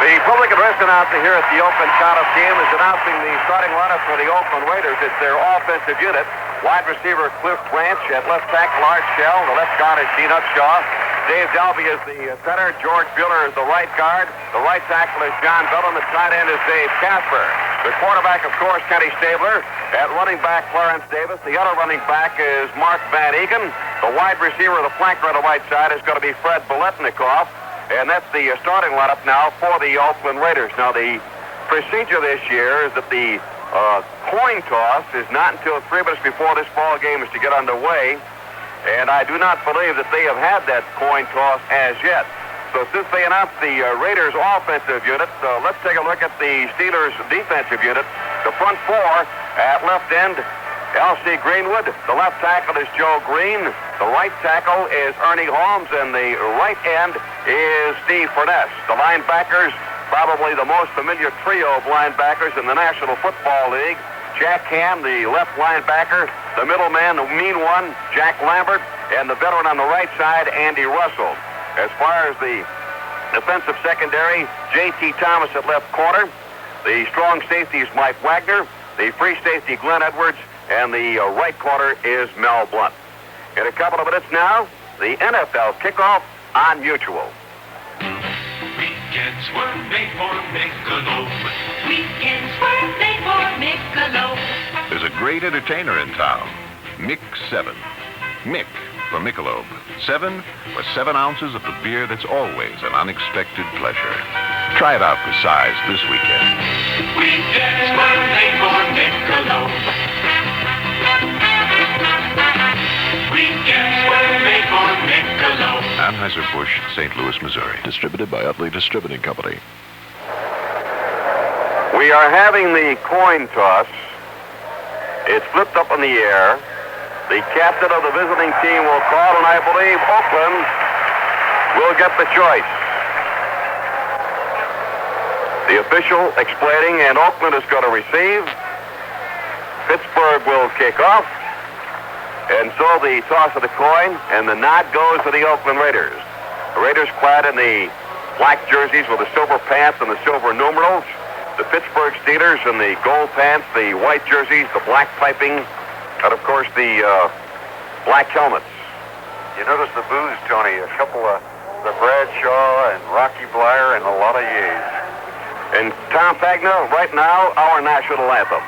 The public address announcer here at the Oakland Coliseum is announcing the starting lineup for the Oakland Raiders. It's their offensive unit. Wide receiver Cliff Branch, at left tackle Art Shell, the left guard is Gene Upshaw. Dave Dalby is the center. George Bueller is the right guard. The right tackle is John Bellin. The tight end is Dave Casper. The quarterback, of course, Kenny Stabler. At running back, Clarence Davis. The other running back is Mark Van Eeken. The wide receiver, the flanker on the right side, is going to be Fred Biletnikoff. And that's the starting lineup now for the Oakland Raiders. Now, the procedure this year is that the coin toss is not until 3 minutes before this ball game is to get underway. And I do not believe that they have had that coin toss as yet. So since they announced the Raiders offensive unit, let's take a look at the Steelers defensive unit. The front four at left end, L.C. Greenwood. The left tackle is Joe Green. The right tackle is Ernie Holmes. And the right end is Steve Furness. The linebackers, probably the most familiar trio of linebackers in the National Football League. Jack Ham, the left linebacker, the middleman, the mean one, Jack Lambert, and the veteran on the right side, Andy Russell. As far as the defensive secondary, J.T. Thomas at left corner. The strong safety is Mike Wagner. The free safety, Glenn Edwards. And the right corner is Mel Blunt. In a couple of minutes now, the NFL kickoff on Mutual. Weekends were made for Michelob. Weekends were made for Michelob. There's a great entertainer in town, Mick 7. Mick for Michelob. 7 for 7 ounces of the beer that's always an unexpected pleasure. Try it out for size this weekend. Weekends were made for Michelob. Weekends were made for Michelob. Anheuser-Busch, St. Louis, Missouri. Distributed by Utley Distributing Company. We are having the coin toss. It's flipped up in the air. The captain of the visiting team will call, and I believe Oakland will get the choice. The official explaining, and Oakland is going to receive. Pittsburgh will kick off. And so the toss of the coin, and the nod goes to the Oakland Raiders. The Raiders clad in the black jerseys with the silver pants and the silver numerals. The Pittsburgh Steelers in the gold pants, the white jerseys, the black piping, and of course the black helmets. You notice the boos, Tony, a couple of the Bradshaw and Rocky Blyer and a lot of yays. And Tom Pagna, right now, our national anthem.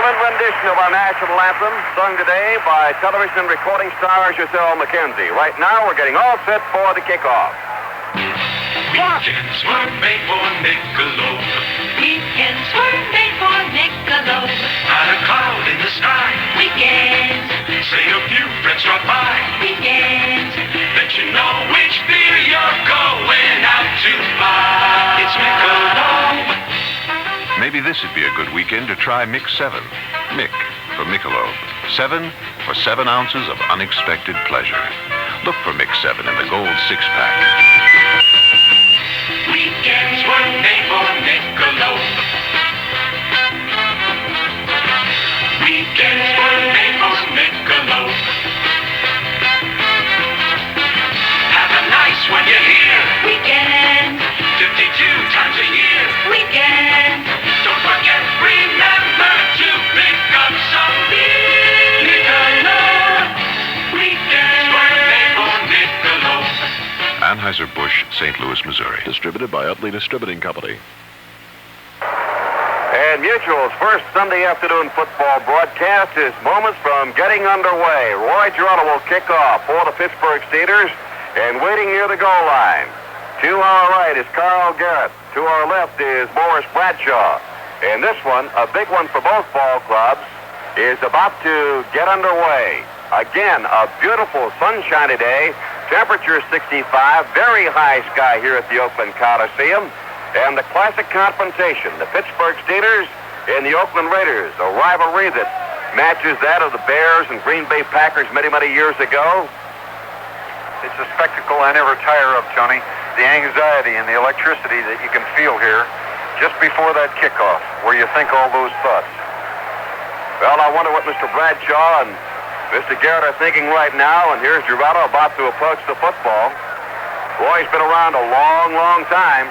Rendition of our national anthem, sung today by television and recording star Giselle McKenzie. Right now, we're getting all set for the kickoff. Weekends were made for Michelob. Weekends were made for Michelob. Not a cloud in the sky. Weekends. Say a few friends drop by. Weekends. Let you know which beer you're going out to buy. It's Michelob. Maybe this would be a good weekend to try Mick 7. Mick for Michelob. 7 for 7 ounces of unexpected pleasure. Look for Mick 7 in the gold 6-pack. Weekends were made for Michelob. Weekends were made for Michelob. Anheuser-Busch, St. Louis, Missouri. Distributed by Utley Distributing Company. And Mutual's first Sunday afternoon football broadcast is moments from getting underway. Roy Girardo will kick off for the Pittsburgh Steelers, and waiting near the goal line. To our right is Carl Garrett. To our left is Morris Bradshaw. And this one, a big one for both ball clubs, is about to get underway. Again, a beautiful sunshiny day. Temperature 65, very high sky here at the Oakland Coliseum. And the classic confrontation, the Pittsburgh Steelers and the Oakland Raiders, a rivalry that matches that of the Bears and Green Bay Packers many, many years ago. It's a spectacle I never tire of, Tony. The anxiety and the electricity that you can feel here just before that kickoff, where you think all those thoughts. Well, I wonder what Mr. Bradshaw and Mr. Garrett are thinking right now, and here's Girardo about to approach the football. Roy's been around a long, long time,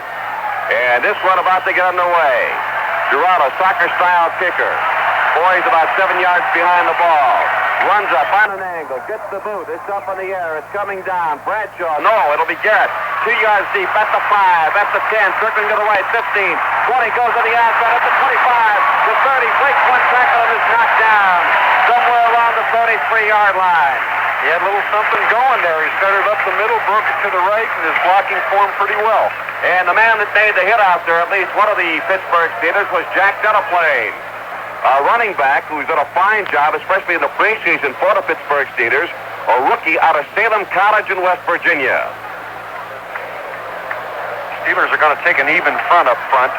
and this one about to get underway. Girardo, soccer-style kicker. Boy's about 7 yards behind the ball. Runs up on an angle, gets the boot. It's up in the air. It's coming down. Bradshaw, no, it'll be Garrett. 2 yards deep, at the 5, at the 10, circling to the right, 15, 20, goes to the outside, at the 25, the 30, breaks one tackle and is knocked down somewhere around the 33-yard line. He had a little something going there. He started up the middle, broke it to the right, and his blocking formed pretty well. And the man that made the hit out there, at least one of the Pittsburgh Steelers, was Jack Delaplane, a running back who's done a fine job, especially in the preseason for the Pittsburgh Steelers, a rookie out of Salem College in West Virginia. Steelers are going to take an even front up front.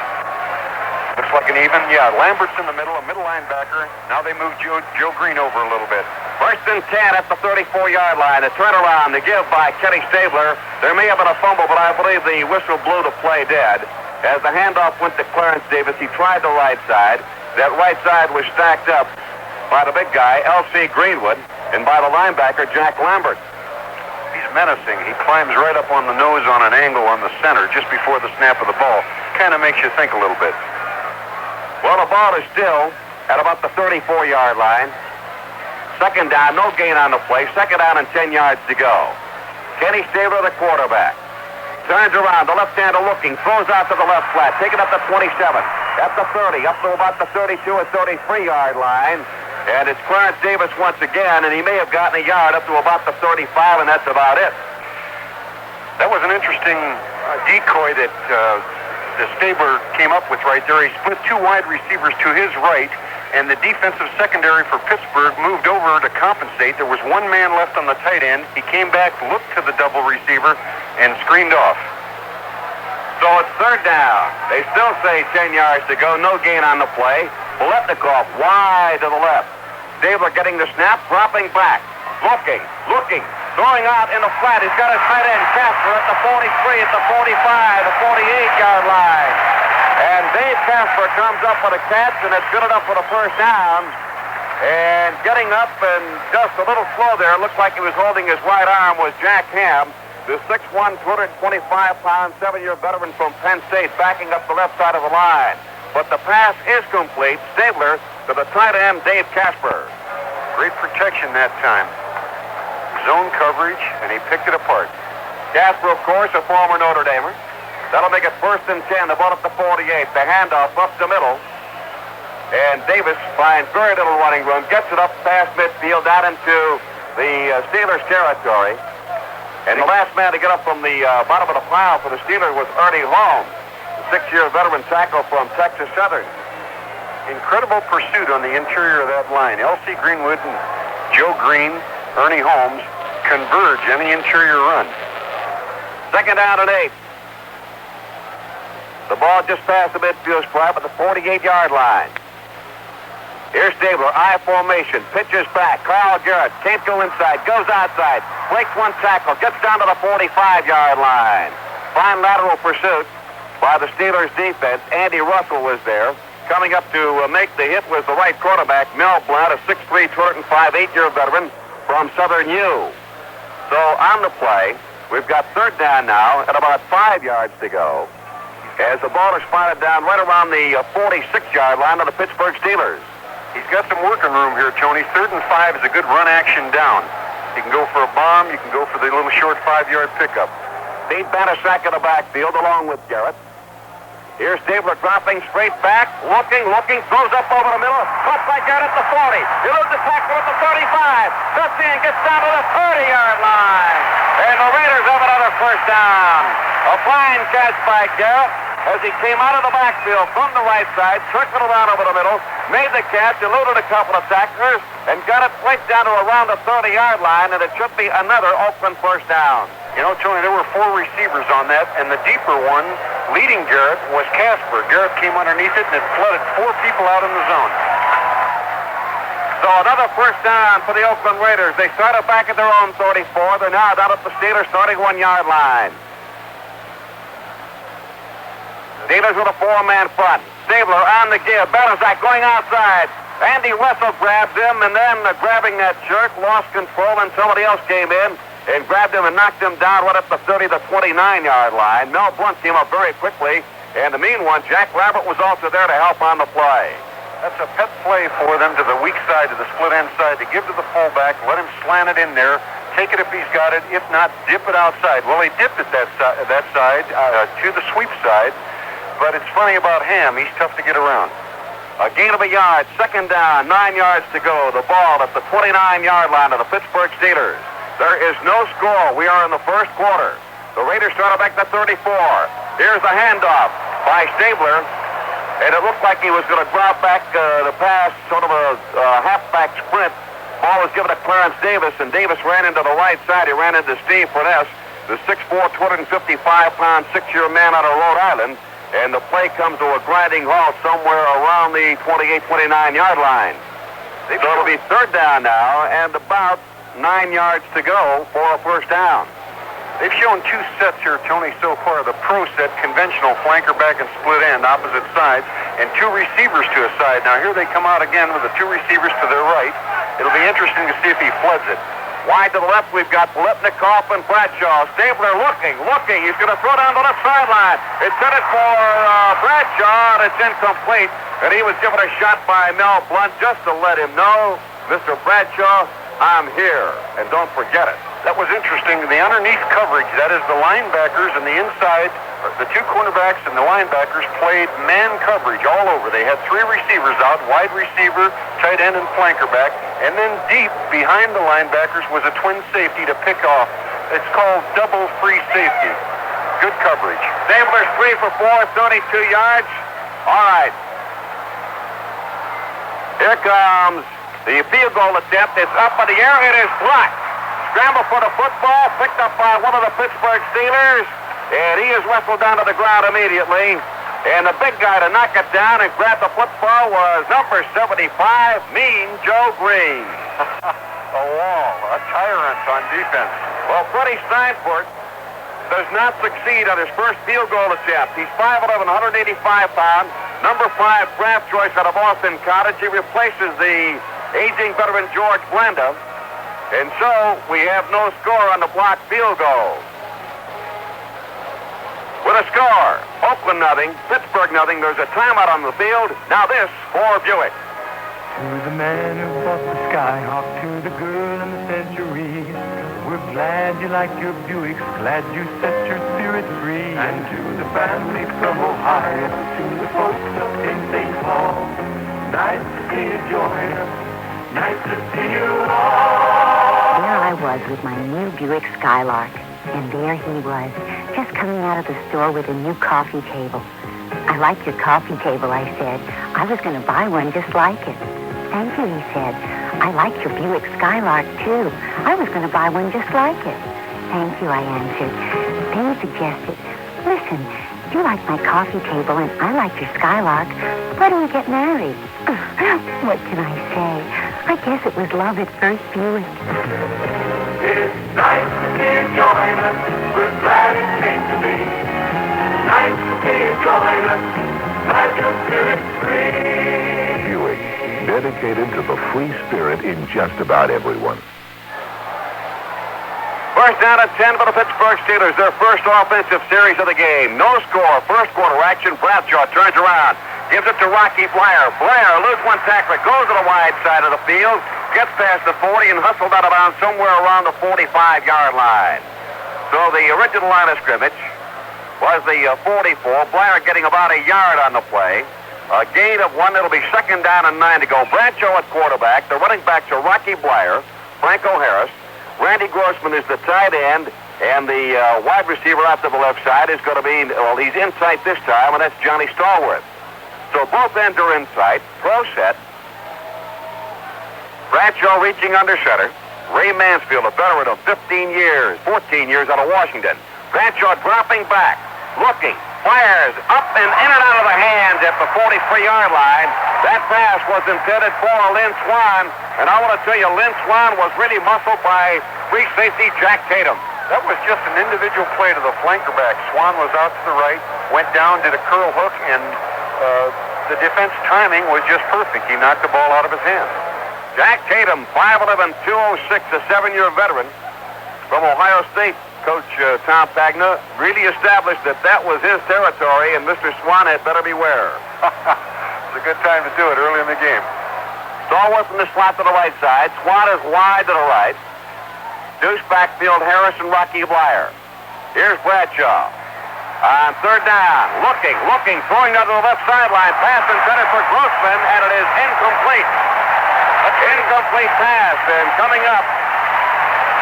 Looks like an even. Yeah, Lambert's in the middle, a middle linebacker. Now they move Joe Green over a little bit. First and 10 at the 34-yard line. A turnaround to give by Kenny Stabler. There may have been a fumble, but I believe the whistle blew the play dead. As the handoff went to Clarence Davis, he tried the right side. That right side was stacked up by the big guy, L.C. Greenwood, and by the linebacker, Jack Lambert. He's menacing. He climbs right up on the nose on an angle on the center just before the snap of the ball. Kind of makes you think a little bit. Well, the ball is still at about the 34-yard line. Second down, no gain on the play. Second down and 10 yards to go. Kenny Stabler, the quarterback. Turns around, the left-hander looking, throws out to the left flat, taking up the 27, at the 30, up to about the 32 or 33-yard line. And it's Clarence Davis once again, and he may have gotten a yard up to about the 35, and that's about it. That was an interesting decoy that the Stabler came up with right there. He split two wide receivers to his right, and the defensive secondary for Pittsburgh moved over to compensate. There was one man left on the tight end. He came back, looked to the double receiver, and screened off. So it's third down. They still say 10 yards to go, no gain on the play. Boletnikoff wide to the left. Stabler getting the snap, dropping back, looking, throwing out in the flat. He's got his tight end, Casper, at the 43, at the 45, the 48-yard line. And Dave Casper comes up with a catch, and it's good enough for the first down. And getting up and just a little slow there, it looks like he was holding his right arm, was Jack Ham, the 6'1", 225-pound, 7-year veteran from Penn State, backing up the left side of the line. But the pass is complete. Stabler to the tight end, Dave Casper. Great protection that time. Zone coverage, and he picked it apart. Casper, of course, a former Notre Damer. That'll make it first and 10. The ball at the 48. The handoff up the middle. And Davis finds very little running room. Gets it up past midfield down into the Steelers' territory. And the last man to get up from the bottom of the pile for the Steelers was Ernie Holmes, the 6-year veteran tackle from Texas Southern. Incredible pursuit on the interior of that line. L.C. Greenwood and Joe Green, Ernie Holmes, converge on the interior run. Second down and 8. The ball just past the midfield stripe at the 48-yard line. Here's Stabler, I formation, pitches back. Carl Garrett can't go inside, goes outside, breaks one tackle, gets down to the 45-yard line. Fine lateral pursuit by the Steelers defense. Andy Russell was there. Coming up to make the hit was the right quarterback, Mel Blount, a 6'3", 205, 8-year veteran from Southern U. So on the play, we've got third down now at about 5 yards to go, as the ball is spotted down right around the 46-yard line of the Pittsburgh Steelers. He's got some working room here, Tony. 3rd and 5 is a good run action down. You can go for a bomb. You can go for the little short 5-yard pickup. Steve Banaszak in the backfield along with Garrett. Here's Stabler dropping straight back, looking, throws up over the middle. Caught by Garrett at the 40. He loses the tackle at the 35. Ducks in, gets down to the 30-yard line. And the Raiders have another first down. A fine catch by Garrett as he came out of the backfield from the right side, circled around over the middle, made the catch, eluded a couple of tacklers, and got it right down to around the 30-yard line, and it should be another Oakland first down. You know, Tony, there were 4 receivers on that, and the deeper one leading Garrett was Casper. Garrett came underneath it, and it flooded 4 people out in the zone. So another first down for the Oakland Raiders. They started back at their own 34. They're now down at the Steelers' 31-yard line. Steelers with a 4-man front. Stabler on the give. Banaszak going outside. Andy Russell grabbed him, and then grabbing that jerk, lost control, and somebody else came in and grabbed him and knocked him down right up the 30 to 29-yard line. Mel Blunt came up very quickly, and the mean one, Jack Rabbit, was also there to help on the play. That's a pet play for them to the weak side, to the split end side, to give to the fullback, let him slant it in there, take it if he's got it, if not, dip it outside. Well, he dipped it that side to the sweep side, but it's funny about Ham. He's tough to get around. A gain of a yard, second down, 9 yards to go. The ball at the 29-yard line of the Pittsburgh Steelers. There is no score. We are in the first quarter. The Raiders started back to 34. Here's the handoff by Stabler, and it looked like he was going to drop back the pass, sort of a halfback sprint. Ball was given to Clarence Davis, and Davis ran into the right side. He ran into Steve Furness, the 6'4", 255-pound, 6-year man out of Rhode Island, and the play comes to a grinding halt somewhere around the 28, 29-yard line. So it'll be third down now, and about 9 yards to go for a first down. They've shown 2 sets here, Tony, so far. The pro set, conventional flanker back and split end, opposite sides, and 2 receivers to a side. Now here they come out again with the 2 receivers to their right. It'll be interesting to see if he floods it. Wide to the left, we've got Poletnikoff and Bradshaw. Stabler looking. He's going to throw down the left sideline. It's headed for Bradshaw, and it's incomplete. And he was given a shot by Mel Blunt just to let him know, Mr. Bradshaw, I'm here, and don't forget it. That was interesting. The underneath coverage, that is the linebackers and the inside, the 2 cornerbacks and the linebackers played man coverage all over. They had 3 receivers out, wide receiver, tight end, and flanker back. And then deep behind the linebackers was a twin safety to pick off. It's called double free safety. Good coverage. Stabler's 3 for 4, 32 yards. All right. Here comes the field goal attempt. It's up in the air. It is blocked. Scramble for the football, picked up by one of the Pittsburgh Steelers, and he is wrestled down to the ground immediately. And the big guy to knock it down and grab the football was number 75, Mean Joe Green. A wall, a tyrant on defense. Well, Freddie Steinfort does not succeed on his first field goal attempt. He's 5'11", 185 pounds, number 5 draft choice out of Boston College. He replaces the aging veteran George Blanda. And so we have no score on the blocked field goal. With a score, Oakland nothing, Pittsburgh nothing. There's a timeout on the field. Now this for Buick. To the man who bought the Skyhawk, to the girl in the Century, we're glad you like your Buicks, glad you set your spirit free. And to the family from Ohio, to the folks up in St. Paul, nice to see you join us, nice to see you all. There I was with my new Buick Skylark, and there he was, just coming out of the store with a new coffee table. I like your coffee table, I said. I was going to buy one just like it. Thank you, he said. I like your Buick Skylark, too. I was going to buy one just like it. Thank you, I answered. Then he suggested, listen, you like my coffee table and I like your Skylark. Why don't we get married? What can I say? I guess it was love at first viewing. It's nice to see you join us. We're glad it came to be. Nice to see you join us. Glad your spirit's free. Buick, dedicated to the free spirit in just about everyone. First down at 10 for the Pittsburgh Steelers, their first offensive series of the game. No score, first quarter action. Bradshaw turns around, gives it to Rocky Blair. Blair loses one tackler, goes to the wide side of the field, gets past the 40 and hustled out of bounds somewhere around the 45-yard line. So the original line of scrimmage was the 44. Blair getting about a yard on the play. A gain of 1. It'll be 2nd down and 9 to go. Bradshaw at quarterback. The running backs are Rocky Blair, Franco Harris. Randy Grossman is the tight end. And the wide receiver out to the left side is going to be, well, he's in sight this time, and that's Johnny Stallworth. So both ends are in sight. Pro set. Bradshaw reaching under center. Ray Mansfield, a veteran of 14 years out of Washington. Bradshaw dropping back, looking, fires up and in and out of the hands at the 43-yard line. That pass was intended for Lynn Swan, and I want to tell you, Lynn Swan was really muscled by free safety Jack Tatum. That was just an individual play to the flanker back. Swan was out to the right, went down, did a curl hook, and the defense timing was just perfect. He knocked the ball out of his hand. Jack Tatum, 5'11", 206, a 7-year veteran from Ohio State. Coach Tom Pagna really established that that was his territory, and Mr. Swan had better beware. It's a good time to do it early in the game. Stallworth in the slot to the right side. Swan is wide to the right. Deuce backfield, Harris and Rocky Blair. Here's Bradshaw. On 3rd down, looking, throwing down to the left sideline. Pass intended for Grossman, and it is incomplete. Incomplete pass, and coming up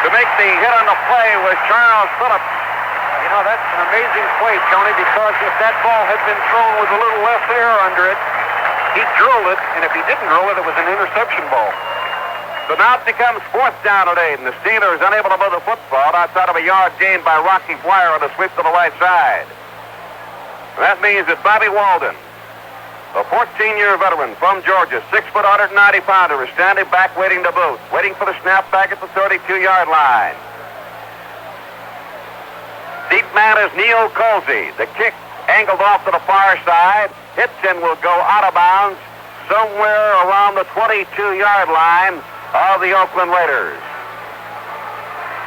to make the hit on the play was Charles Phillips. You know, that's an amazing play, Tony, because if that ball had been thrown with a little less air under it, he drilled it, and if he didn't drill it, it was an interception ball. So now it becomes 4th down at 8, and the Steelers unable to move the football outside of a yard gained by Rocky Blair on a sweep to the right side. And that means that Bobby Walden, a 14-year veteran from Georgia, 6 foot 190-pounder, is standing back waiting to boot, waiting for the snap back at the 32-yard line. Deep man is Neil Colsey. The kick angled off to the far side. Hits and will go out of bounds somewhere around the 22-yard line of the Oakland Raiders.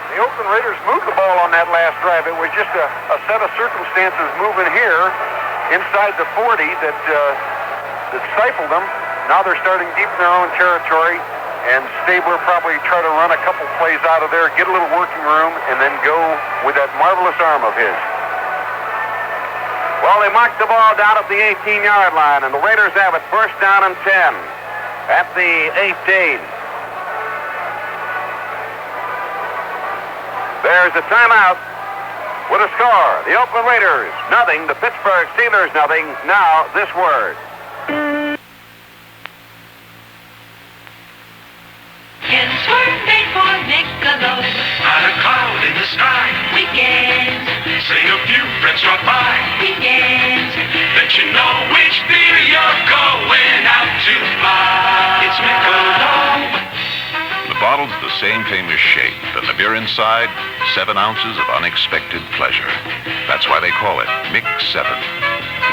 The Oakland Raiders moved the ball on that last drive. It was just a set of circumstances moving here inside the 40 that stifled them. Now they're starting deep in their own territory, and Stabler probably try to run a couple plays out of there, get a little working room, and then go with that marvelous arm of his. Well, they marked the ball down at the 18-yard line, and the Raiders have it 1st down and 10 at the 18. There's a timeout with a score. The Oakland Raiders, 0. The Pittsburgh Steelers, 0. Now, this word. Weekends were made for Michelob. Not a cloud in the sky. Weekends, Say a few friends drop by. weekends. Let you know which beer you're going out to buy. It's Michelob. The bottle's the same famous shape, and the beer inside, 7 ounces of unexpected pleasure. That's why they call it Mix 7.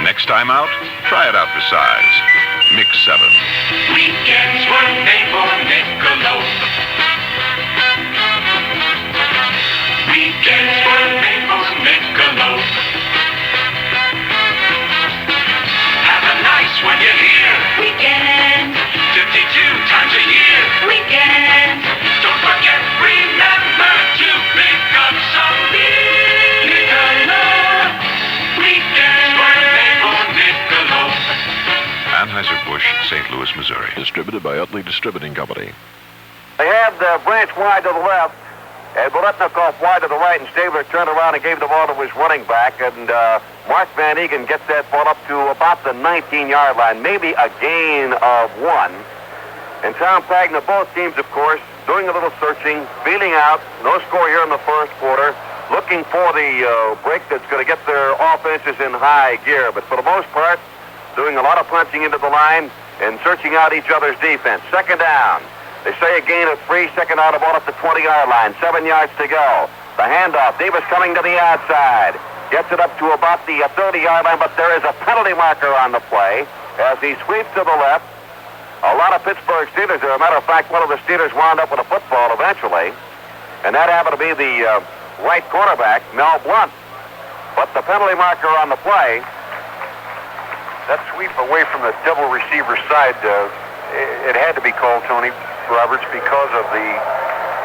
Next time out, try it out for size. Mix 7. Weekends were made for Michelob. Weekends were made for Michelob. Have a nice one, you hear? Weekend, 52 times a year. weekend. Don't forget, remember to pick up some beer. Michelob. Weekends were made for Michelob. Anheuser-Busch, St. Louis, Missouri. Distributed by Utley Distributing Company. They had Branch wide to the left, and Boletnikoff wide to the right, and Stabler turned around and gave the ball to his running back, and Mark Van Egan gets that ball up to about the 19-yard line, maybe a gain of 1. And Tom Pagna, both teams, of course, doing a little searching, feeling out. No score here in the first quarter, looking for the break that's going to get their offenses in high gear. But for the most part, doing a lot of punching into the line and searching out each other's defense. 2nd down. They say a gain of 3, 2nd out of ball at the 20-yard line. 7 yards to go. The handoff. Davis coming to the outside. Gets it up to about the 30-yard line, but there is a penalty marker on the play as he sweeps to the left. A lot of Pittsburgh Steelers. As a matter of fact, one of the Steelers wound up with a football eventually, and that happened to be the right quarterback, Mel Blunt. But the penalty marker on the play, That sweep away from the double receiver side, it had to be called, Tony Roberts, because of the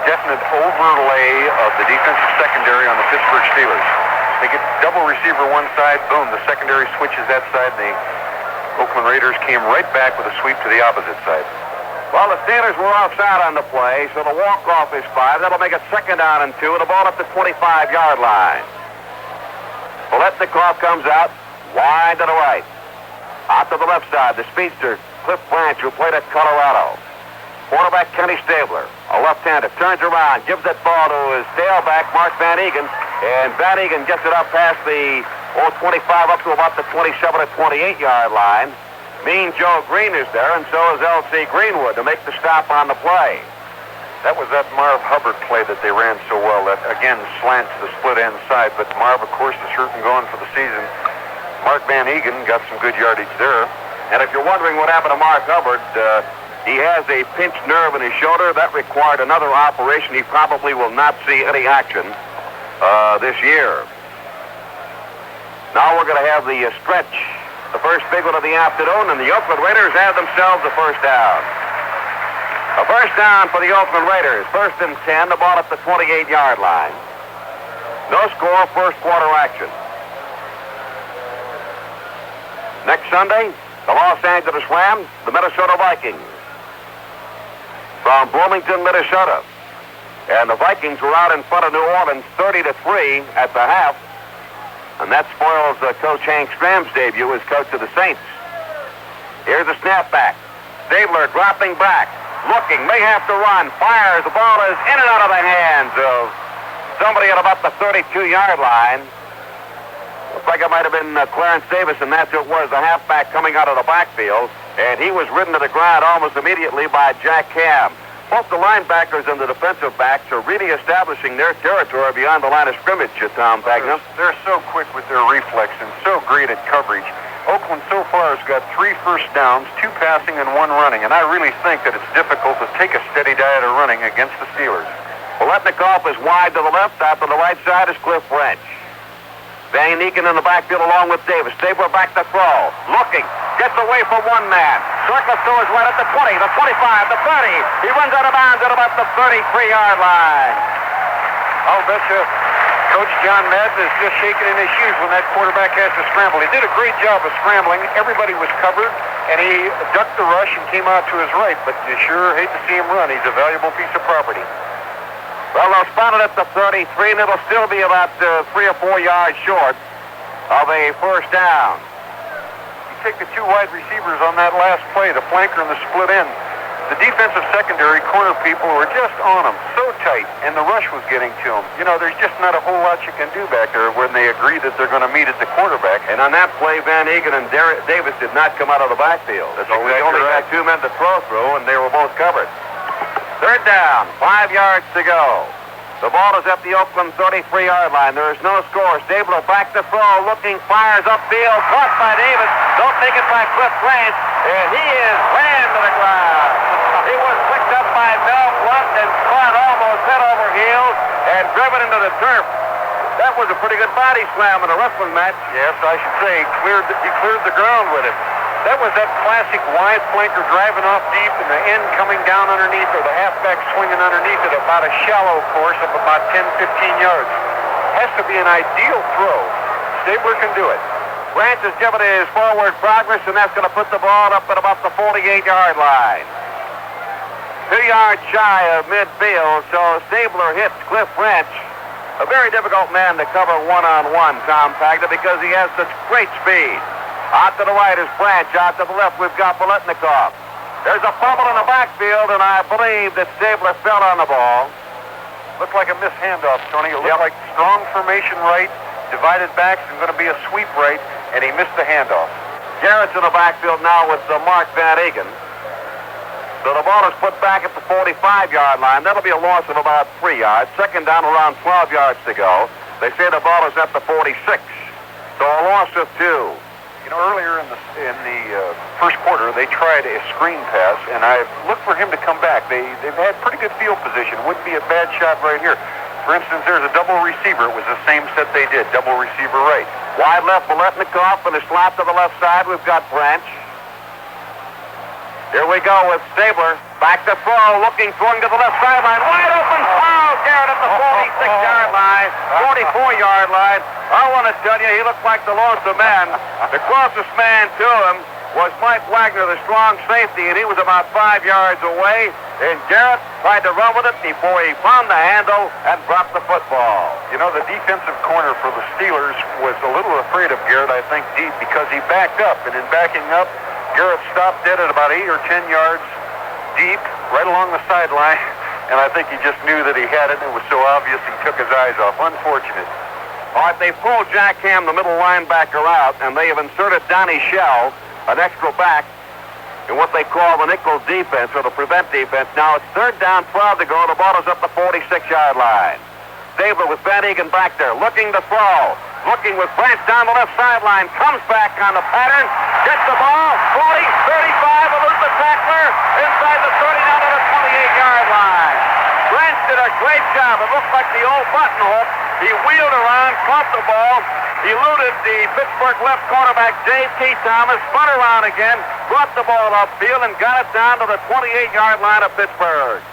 definite overlay of the defensive secondary on the Pittsburgh Steelers. They get double receiver one side, boom, the secondary switches that side, and the Oakland Raiders came right back with a sweep to the opposite side. Well, the Steelers were offside on the play, so the walk-off is 5. That'll make it 2nd down and 2, and the ball up the 25-yard line. Poletnikoff comes out wide to the right. Out to the left side, the speedster, Cliff Branch, who played at Colorado. Quarterback Kenny Stabler, a left-hander, turns around, gives that ball to his tailback, Mark Van Egan, and Van Egan gets it up past the 25 up to about the 27 or 28-yard line. Mean Joe Green is there, and so is L.C. Greenwood to make the stop on the play. That was that Marv Hubbard play that they ran so well. That, again, slants the split end side, but Marv, of course, is hurt and gone for the season. Mark Van Egan got some good yardage there. And if you're wondering what happened to Mark Hubbard, he has a pinched nerve in his shoulder. That required another operation. He probably will not see any action this year. Now we're going to have the stretch, the first big one of the afternoon, and the Oakland Raiders have themselves a first down. A first down for the Oakland Raiders. 1st and 10, the ball at the 28-yard line. No score, first quarter action. Next Sunday, the Los Angeles Rams, the Minnesota Vikings. From Bloomington, Minnesota. And the Vikings were out in front of New Orleans 30-3 at the half. And that spoils Coach Hank Stram's debut as coach of the Saints. Here's a snapback. Stabler dropping back, looking, may have to run, fires. The ball is in and out of the hands of somebody at about the 32-yard line. Looks like it might have been Clarence Davis, and that's who it was, the halfback coming out of the backfield. And he was ridden to the ground almost immediately by Jack Cam. Both the linebackers and the defensive backs are really establishing their territory beyond the line of scrimmage, Tom Pagna. They're so quick with their reflex and so great at coverage. Oakland so far has got 3 first downs, 2 passing and 1 running, and I really think that it's difficult to take a steady diet of running against the Steelers. Poletnikoff is wide to the left. Out to the right side is Cliff Branch. Van Egan in the backfield along with Davis. Stabler back to throw. Looking. Gets away from one man. Circles to his right at the 20, the 25, the 30. He runs out of bounds at about the 33-yard line. I'll bet you Coach John Madden is just shaking in his shoes when that quarterback has to scramble. He did a great job of scrambling. Everybody was covered, and he ducked the rush and came out to his right. But you sure hate to see him run. He's a valuable piece of property. Well, they'll spot it at the 33, and it'll still be about 3 or 4 yards short of a first down. You take the 2 wide receivers on that last play, the flanker and the split end. The defensive secondary corner people were just on them, so tight, and the rush was getting to them. You know, there's just not a whole lot you can do back there when they agree that they're going to meet at the quarterback. And on that play, Van Egan and Davis did not come out of the backfield. That's so exactly we only right. had 2 men to throw through, and they were both covered. 3rd down, 5 yards to go. The ball is at the Oakland 33-yard line. There is no score. Stabler back to throw, looking, fires upfield, caught by Davis. Don't take it by Cliff Branch, and he is ran to the ground. He was picked up by Mel Blunt and caught almost head over heels and driven into the turf. That was a pretty good body slam in a wrestling match. Yes, I should say, he cleared the ground with it. That was that classic wide flanker driving off deep and the end coming down underneath, or the halfback swinging underneath it, about a shallow course of about 10, 15 yards. Has to be an ideal throw. Stabler can do it. Branch has given his forward progress, and that's going to put the ball up at about the 48-yard line. 2 yards shy of midfield, so Stabler hits Cliff Branch. A very difficult man to cover one-on-one, Tom Pagna, because he has such great speed. Out to the right is Branch. Out to the left, we've got Poletnikoff. There's a fumble in the backfield, and I believe that Stabler fell on the ball. Looked like a missed handoff, Tony. It looked like strong formation right, divided backs, and going to be a sweep right, and he missed the handoff. Garrett's in the backfield now with Mark Van Egan. So the ball is put back at the 45-yard line. That'll be a loss of about 3 yards. 2nd down, around 12 yards to go. They say the ball is at the 46. So a loss of 2. You know, earlier in the first quarter, they tried a screen pass, and I looked for him to come back. They've had pretty good field position. Wouldn't be a bad shot right here. For instance, there's a double receiver. It was the same set they did, double receiver right. Wide left, Poletnikoff, and a slot to the left side. We've got Branch. Here we go with Stabler. Back to throw, looking, throwing to the left sideline. Wide open foul, Garrett at the 46-yard line, 44-yard line. I want to tell you, he looked like the lonesome man. The closest man to him was Mike Wagner, the strong safety, and he was about 5 yards away. And Garrett tried to run with it before he found the handle and dropped the football. You know, the defensive corner for the Steelers was a little afraid of Garrett, I think, deep, because he backed up. And in backing up, Garrett stopped dead at about 8 or 10 yards deep, right along the sideline. And I think he just knew that he had it, and it was so obvious he took his eyes off. Unfortunate. All right, they pulled Jack Ham, the middle linebacker, out, and they have inserted Donnie Shell, an extra back, in what they call the nickel defense, or the prevent defense. Now it's 3rd down, 12 to go. The ball is up the 46-yard line. Stabler with Van Egan back there, looking to throw. Looking with Branch down the left sideline. Comes back on the pattern. Gets the ball. 40, 35, eludes the tackler. Inside the 30, down to the 28-yard line. Branch did a great job. It looked like the old button hook. He wheeled around, caught the ball, eluded the Pittsburgh left cornerback, J.T. Thomas, spun around again, brought the ball upfield, and got it down to the 28-yard line of Pittsburgh.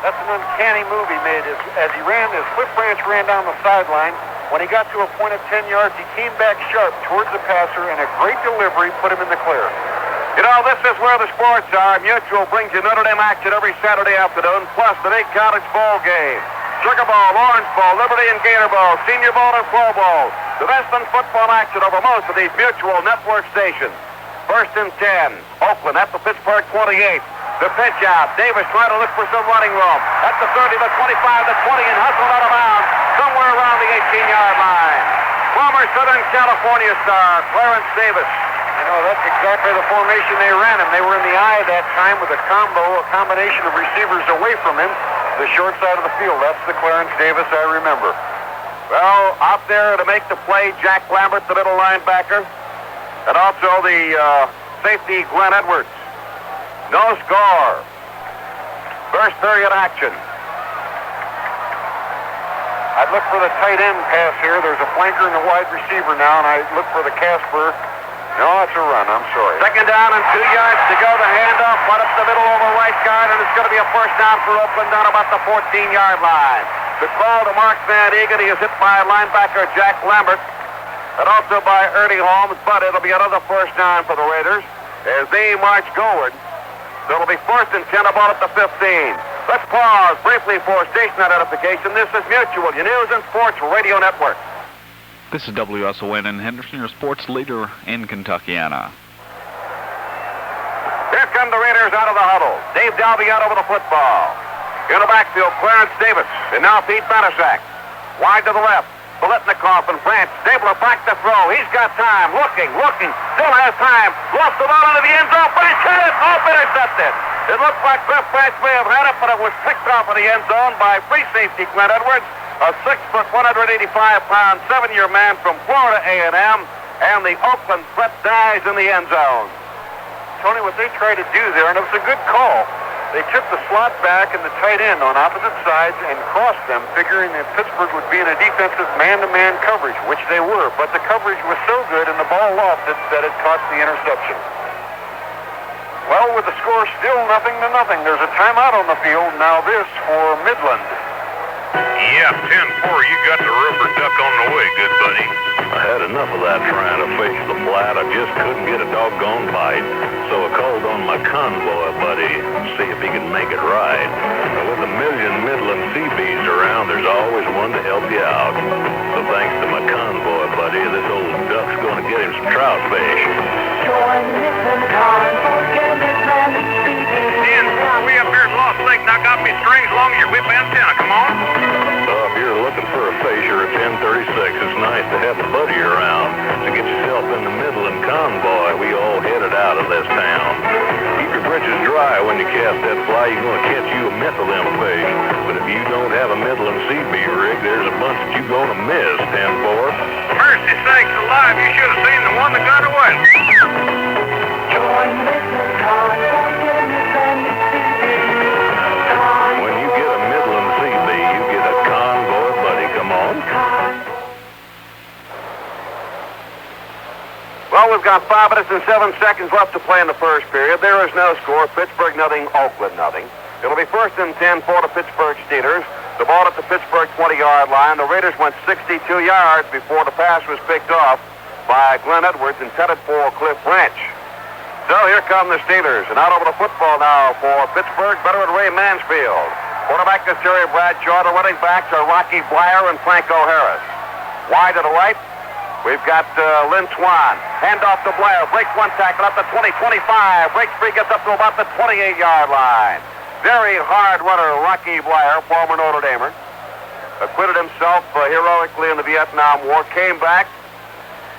That's an uncanny move he made. As he ran, as Cliff Branch ran down the sideline, when he got to a point of 10 yards, he came back sharp towards the passer, and a great delivery put him in the clear. You know, this is where the sports are. Mutual brings you Notre Dame action every Saturday afternoon, plus the big college bowl game. Sugar Bowl, Orange Bowl, Liberty and Gator Bowl, Senior Bowl and Pro Bowl. The best in football action over most of these Mutual network stations. 1st and 10. Oakland at the Pittsburgh 28. The pitch out. Davis trying to look for some running room. At the 30, the 25, the 20, and hustled out of bounds somewhere around the 18-yard line. Former Southern California star, Clarence Davis. You know, that's exactly the formation they ran him. They were in the eye that time with a combination of receivers away from him, the short side of the field. That's the Clarence Davis I remember. Well, out there to make the play, Jack Lambert, the middle linebacker, and also the safety, Glenn Edwards. No score. First period action. I'd look for the tight end pass here. There's a flanker and a wide receiver now, and I look for the Casper. No, it's a run. I'm sorry. 2nd down and 2 yards to go. The handoff right up the middle over right guard, and it's going to be a first down for Oakland down about the 14-yard line. The call to Mark Van Egan. He is hit by linebacker Jack Lambert, and also by Ernie Holmes, but it'll be another first down for the Raiders as they march forward. So it'll be 1st and 10, about at the 15. Let's pause briefly for station identification. This is Mutual, your news and sports radio network. This is WSON in Henderson, your sports leader in Kentuckiana. Here come the Raiders out of the huddle. Dave Dalby out over the football. In the backfield, Clarence Davis, and now Pete Banaszak. Wide to the left. Biletnikoff and Branch. Stabler back to throw. He's got time. Looking. Still has time. Lost the ball into the end zone. Branch hit it. Oh, intercepted. It looked like Cliff Branch may have had it, but it was picked off in the end zone by free safety Glenn Edwards, a 6', 185-pound, 7-year man from Florida A&M, and the Oakland threat dies in the end zone. Tony, what they tried to do there, and it was a good call, they took the slot back and the tight end on opposite sides and crossed them, figuring that Pittsburgh would be in a defensive man-to-man coverage, which they were. But the coverage was so good and the ball lofted that it caught the interception. Well, with the score still 0-0, there's a timeout on the field. Now this for Midland. Yeah, 10-4, you got the rubber duck on the way, good buddy. I had enough of that trying to fish the flat. I just couldn't get a doggone bite. So I called on my convoy buddy to see if he could make it right. With a million Midland Seabees around, there's always one to help you out. So thanks to my convoy buddy, this old duck's going to get him some trout fish. Join Midland Convoy, get Midland Seabees. 10-4, we up here at Lost Lake. Knock out me strings along your whip antenna. Come on. If you're looking for a fisher at 1036, it's nice to have a buddy around to get yourself in the Midland Convoy. We all headed out of this town. Keep your britches dry when you cast that fly. You're going to catch you a mint of them fish. But if you don't have a Midland CB rig, there's a bunch that you're going to miss, 10-4. Mercy sakes alive, you should have seen the one that got away. Join Midland Convoy, get Midland Seabees. When you get a Midland CB, you get a convoy buddy. Come on. Well, we've got 5 minutes and 7 seconds left to play in the first period. There is no score. Pittsburgh nothing, Oakland nothing. It'll be 1st and 10 for the Pittsburgh Steelers. The ball at the Pittsburgh 20-yard line. The Raiders went 62 yards before the pass was picked off by Glenn Edwards, intended for Cliff Branch. So here come the Steelers. And out over the football now for Pittsburgh, veteran Ray Mansfield. Quarterback is Terry Bradshaw. The running backs are Rocky Blyer and Franco Harris. Wide to the right, we've got Lynn Swan. Hand off to Blyer. Breaks one tackle up to 20, 25. Breaks free, gets up to about the 28-yard line. Very hard runner, Rocky Blyer, former Notre Damer. Acquitted himself heroically in the Vietnam War. Came back,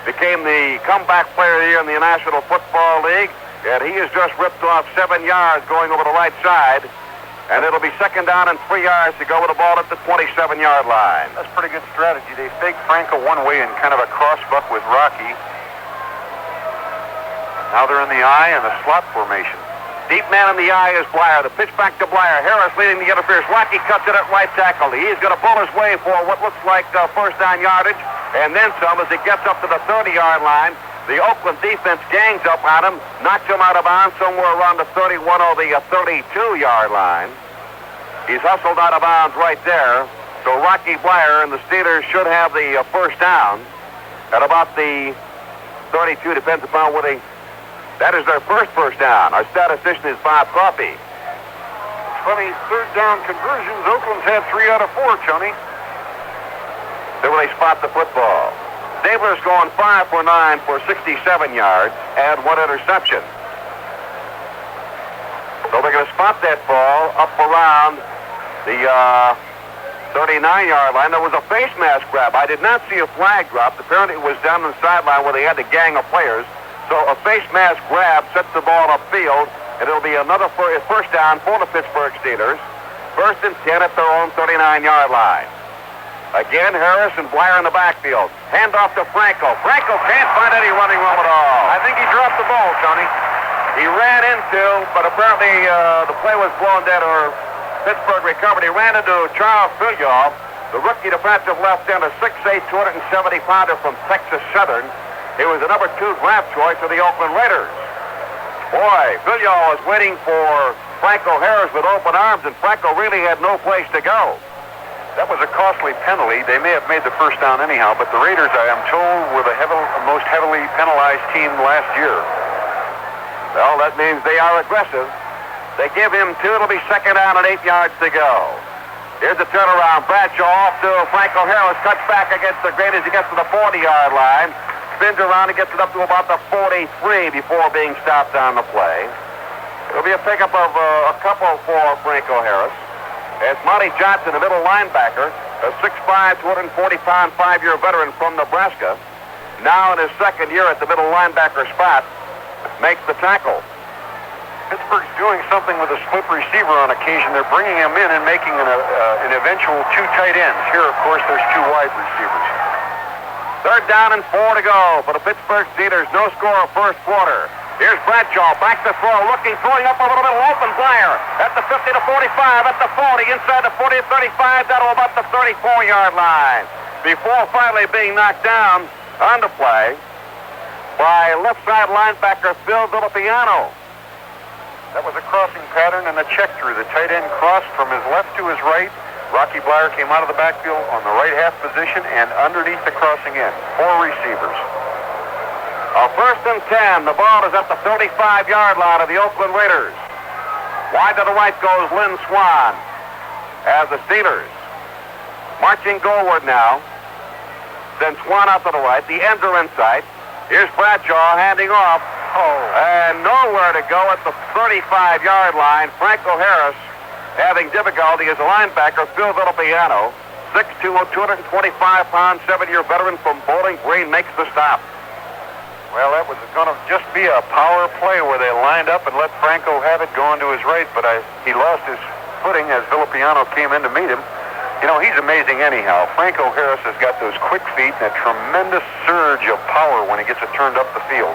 became the comeback player of the year in the National Football League. And he has just ripped off 7 yards going over the right side. And it'll be 2nd down and 3 yards to go with the ball at the 27-yard line. That's pretty good strategy. They fake Franco one way in kind of a cross-buck with Rocky. Now they're in the I and the slot formation. Deep man in the eye is Blyer. The pitch back to Blyer. Harris leading the interference. Rocky cuts it at right tackle. He's going to pull his way for what looks like first down yardage, and then some as he gets up to the 30-yard line. The Oakland defense gangs up on him, knocks him out of bounds somewhere around the 31 or the 32-yard line. He's hustled out of bounds right there. So Rocky Blyer and the Steelers should have the first down at about the 32, depends upon where they... That is their first down. Our statistician is Bob Coffey. Funny, 3rd down conversions. Oakland's had 3 out of 4, Tony. There where they spot the football. Stabler's going 5 for 9 for 67 yards and 1 interception. So they're going to spot that ball up around the 39-yard line. There was a face mask grab. I did not see a flag drop. Apparently it was down the sideline where they had the gang of players. So a face mask grab sets the ball upfield, and it'll be another first down for the Pittsburgh Steelers. 1st and 10 at their own 39-yard line. Again, Harris and Blyer in the backfield. Hand off to Franco. Franco can't find any running room at all. I think he dropped the ball, Tony. He ran into, but apparently the play was blown dead, or Pittsburgh recovered. He ran into Charles Villiall, the rookie defensive left end, a 6'8", 270-pounder from Texas Southern. He was the number 2 draft choice of the Oakland Raiders. Boy, Villiall was waiting for Franco Harris with open arms, and Franco really had no place to go. That was a costly penalty. They may have made the first down anyhow, but the Raiders, I am told, were the most heavily penalized team last year. Well, that means they are aggressive. They give him 2. It'll be 2nd down and 8 yards to go. Here's the turnaround. Bradshaw off to Franco Harris. Cuts back against the grain as he gets to the 40-yard line. Spins around and gets it up to about the 43 before being stopped on the play. It'll be a pickup of a couple for Franco Harris. As Monty Johnson, the middle linebacker, a 6'5", 240-pound, 5-year veteran from Nebraska, now in his 2nd year at the middle linebacker spot, makes the tackle. Pittsburgh's doing something with a split receiver on occasion. They're bringing him in and making an eventual 2 tight ends. Here, of course, there's 2 wide receivers. 3rd down and 4 to go for the Pittsburgh Steelers. No score of first quarter. Here's Bradshaw, back to throw, throwing up over the middle, open Blyer at the 50 to 45, at the 40, inside the 40 to 35, down to about the 34-yard line. Before finally being knocked down on the play by left side linebacker Phil Villapiano. That was a crossing pattern and a check through. The tight end crossed from his left to his right. Rocky Blyer came out of the backfield on the right half position and underneath the crossing end. 4 receivers. 1st and 10. The ball is at the 35-yard line of the Oakland Raiders. Wide to the right goes Lynn Swan as the Steelers marching goalward now. Then Swan out to the right. The ends are in sight. Here's Bradshaw handing off. And nowhere to go at the 35-yard line. Franco Harris having difficulty as a linebacker. Phil Villapiano, 6'2", 225-pound, 7-year veteran from Bowling Green, makes the stop. Well, that was going to just be a power play where they lined up and let Franco have it going to his right, but he lost his footing as Villapiano came in to meet him. You know, he's amazing anyhow. Franco Harris has got those quick feet and a tremendous surge of power when he gets it turned up the field.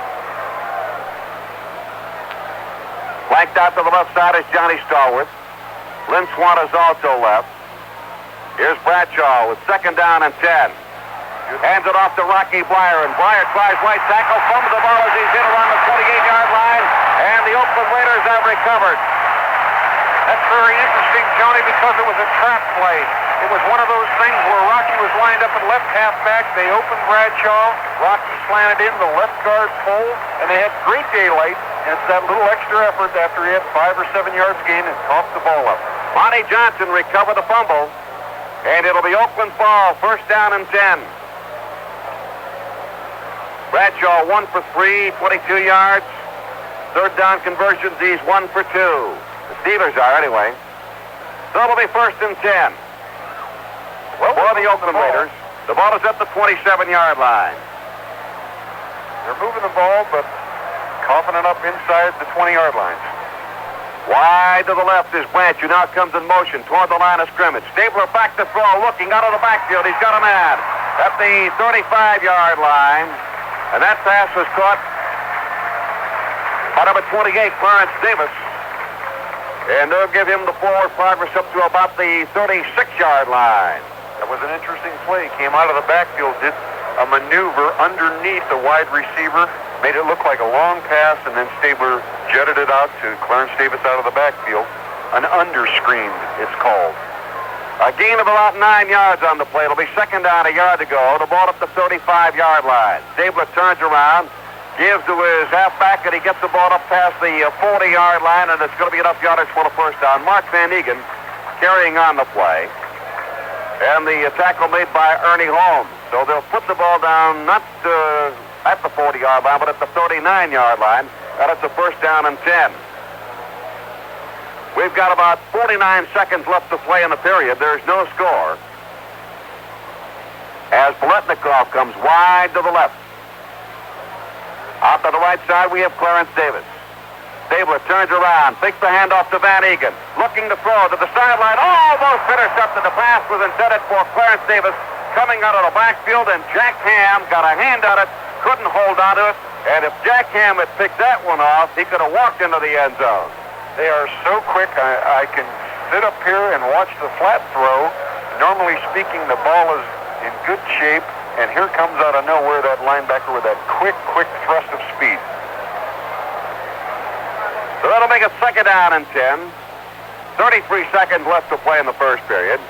Flanked out to the left side is Johnny Stallworth. Lynn Swan is also left. Here's Bradshaw with 2nd down and 10. Hands it off to Rocky Blyer, and Blyer tries right tackle, fumbles the ball as he's hit around the 28-yard line, and the Oakland Raiders have recovered. That's very interesting, Johnny, because it was a trap play. It was one of those things where Rocky was lined up at left halfback. They opened Bradshaw. Rocky slanted in, the left guard pulled, and they had great daylight. And it's that little extra effort after he had 5 or 7 yards gain and tossed the ball up. Monty Johnson recovered the fumble, and it'll be Oakland's ball, first down and 10. Bradshaw 1 for 3, 22 yards. Third down conversions, he's 1 for 2. The Steelers are, anyway. So it'll be first and 10. Well, for the Oakland Raiders, the ball is at the 27-yard line. They're moving the ball, but coughing it up inside the 20-yard lines. Wide to the left is Branch, who now comes in motion toward the line of scrimmage. Stabler back to throw, looking out of the backfield. He's got a man at the 35-yard line. And that pass was caught by number 28, Clarence Davis. And they'll give him the forward progress up to about the 36-yard line. That was an interesting play. Came out of the backfield, did a maneuver underneath the wide receiver, made it look like a long pass, and then Stabler jetted it out to Clarence Davis out of the backfield. An underscreen, it's called. A gain of about 9 yards on the play. It'll be second down, a yard to go. The ball up the 35-yard line. Stabler turns around, gives to his halfback, and he gets the ball up past the 40-yard line, and it's going to be enough yardage for the first down. Mark Van Egan carrying on the play. And the tackle made by Ernie Holmes. So they'll put the ball down not at the 40-yard line, but at the 39-yard line. And it's a first down and 10. We've got about 49 seconds left to play in the period. There's no score. As Biletnikoff comes wide to the left. Out to the right side, we have Clarence Davis. Stabler turns around, takes the handoff to Van Egan. Looking to throw to the sideline. Almost intercepted. The pass was intended for Clarence Davis coming out of the backfield, and Jack Ham got a hand on it, couldn't hold on to it. And if Jack Ham had picked that one off, he could have walked into the end zone. They are so quick. I can sit up here and watch the flat throw. Normally speaking, the ball is in good shape, and here comes out of nowhere that linebacker with that quick thrust of speed. So that'll make it second down and 10. 33 seconds left to play in the first period.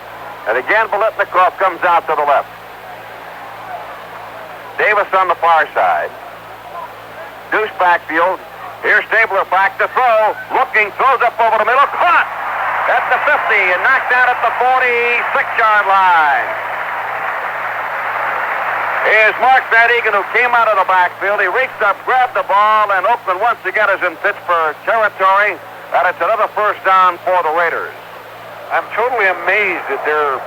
And again, Biletnikoff comes out to the left. Davis on the far side. Deuce backfield. Here's Stabler back to throw. Looking, throws up over the middle. Caught at the 50 and knocked out at the 46-yard line. Here's Mark Van Egan, who came out of the backfield. He reached up, grabbed the ball, and Oakland once again is in Pittsburgh territory. And it's another first down for the Raiders. I'm totally amazed at their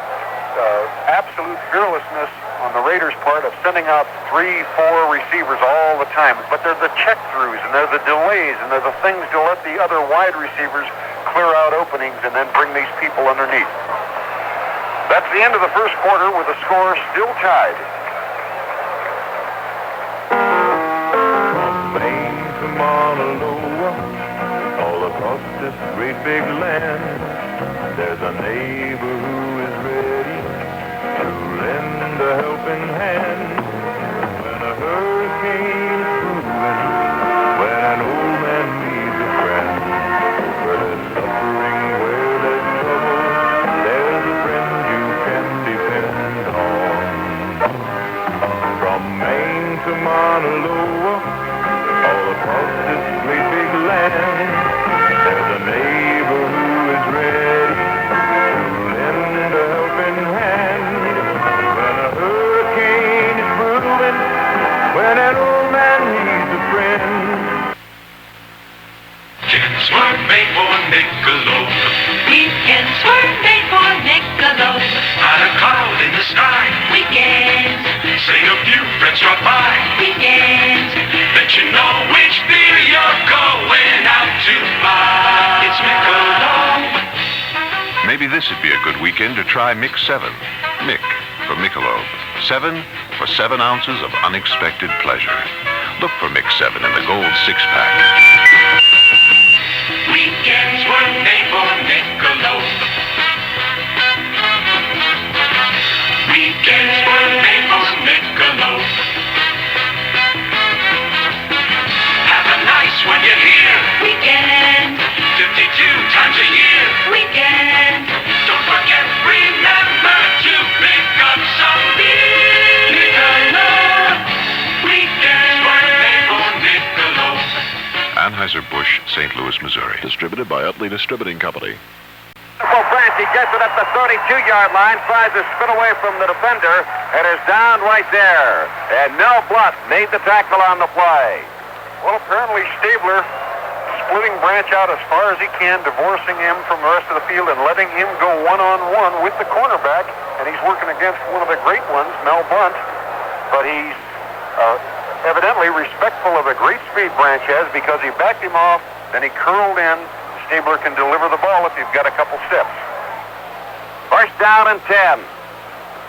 absolute fearlessness on the Raiders' part of sending out 3-4 receivers all the time. But they're the check-throughs, and they're the delays, and they're the things to let the other wide receivers clear out openings and then bring these people underneath. That's the end of the first quarter with the score still tied. From Maine to Honolulu, all across this great big land, there's a neighbor who is ready to lend a helping hand. When a hurricane is brewing, when an old man needs a friend, where there's suffering, where there's trouble, there's a friend you can depend on. From Maine to Honolulu, all across this great big land, there's a neighbor who is ready to lend a helping hand. When a hurricane is brewing, when an old man needs a friend. Weekends were made for Michelob. Weekends were made for Michelob. Not a cloud in the sky. Weekends, Say a few friends drop by. weekends, Let you know which beer you're going out to buy. It's Michelob. Maybe this would be a good weekend to try Mix 7. Mick for Michelob. 7 for 7 ounces of unexpected pleasure. Look for Mix 7 in the gold 6-pack. Weekends were made for Michelob. Weekends were made for Michelob. Anheuser-Busch, St. Louis, Missouri. Distributed by Utley Distributing Company. Branch, he gets it at the 32-yard line, tries to spin away from the defender, and is down right there. And Mel Blunt made the tackle on the play. Well, apparently Stabler splitting Branch out as far as he can, divorcing him from the rest of the field and letting him go one-on-one with the cornerback. And he's working against one of the great ones, Mel Blunt. But he's evidently respectful of the great speed Branch has because he backed him off, then he curled in. Stabler can deliver the ball if you've got a couple steps. First down and 10.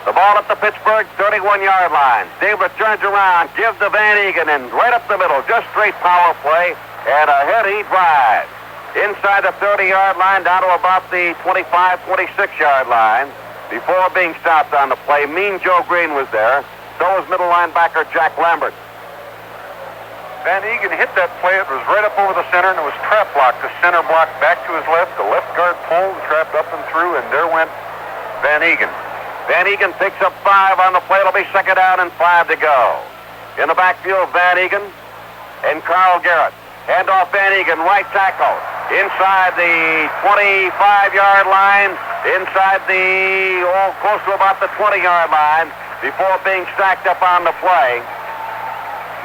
The ball at the Pittsburgh 31-yard line. Stabler turns around, gives to Van Egan, and right up the middle, just straight power play, and ahead he drives. Inside the 30-yard line, down to about the 25, 26-yard line. Before being stopped on the play, Mean Joe Green was there. So was middle linebacker Jack Lambert. Van Egan hit that play. It was right up over the center, and it was trap blocked. The center blocked back to his left. The left guard pulled and trapped up and through, and there went Van Egan. Van Egan picks up 5 on the play. It'll be second down and 5 to go. In the backfield, Van Egan and Carl Garrett. Hand off Van Egan, right tackle. Inside the 25-yard line. Inside the, close to about the 20-yard line before being stacked up on the play.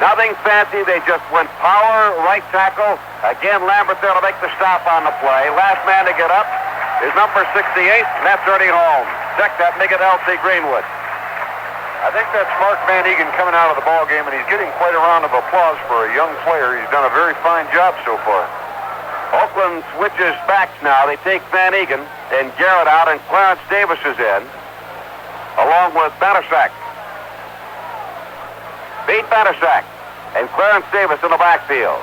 Nothing fancy. They just went power, right tackle. Again, Lambert there to make the stop on the play. Last man to get up is number 68, and that's Ernie Holmes. Check that, make it L.C. Greenwood. I think that's Mark Van Egan coming out of the ball game, and he's getting quite a round of applause for a young player. He's done a very fine job so far. Oakland switches backs now. They take Van Egan and Garrett out, and Clarence Davis is in, along with Bannersack. Beat Bannersack and Clarence Davis in the backfield.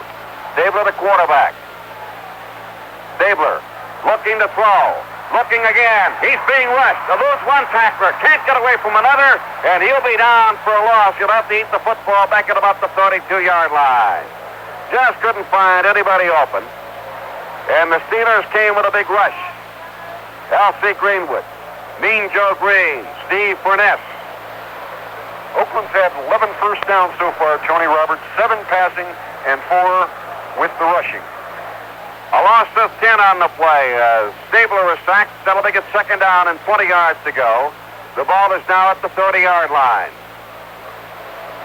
Stabler the quarterback. Stabler looking to throw. Looking again. He's being rushed. To lose one tackler. Can't get away from another. And he'll be down for a loss. He'll have to eat the football back at about the 32-yard line. Just couldn't find anybody open. And the Steelers came with a big rush. L.C. Greenwood. Mean Joe Green. Steve Furness. Oakland's had 11 first downs so far, Tony Roberts, 7 passing and 4 with the rushing. A loss of 10 on the play. Stabler was sacked. That'll make it second down and 20 yards to go. The ball is now at the 30-yard line.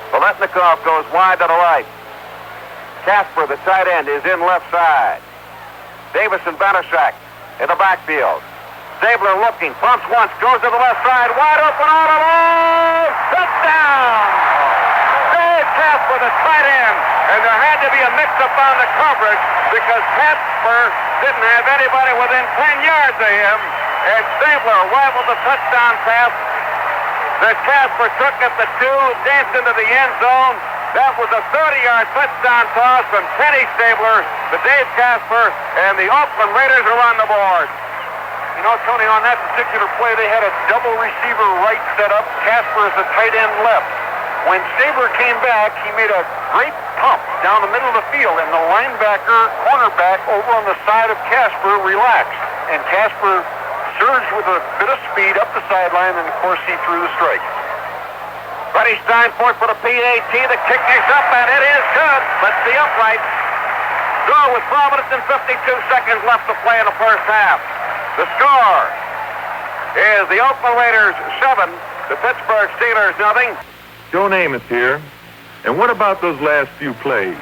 Biletnikoff goes wide to the right. Casper, the tight end, is in left side. Davis and Bannersack in the backfield. Stabler looking, pumps once, goes to the left side, wide open all alone! Touchdown! Dave Casper, the tight end, and there had to be a mix-up on the coverage because Casper didn't have anybody within 10 yards of him, and Stabler rifled the touchdown pass that Casper took at the 2, danced into the end zone. That was a 30-yard touchdown toss from Kenny Stabler to Dave Casper, and the Oakland Raiders are on the board. You know, Tony, on that particular play, they had a double receiver right set up. Casper is the tight end left. When Stabler came back, he made a great pump down the middle of the field, and the linebacker, cornerback over on the side of Casper relaxed. And Casper surged with a bit of speed up the sideline, and of course, he threw the strike. Freddie Steinfort for the PAT. The kick is up, and it is good. Let's see upright. Score with 12 minutes and 52 seconds left to play in the first half. The score is the Oakland Raiders 7, the Pittsburgh Steelers 0. Joe Namath here. And what about those last few plays?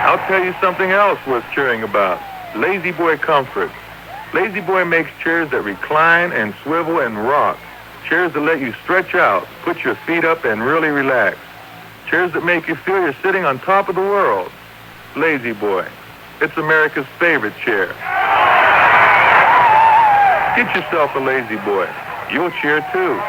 I'll tell you something else worth cheering about. Lazy Boy Comfort. Lazy Boy makes chairs that recline and swivel and rock. Chairs that let you stretch out, put your feet up, and really relax. Chairs that make you feel you're sitting on top of the world. Lazy Boy. It's America's favorite chair. Get yourself a Lazy Boy. You'll cheer too.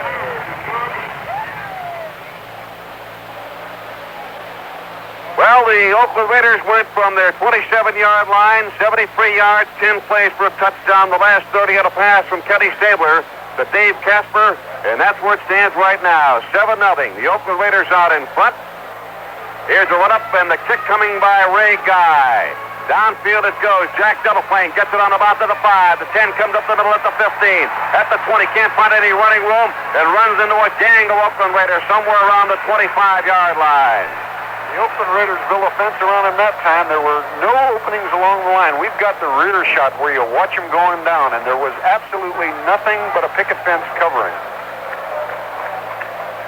Well, the Oakland Raiders went from their 27-yard line, 73 yards, 10 plays for a touchdown. The last 30 had a pass from Kenny Stabler to Dave Casper, and that's where it stands right now, 7-0. The Oakland Raiders out in front. Here's a run-up, and the kick coming by Ray Guy. Downfield it goes. Jack Delaplane gets it on about to the 5. The 10 comes up the middle at the 15. At the 20, can't find any running room and runs into a gang of Oakland Raiders somewhere around the 25-yard line. The Oakland Raiders built a fence around him that time. There were no openings along the line. We've got the rear shot where you watch him going down, and there was absolutely nothing but a picket fence covering.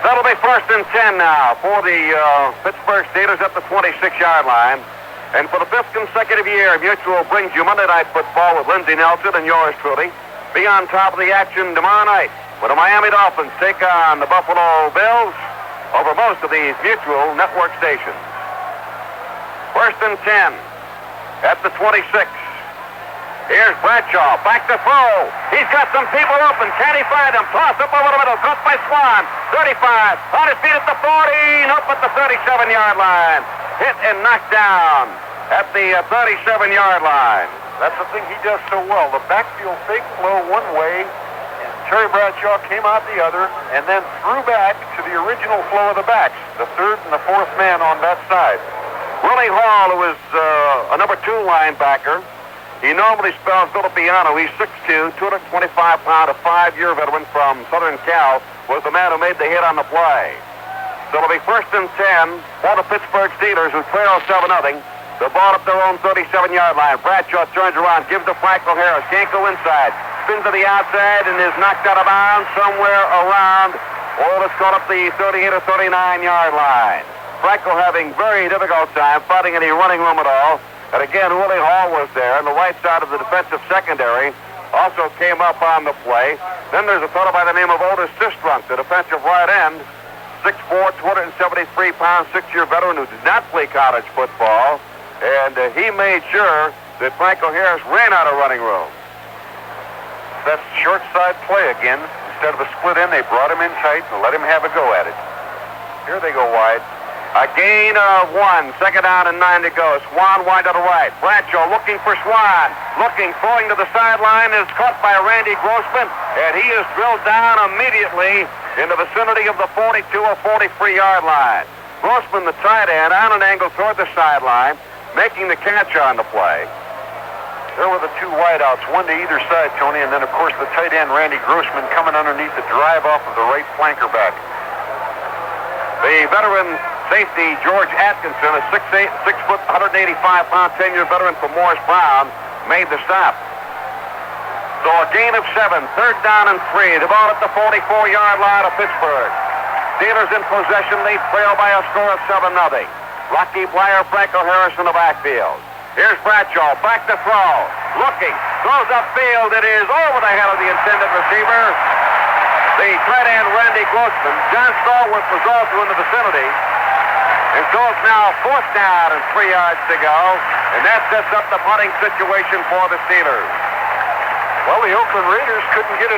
That'll be 1st and 10 now for the Pittsburgh Steelers at the 26-yard line. And for the 5th consecutive year, Mutual brings you Monday Night Football with Lindsey Nelson and yours truly. Be on top of the action tomorrow night when the Miami Dolphins take on the Buffalo Bills over most of these Mutual network stations. 1st and 10 at the 26. Here's Bradshaw, back to throw. He's got some people open. Can he find them? Toss up over the middle. Caught by Swan. 35. On his feet at the 40. Up at the 37-yard line. Hit and knocked down at the 37-yard line. That's the thing he does so well. The backfield fake flow one way, and Terry Bradshaw came out the other, and then threw back to the original flow of the backs, the 3rd and the 4th man on that side. Willie Hall, who is a number 2 linebacker, he normally spells Filippiano. He's 6'2", 225-pound, a 5-year veteran from Southern Cal, was the man who made the hit on the play. So it'll be 1st and 10 for the Pittsburgh Steelers, who trail 7-0. The ball up their own 37-yard line. Bradshaw turns around, gives to Franco Harris. Can't go inside. Spins to the outside and is knocked out of bounds somewhere around, let's call up the 38 or 39-yard line. Franco having very difficult time finding any running room at all. And again, Willie Hall was there on the right side of the defensive secondary. Also came up on the play. Then there's a fellow by the name of Otis Sistrunk, the defensive right end. 6'4", 273-pound, 6-year veteran who did not play college football. And he made sure that Franco Harris ran out of running room. That's short side play again. Instead of a split in, they brought him in tight and let him have a go at it. Here they go wide. A gain of 1. 2nd down and 9 to go. Swan wide to the right. Bradshaw looking for Swan. Looking, throwing to the sideline, is caught by Randy Grossman, and he is drilled down immediately in the vicinity of the 42 or 43-yard line. Grossman, the tight end, on an angle toward the sideline, making the catch on the play. There were the 2 wideouts, one to either side, Tony, and then, of course, the tight end, Randy Grossman, coming underneath the drive off of the right flanker back. The veteran safety, George Atkinson, a 6'8", 6', 185-pound, 10-year veteran from Morris Brown, made the stop. So a gain of 7, 3rd down and 3. The ball at the 44-yard line of Pittsburgh. Steelers in possession, they trail by a score of 7-0. Rocky Blyer, Franco Harris in the backfield. Here's Bradshaw, back to throw. Looking, throws upfield. It is over the head of the intended receiver. The tight end, Randy Grossman. John Stallworth was also in the vicinity. And so it's now 4th down and 3 yards to go. And that sets up the punting situation for the Steelers. Well, the Oakland Raiders couldn't get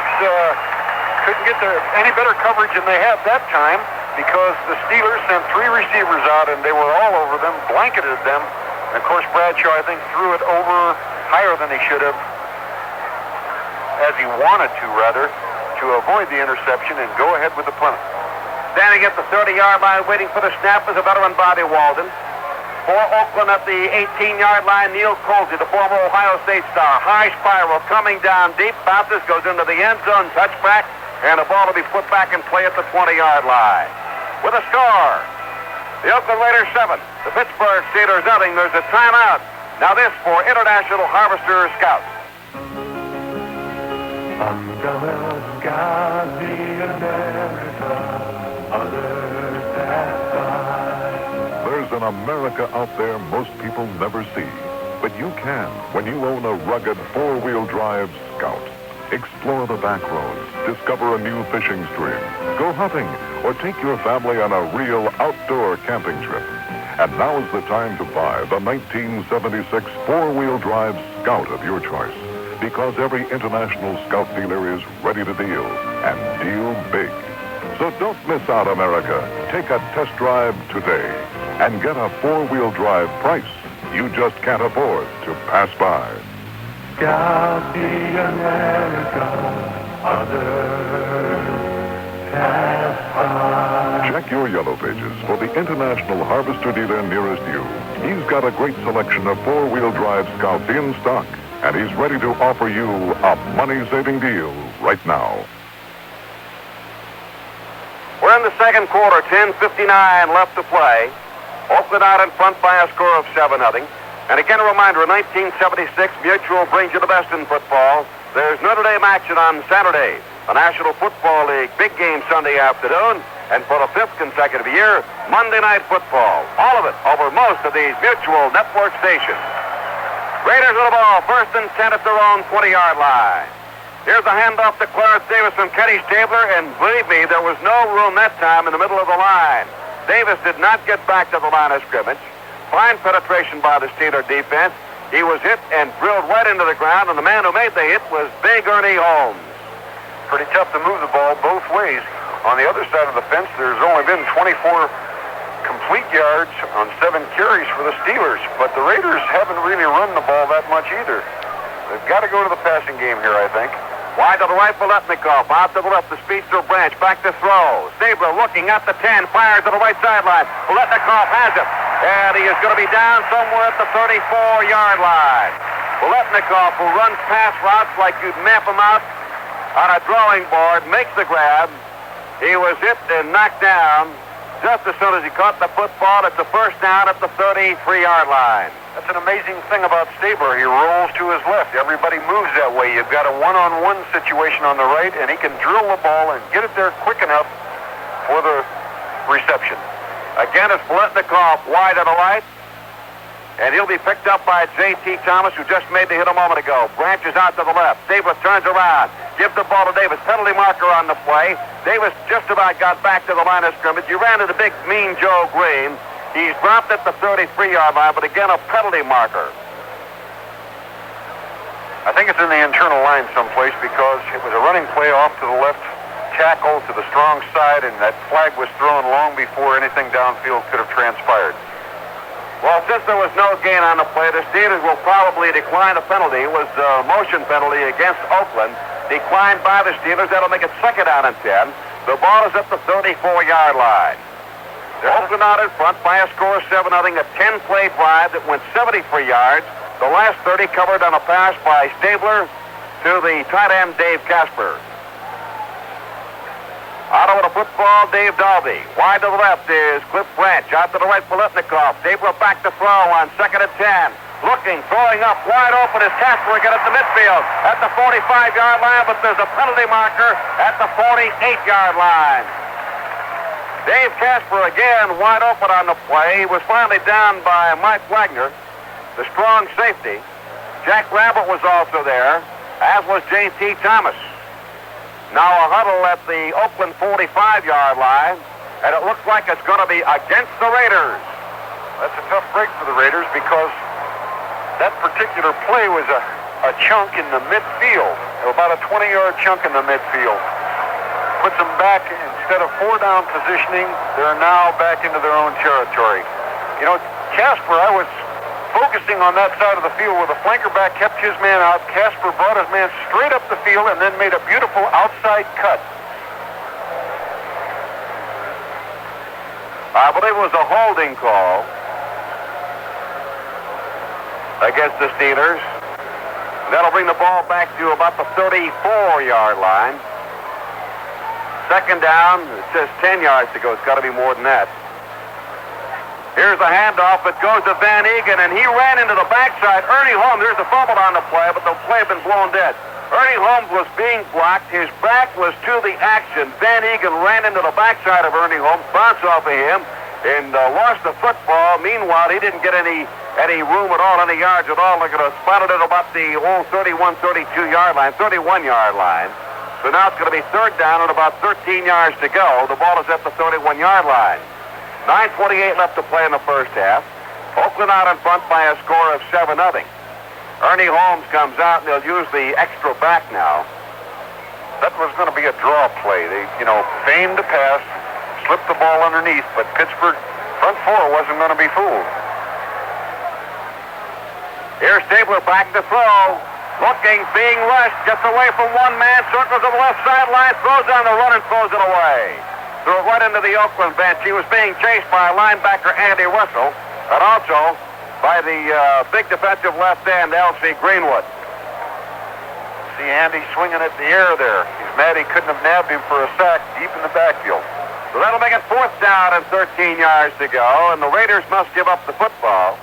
any better coverage than they had that time, because the Steelers sent 3 receivers out, and they were all over them, blanketed them. And of course, Bradshaw, I think, threw it over higher than he should have, as he wanted to, rather, to avoid the interception and go ahead with the punt. Standing at the 30-yard line, waiting for the snap, is a veteran, Bobby Walden. For Oakland at the 18-yard line, Neil Colsey, the former Ohio State star. High spiral, coming down deep, bounces, goes into the end zone, touchback, and the ball will be put back in play at the 20-yard line. With a score, the Oakland Raiders 7, the Pittsburgh Steelers nothing. There's a timeout. Now this for International Harvester Scouts. Under the sky, the America, others pass by. There's an America out there most people never see. But you can when you own a rugged four-wheel drive Scout. Explore the back roads, discover a new fishing stream, go hunting, or take your family on a real outdoor camping trip. And now's the time to buy the 1976 four-wheel drive Scout of your choice, because every International Scout dealer is ready to deal, and deal big. So don't miss out, America. Take a test drive today and get a four-wheel drive price you just can't afford to pass by. Scout the America, others pass by. Check your yellow pages for the International Harvester dealer nearest you. He's got a great selection of four-wheel drive Scouts in stock, and he's ready to offer you a money-saving deal right now. We're in the second quarter, 10:59 left to play. Oakland out in front by a score of 7-0. And again, a reminder, in 1976, Mutual brings you the best in football. There's Notre Dame action on Saturday. The National Football League big game Sunday afternoon. And for the 5th consecutive year, Monday Night Football. All of it over most of these Mutual network stations. Raiders with the ball, 1st and 10 at their own 20-yard line. Here's a handoff to Clarence Davis from Kenny Stabler, and believe me, there was no room that time in the middle of the line. Davis did not get back to the line of scrimmage. Fine penetration by the Steeler defense. He was hit and drilled right into the ground, and the man who made the hit was Big Ernie Holmes. Pretty tough to move the ball both ways. On the other side of the fence, there's only been 24 complete yards on 7 carries for the Steelers, but the Raiders haven't really run the ball that much either. They've got to go to the passing game here, I think. Wide to the right, Biletnikoff. Out to the left, the speedster Branch. Back to throw. Stabler looking at the 10. Fires to the right sideline. Biletnikoff has it. And he is going to be down somewhere at the 34-yard line. Biletnikoff, who runs pass routes like you'd map them out on a drawing board, makes the grab. He was hit and knocked down just as soon as he caught the football. It's a first down at the 33-yard line. That's an amazing thing about Stabler. He rolls to his left. Everybody moves that way. You've got a one-on-one situation on the right, and he can drill the ball and get it there quick enough for the reception. Again, it's Biletnikoff wide to the right, and he'll be picked up by J.T. Thomas, who just made the hit a moment ago. Branch is out to the left. Stabler turns around, gives the ball to Davis. Penalty marker on the play. Davis just about got back to the line of scrimmage. He ran into big, mean Joe Green. He's dropped at the 33-yard line, but again, a penalty marker. I think it's in the internal line someplace because it was a running play off to the left tackle to the strong side, and that flag was thrown long before anything downfield could have transpired. Well, since there was no gain on the play, the Steelers will probably decline a penalty. It was a motion penalty against Oakland. Declined by the Steelers. That'll make it 2nd down and 10. The ball is at the 34-yard line. Oakland out in front by a score of 7-0. A 10-play drive that went 73 yards. The last 30 covered on a pass by Stabler to the tight end Dave Casper. Out of the football, Dave Dalby. Wide to the left is Cliff Branch. Out to the right, Biletnikoff. Stabler back to throw on 2nd and 10. Looking, throwing up, wide open is Casper again at the midfield at the 45-yard line, but there's a penalty marker at the 48-yard line. Dave Casper again wide open on the play. He was finally down by Mike Wagner, the strong safety. Jack Rabbit was also there, as was J.T. Thomas. Now a huddle at the Oakland 45-yard line, and it looks like it's going to be against the Raiders. That's a tough break for the Raiders because that particular play was a chunk in the midfield, about a 20-yard chunk in the midfield. Puts them back, instead of 4-down positioning, they're now back into their own territory. You know, Casper, I was focusing on that side of the field where the flanker back kept his man out. Casper brought his man straight up the field and then made a beautiful outside cut. I believe it was a holding call against the Steelers. That'll bring the ball back to about the 34-yard line. 2nd down. It says 10 yards to go. It's got to be more than that. Here's a handoff. It goes to Van Egan, and he ran into the backside. Ernie Holmes, there's a fumble on the play, but the play had been blown dead. Ernie Holmes was being blocked. His back was to the action. Van Egan ran into the backside of Ernie Holmes, bounced off of him, and lost the football. Meanwhile, he didn't get any room at all, any yards at all. Look at it, spotted it about the old 31, 32-yard line, 31-yard line. So now it's going to be 3rd down and about 13 yards to go. The ball is at the 31-yard line. 9:28 left to play in the first half. Oakland out in front by a score of 7-0. Ernie Holmes comes out, and they'll use the extra back now. That was going to be a draw play. They, feigned the pass, slipped the ball underneath, but Pittsburgh front 4 wasn't going to be fooled. Here's Stabler back to throw. Looking, being rushed, gets away from one man, circles to the left sideline, throws on the run and throws it away. Threw it right into the Oakland bench. He was being chased by linebacker Andy Russell, and also by the big defensive left end, L.C. Greenwood. See Andy swinging at the air there. He's mad he couldn't have nabbed him for a sack deep in the backfield. So that'll make it 4th down and 13 yards to go, and the Raiders must give up the football.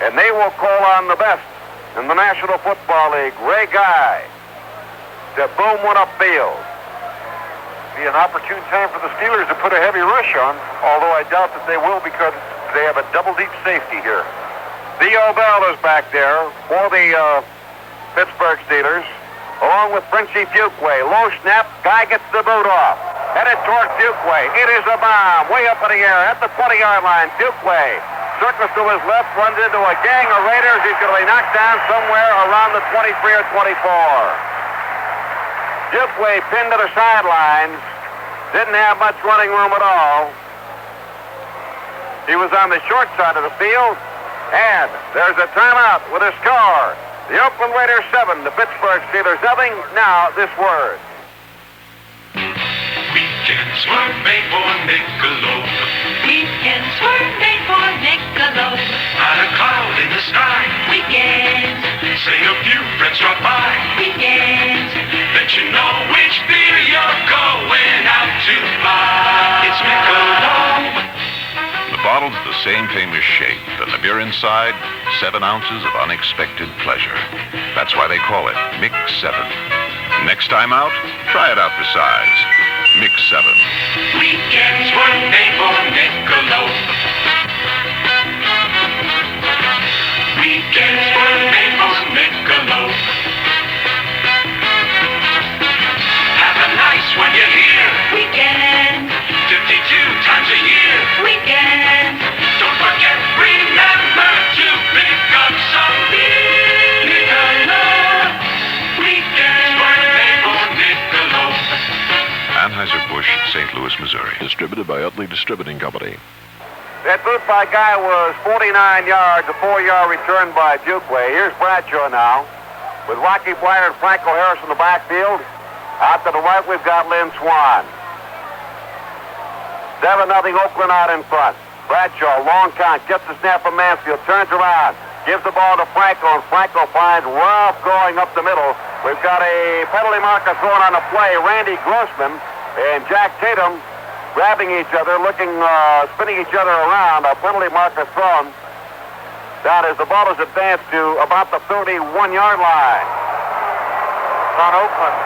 And they will call on the best in the National Football League, Ray Guy, to boom one upfield. Be an opportune time for the Steelers to put a heavy rush on, although I doubt that they will because they have a double deep safety here. Theo Bell is back there for the Pittsburgh Steelers, along with Frenchie Fuquay. Low snap, guy gets the boot off. Headed toward Fuquay. It is a bomb, way up in the air at the 20-yard line. Fuquay circles to his left, runs into a gang of Raiders. He's going to be knocked down somewhere around the 23 or 24. Fuquay pinned to the sidelines. Didn't have much running room at all. He was on the short side of the field. And there's a timeout with a score. The Oakland Raiders 7, the Pittsburgh Steelers nothing. Now this word. Weekends were made for Michelob. Weekends were made for Michelob. Not a cloud in the sky. Weekends. Say a few friends drop by. Weekends. Let you know which beer you're going out to buy. It's Michelob. The bottle's the same famous shape, and the beer inside, 7 ounces of unexpected pleasure. That's why they call it Mix 7. Next time out, try it out for size. Mix 7. Weekends were made for Michelob. Weekends were made for Michelob. Have a nice one, you hear? Weekend. 52 times a year. Weekend. Don't forget, remember to pick up some beer. Michelob. Weekends were made for Michelob. Anheuser-Busch, St. Louis, Missouri. Distributed by Utley Distributing Company. That boot by Guy was 49 yards, a 4-yard return by Fuquay. Here's Bradshaw now, with Rocky Bleier and Franco Harris in the backfield. Out to the right, we've got Lynn Swan. 7-0 Oakland out in front. Bradshaw, long count, gets the snap from Mansfield, turns around, gives the ball to Franco, and Franco finds Ruff going up the middle. We've got a penalty marker thrown on the play. Randy Grossman and Jack Tatum grabbing each other, spinning each other around. A penalty marker thrown down as the ball is advanced to about the 31-yard line. On Oakland.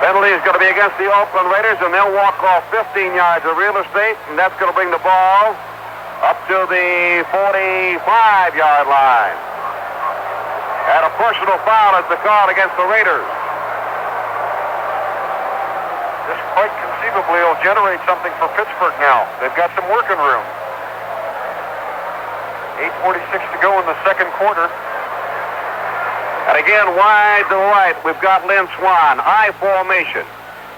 Penalty is going to be against the Oakland Raiders, and they'll walk off 15 yards of real estate, and that's going to bring the ball up to the 45-yard line. And a personal foul is the call against the Raiders. This quite conceivably will generate something for Pittsburgh now. They've got some working room. 8:46 to go in the second quarter. And again, wide to the right, we've got Lynn Swan. I formation.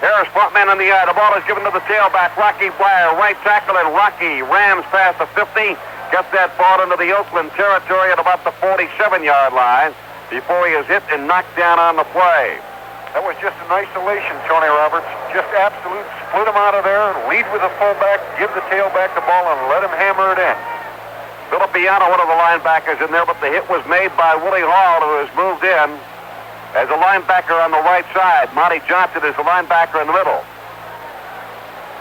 Harris, front man in the eye. The ball is given to the tailback, Rocky Bleier, right tackle, and Rocky rams past the 50. Gets that ball into the Oakland territory at about the 47-yard line before he is hit and knocked down on the play. That was just an isolation, Tony Roberts. Just absolute split him out of there, lead with the fullback, give the tailback the ball, and let him hammer it in. Filippiano, one of the linebackers in there, but the hit was made by Willie Hall, who has moved in as a linebacker on the right side. Monty Johnson is the linebacker in the middle.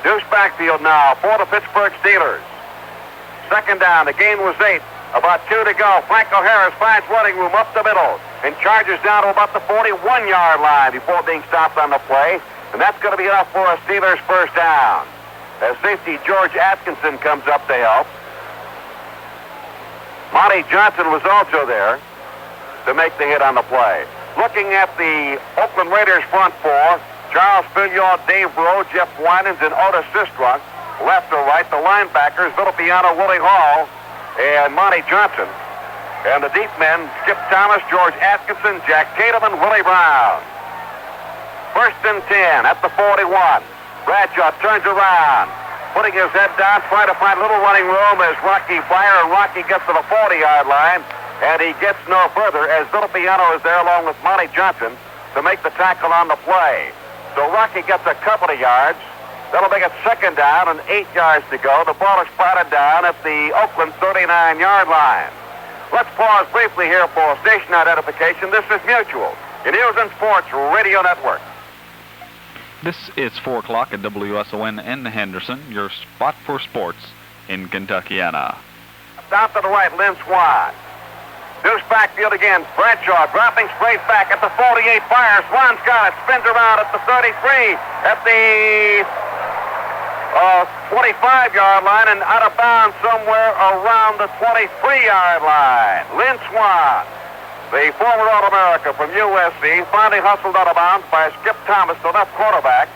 Deuce backfield now for the Pittsburgh Steelers. Second down, the gain was 8. About 2 to go. Franco Harris finds running room up the middle and charges down to about the 41-yard line before being stopped on the play. And that's going to be enough for a Steelers first down. As safety George Atkinson comes up to help. Monty Johnson was also there to make the hit on the play. Looking at the Oakland Raiders front four, Charles Fillion, Dave Rowe, Jeff Winans, and Otis Sistrunk. Left or right, the linebackers, Filippiano, Willie Hall, and Monty Johnson. And the deep men, Skip Thomas, George Atkinson, Jack Tatum, and Willie Brown. First and 10 at the 41. Bradshaw turns around, putting his head down, trying to find a little running room as Rocky Bleier, and Rocky gets to the 40-yard line, and he gets no further as Filippiano is there along with Monty Johnson to make the tackle on the play. So Rocky gets a couple of yards. That'll make it second down and 8 yards to go. The ball is spotted down at the Oakland 39-yard line. Let's pause briefly here for station identification. This is Mutual, your News and Sports Radio Network. This is 4 o'clock at WSON in Henderson, your spot for sports in Kentuckiana. Down to the right, Lynn Swan. Deuce backfield again. Bradshaw dropping straight back at the 48. Fires. Swan's got it. Spins around at the 33. At the 25-yard line and out of bounds somewhere around the 23-yard line. Lynn Swan, the former All-America from USC, finally hustled out of bounds by Skip Thomas, the left quarterback.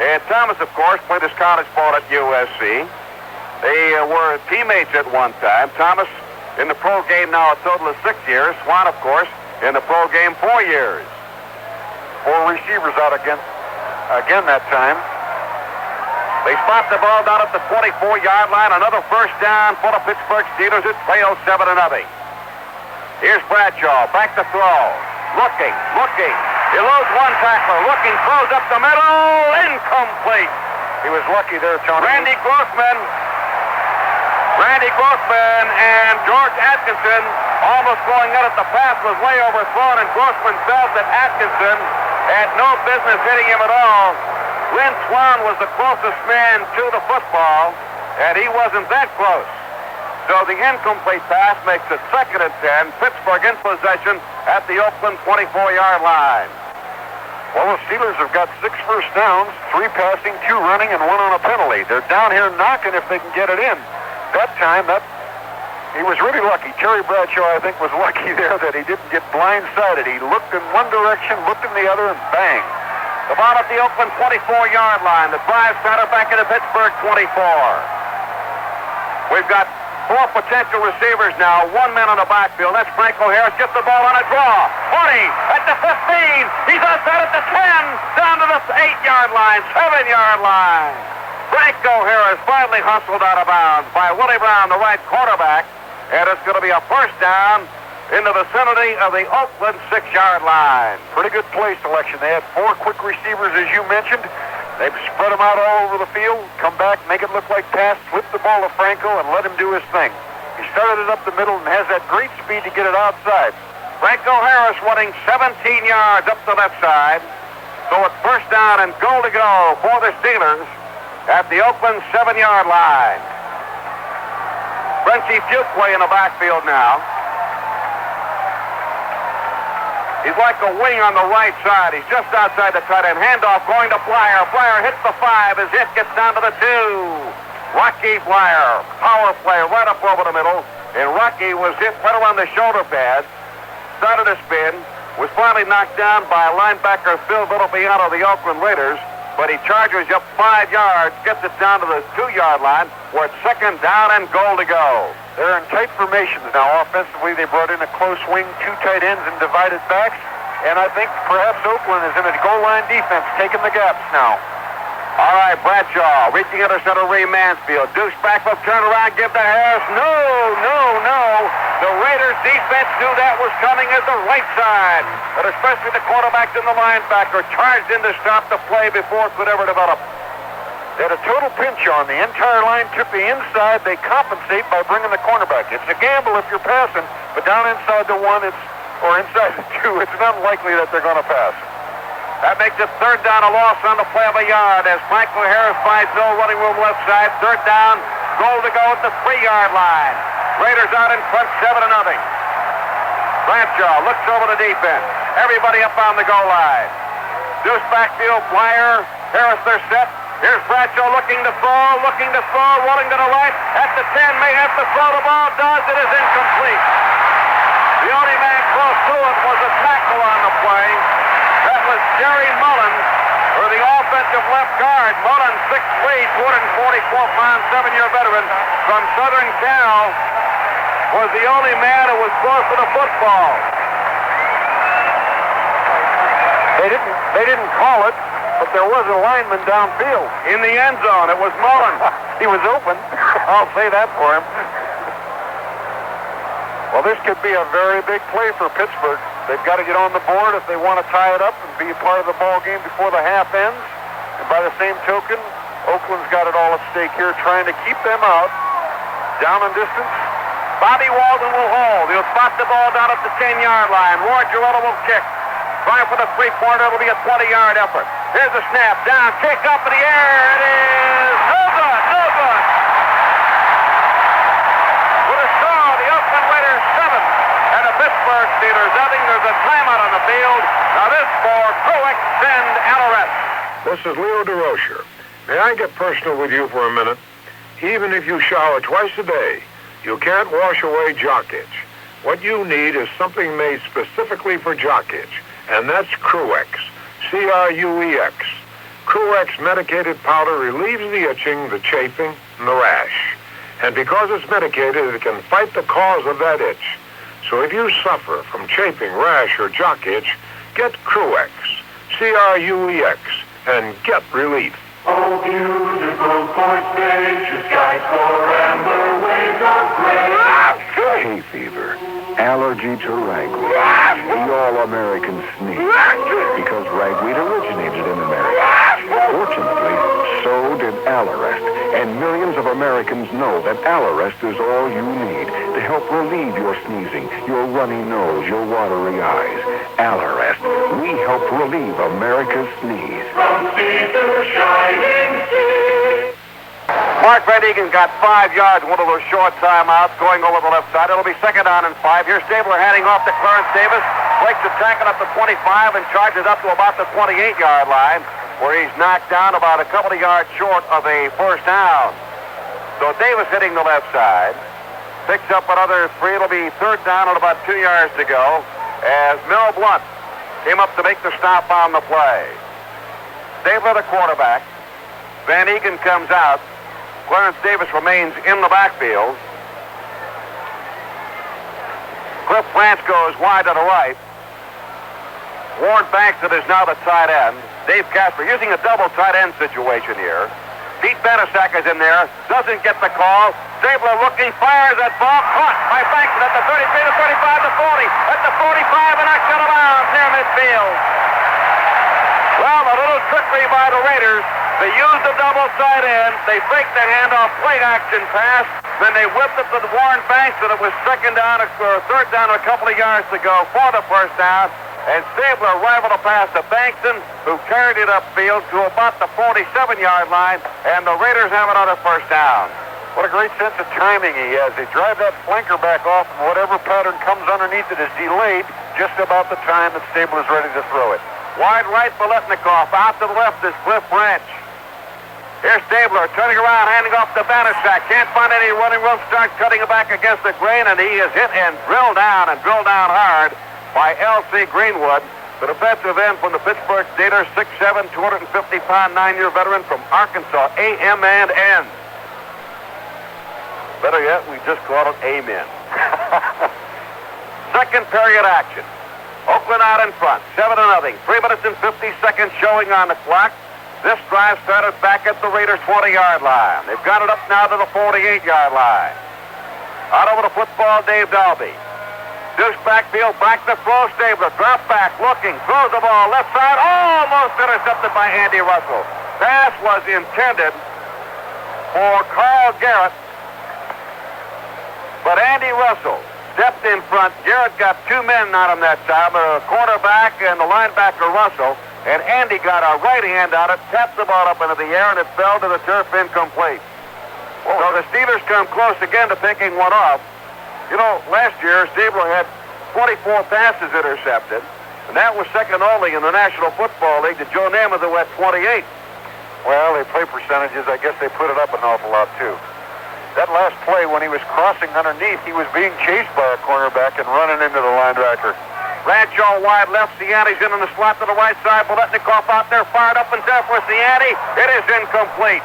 And Thomas, of course, played his college ball at USC. They were teammates at one time. Thomas in the pro game now a total of 6 years. Swan, of course, in the pro game 4 years. 4 receivers out again that time. They spot the ball down at the 24-yard line. Another first down for the Pittsburgh Steelers. It trails 7-0. Here's Bradshaw, back to throw. Looking. Eludes one tackler. Looking, throws up the middle. Incomplete. He was lucky there, Tony. Randy Grossman and George Atkinson almost going out at the pass was way overthrown, and Grossman felt that Atkinson had no business hitting him at all. Lynn Swan was the closest man to the football, and he wasn't that close. So the incomplete pass makes it 2nd and 10. Pittsburgh in possession at the Oakland 24-yard line. Well, the Steelers have got 6 first downs, 3 passing, 2 running, and 1 on a penalty. They're down here knocking if they can get it in. That time, he was really lucky. Terry Bradshaw, I think, was lucky there that he didn't get blindsided. He looked in one direction, looked in the other, and bang. The ball at the Oakland 24-yard line. The drive started back into Pittsburgh 24. We've got 4 potential receivers now. 1 man on the backfield. That's Franco Harris. Gets the ball on a draw. 20 at the 15. He's outside at the 10. Down to the 8-yard line. 7-yard line. Franco Harris finally hustled out of bounds by Willie Brown, the right quarterback. And it's going to be a first down in the vicinity of the Oakland 6-yard line. Pretty good play selection. They had 4 quick receivers, as you mentioned. They've spread them out all over the field, come back, make it look like pass, flip the ball to Franco, and let him do his thing. He started it up the middle and has that great speed to get it outside. Franco Harris running 17 yards up the left side. So it's first down and goal to go for the Steelers at the Oakland 7-yard line. Frenchie Fuqua in the backfield now. He's like a wing on the right side. He's just outside the tight end. Handoff going to Blyer. Blyer hits the 5. His hit gets down to the 2. Rocky Blyer. Power play right up over the middle. And Rocky was hit right around the shoulder pad. Started to spin. Was finally knocked down by linebacker Phil Littleby out of the Oakland Raiders. But he charges up 5 yards. Gets it down to the 2-yard line where it's 2nd down and goal to go. They're in tight formations now. Offensively, they brought in a close wing, 2 tight ends and divided backs. And I think perhaps Oakland is in a goal line defense, taking the gaps now. All right, Bradshaw reaching under center, Ray Mansfield. Deuce back, will turn around, give to Harris. No. The Raiders defense knew that was coming as the right side. But especially the quarterbacks and the linebacker charged in to stop the play before it could ever develop. They had a total pinch on. The entire line took the inside. They compensate by bringing the cornerback. It's a gamble if you're passing, but down inside the 1, or inside the 2, it's not likely that they're going to pass. That makes it 3rd down, a loss on the play of a yard as Franco Harris finds no running room left side. 3rd down, goal to go at the 3-yard line. Raiders out in front, 7-0. Bradshaw looks over the defense. Everybody up on the goal line. Deuce backfield, Blyer, Harris, they're set. Here's Bradshaw looking to throw, rolling to the right. At the 10, may have to throw the ball. Does. It is incomplete. The only man close to it was a tackle on the play. That was Jerry Mullins, or the offensive left guard. Mullins, 6'3", 244 pounds, 7-year veteran from Southern Cal, was the only man who was close to the football. They didn't call it, but there was a lineman downfield. In the end zone, it was Mullins. He was open. I'll say that for him. Well, this could be a very big play for Pittsburgh. They've got to get on the board if they want to tie it up and be a part of the ball game before the half ends. And by the same token, Oakland's got it all at stake here, trying to keep them out. Down in distance. Bobby Walden will hold. He'll spot the ball down at the 10-yard line. Roy Girello will kick. try for the three-pointer. It'll be a 20-yard effort. Here's the snap. Down, kick up in the air. It is no good, no good. With a score, the Oakland Raiders 7 and the Pittsburgh Steelers nothing. There's a timeout on the field. Now this for Truex and Alvarez. This is Leo DeRocher. May I get personal with you for a minute? Even if you shower twice a day, you can't wash away jock itch. What you need is something made specifically for jock itch, and that's Cruex. C-R-U-E-X. Cruex medicated powder relieves the itching, the chafing, and the rash. And because it's medicated, it can fight the cause of that itch. So if you suffer from chafing, rash, or jock itch, get Cruex. C-R-U-E-X. And get relief. Oh, beautiful Fort Spacious skies for amber waves of gray. Hay fever, allergy to ragweed, the all-American sneeze, because ragweed originated in America. Fortunately, so did Allerest, and millions of Americans know that Allerest is all you need to help relieve your sneezing, your runny nose, your watery eyes. Allerest, we help relieve America's sneeze. From sea to shining sea. Mark Van Egan got 5 yards, one of those short timeouts going over the left side. It'll be second down and 5. Here's Stabler handing off to Clarence Davis. Breaks the tackle up to 25 and charges up to about the 28-yard line, where he's knocked down about a couple of yards short of a first down. So Davis hitting the left side. Picks up another 3. It'll be third down and about 2 yards to go as Mel Blunt came up to make the stop on the play. Stabler the quarterback. Van Egan comes out. Clarence Davis remains in the backfield. Cliff Branch goes wide to the right. Warren Bankston is now the tight end. Dave Casper using a double tight end situation here. Pete Benesack is in there. Doesn't get the call. Stabler looking, fires that ball. Caught by Bankston at the 33, the 35, the 40. At the 45 and knocks out of bounds near midfield. Well, a little trickery by the Raiders. They used the double tight end. They faked the handoff, play action pass. Then they whipped it to Warren Bankston. It was second down or third down, a couple of yards to go for the first down. And Stabler rivaled a pass to Bankston, who carried it upfield to about the 47-yard line. And the Raiders have another first down. What a great sense of timing he has. They drive that flanker back off, and whatever pattern comes underneath it is delayed just about the time that Stabler is ready to throw it. Wide right, Biletnikoff. Out to the left is Cliff Branch. Here's Stabler turning around, handing off to Bannisack. Can't find any running room. Starts cutting it back against the grain, and he is hit and drilled down hard by L.C. Greenwood, the defensive end from the Pittsburgh Steelers, 6'7", 250-pound, 9-year veteran from Arkansas. A.M. and N. Better yet, we just call it Amen. Second period action. Oakland out in front, 7-0. 3 minutes and 50 seconds showing on the clock. This drive started back at the Raiders' 20-yard line. They've got it up now to the 48-yard line. Out over the football, Dave Dalby. Deuce backfield, back to throw. Stabler, drop back, looking, throws the ball left side, almost intercepted by Andy Russell. Pass was intended for Carl Garrett, but Andy Russell stepped in front. Garrett got 2 men on him that time, the quarterback and the linebacker Russell. And Andy got a right hand on it, tapped the ball up into the air, and it fell to the turf incomplete. So the Steelers come close again to picking one off. You know, last year, Stabler had 24 passes intercepted, and that was second only in the National Football League to Joe Namath, who had 28. Well, they play percentages. I guess they put it up an awful lot, too. That last play, when he was crossing underneath, he was being chased by a cornerback and running into the linebacker. Rancho wide left. Cianni's in the slot to the right side. Biletnikoff out there, fired up and down for Cianni. It is incomplete.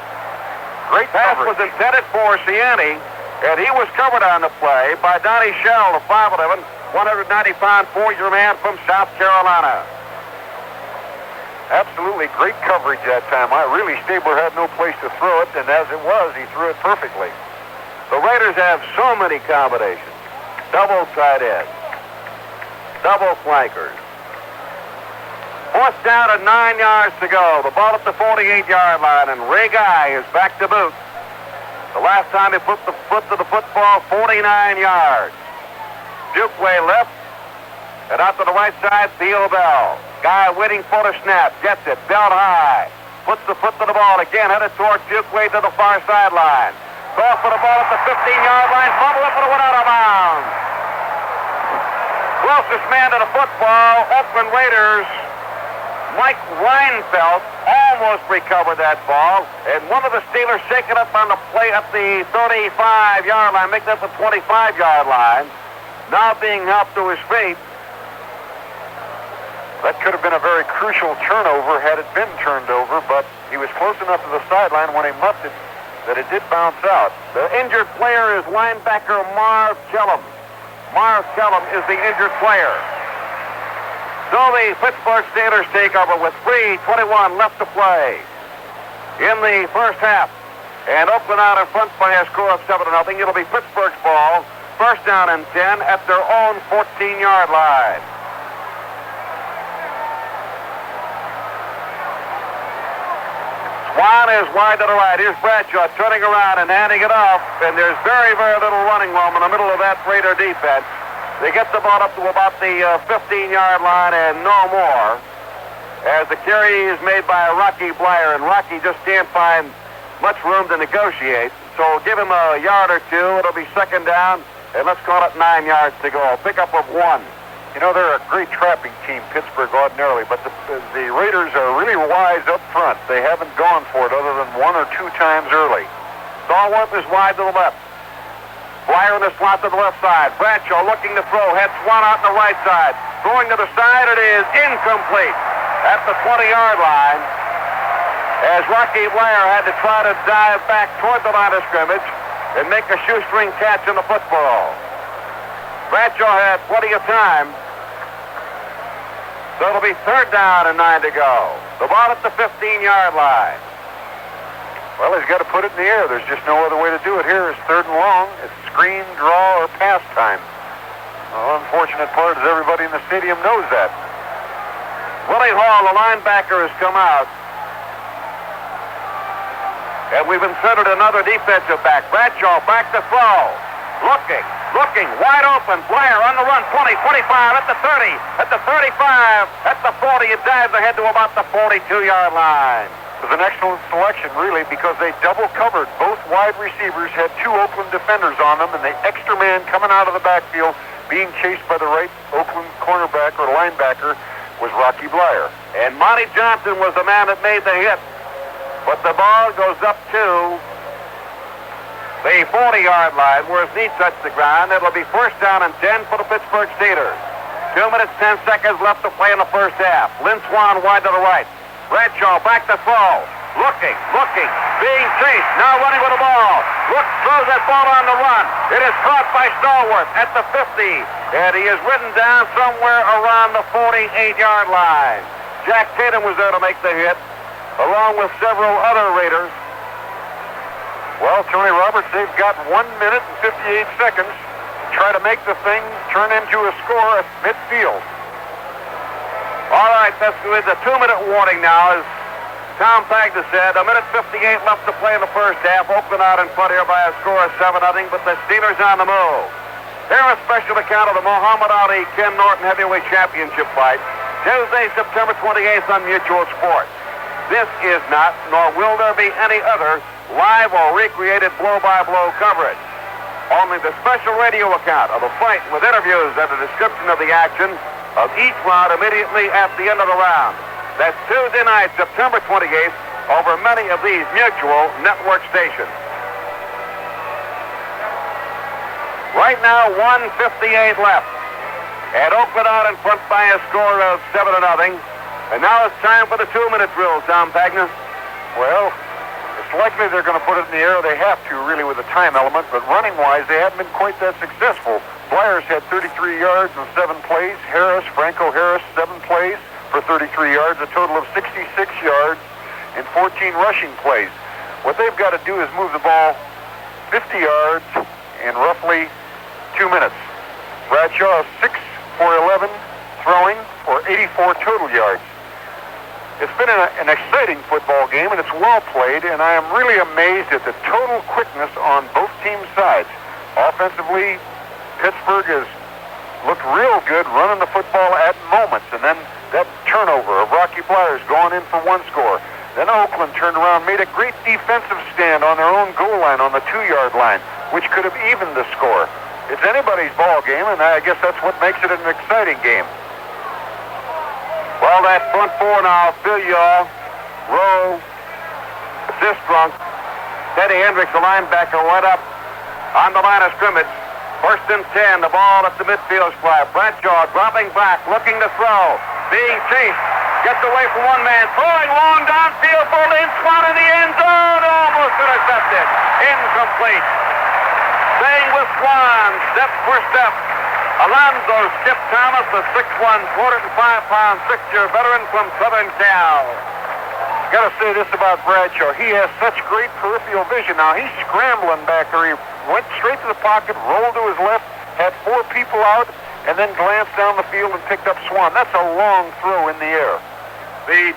Great pass was intended for Cianni, and he was covered on the play by Donnie Shell, the 5'11", 190-pound, 4-year man from South Carolina. Absolutely great coverage that time. Stabler had no place to throw it, and as it was, he threw it perfectly. The Raiders have so many combinations. Double tight ends. Double flankers. Fourth down and 9 yards to go. The ball at the 48-yard line, and Ray Guy is back to boot. The last time he put the foot to the football, 49 yards. Dukeway left, And out to the right side, Theo Bell. Guy waiting for the snap. Gets it. Belt high. Puts the foot to the ball again. Headed toward Fuquay to the far sideline. Cross for the ball at the 15-yard line. Fumble it, but it went out of bounds. Closest man to the football, Oakland Raiders, Mike Reinfeldt, almost recovered that ball. And one of the Steelers shaken up on the play at the 35-yard line, making up the 25-yard line. Now being helped to his feet. That could have been a very crucial turnover had it been turned over, but he was close enough to the sideline when he muffed it that it did bounce out. The injured player is linebacker Marv Kellum. Marv Kellum is the injured player. So the Pittsburgh Steelers take over with 3:21 left to play in the first half. And Oakland out in front by a score of 7-0. It'll be Pittsburgh's ball. First down and 10 at their own 14-yard line. Swan is wide to the right. Here's Bradshaw turning around and handing it off. And there's very, very little running room in the middle of that Raider defense. They get the ball up to about the 15-yard line and no more. As the carry is made by Rocky Blyer, and Rocky just can't find much room to negotiate. So give him a yard or two. It'll be second down, and let's call it 9 yards to go. Pickup of 1. You know, they're a great trapping team, Pittsburgh, ordinarily, but the Raiders are really wise up front. They haven't gone for it other than 1 or 2 times early. Stallworth is wide to the left. Blyer in the slot to the left side. Bradshaw looking to throw. Heads one out to the right side. Throwing to the side. It is incomplete at the 20-yard line. As Rocky Blyer had to try to dive back toward the line of scrimmage and make a shoestring catch in the football. Bradshaw had plenty of time. So it'll be third down and 9 to go. The ball at the 15-yard line. Well, he's got to put it in the air. There's just no other way to do it here. It's third and long. It's screen, draw, or pass time. The unfortunate part is everybody in the stadium knows that. Willie Hall, the linebacker, has come out. And we've inserted another defensive back. Bradshaw back to throw. Looking, wide open. Blyer on the run, 20, 25, at the 30, at the 35, at the 40. It dives ahead to about the 42-yard line. It was an excellent selection, really, because they double covered. Both wide receivers had 2 Oakland defenders on them, and the extra man coming out of the backfield being chased by the right Oakland cornerback or linebacker was Rocky Blyer. And Monty Johnson was the man that made the hit. But the ball goes up to the 40-yard line where his knee touched the ground. It'll be first down and 10 for the Pittsburgh Steelers. 2 minutes, 10 seconds left to play in the first half. Lynn Swan wide to the right. Bradshaw back to throw. Looking, being chased. Now running with the ball. Throws that ball on the run. It is caught by Stallworth at the 50. And he is ridden down somewhere around the 48-yard line. Jack Tatum was there to make the hit, along with several other Raiders. Well, Tony Roberts, they've got 1 minute and 58 seconds to try to make the thing turn into a score at midfield. All right, that's good. The 2-minute warning now, as Tom Pagna said. 1 minute 58 left to play in the first half. Oakland out in front here by a score of 7-0, but the Steelers on the move. Here a special account of the Muhammad Ali Ken Norton Heavyweight Championship fight, Tuesday, September 28th on Mutual Sports. This is not, nor will there be any other live or recreated blow-by-blow coverage. Only the special radio account of the fight with interviews and a description of the action of each round immediately at the end of the round. That's Tuesday night, September 28th, over many of these Mutual network stations. Right now, 1:58 left. And Oakland out in front by a score of 7-0. And now it's time for the 2-minute drill, Tom Pagna. Well, it's likely they're going to put it in the air. They have to, really, with the time element. But running-wise, they haven't been quite that successful. Blyer's had 33 yards in 7 plays. Franco Harris, 7 plays for 33 yards, a total of 66 yards in 14 rushing plays. What they've got to do is move the ball 50 yards in roughly 2 minutes. Bradshaw, 6 for 11, throwing for 84 total yards. It's been an exciting football game, and it's well played, and I am really amazed at the total quickness on both teams' sides. Offensively, Pittsburgh is looked real good running the football at moments. And then that turnover of Rocky Flyers going in for one score. Then Oakland turned around, made a great defensive stand on their own goal line on the 2-yard line, which could have evened the score. It's anybody's ball game, and I guess that's what makes it an exciting game. Well, that front four now, Phil Yaw, Rowe, Sistrunk, Teddy Hendricks, the linebacker, went up on the line of scrimmage. 1st and 10, the ball at the midfield stripe. Bradshaw dropping back, looking to throw, being chased. Gets away from one man, throwing long downfield for Lynn Swan in the end zone. Almost intercepted. Incomplete. Staying with Swan, step for step. Alonzo Skip Thomas, the 6'1", 405-pound, 6-year veteran from Southern Cal. Got to say this about Bradshaw. He has such great peripheral vision. Now, he's scrambling back there. He went straight to the pocket, rolled to his left, had 4 people out, and then glanced down the field and picked up Swan. That's a long throw in the air. The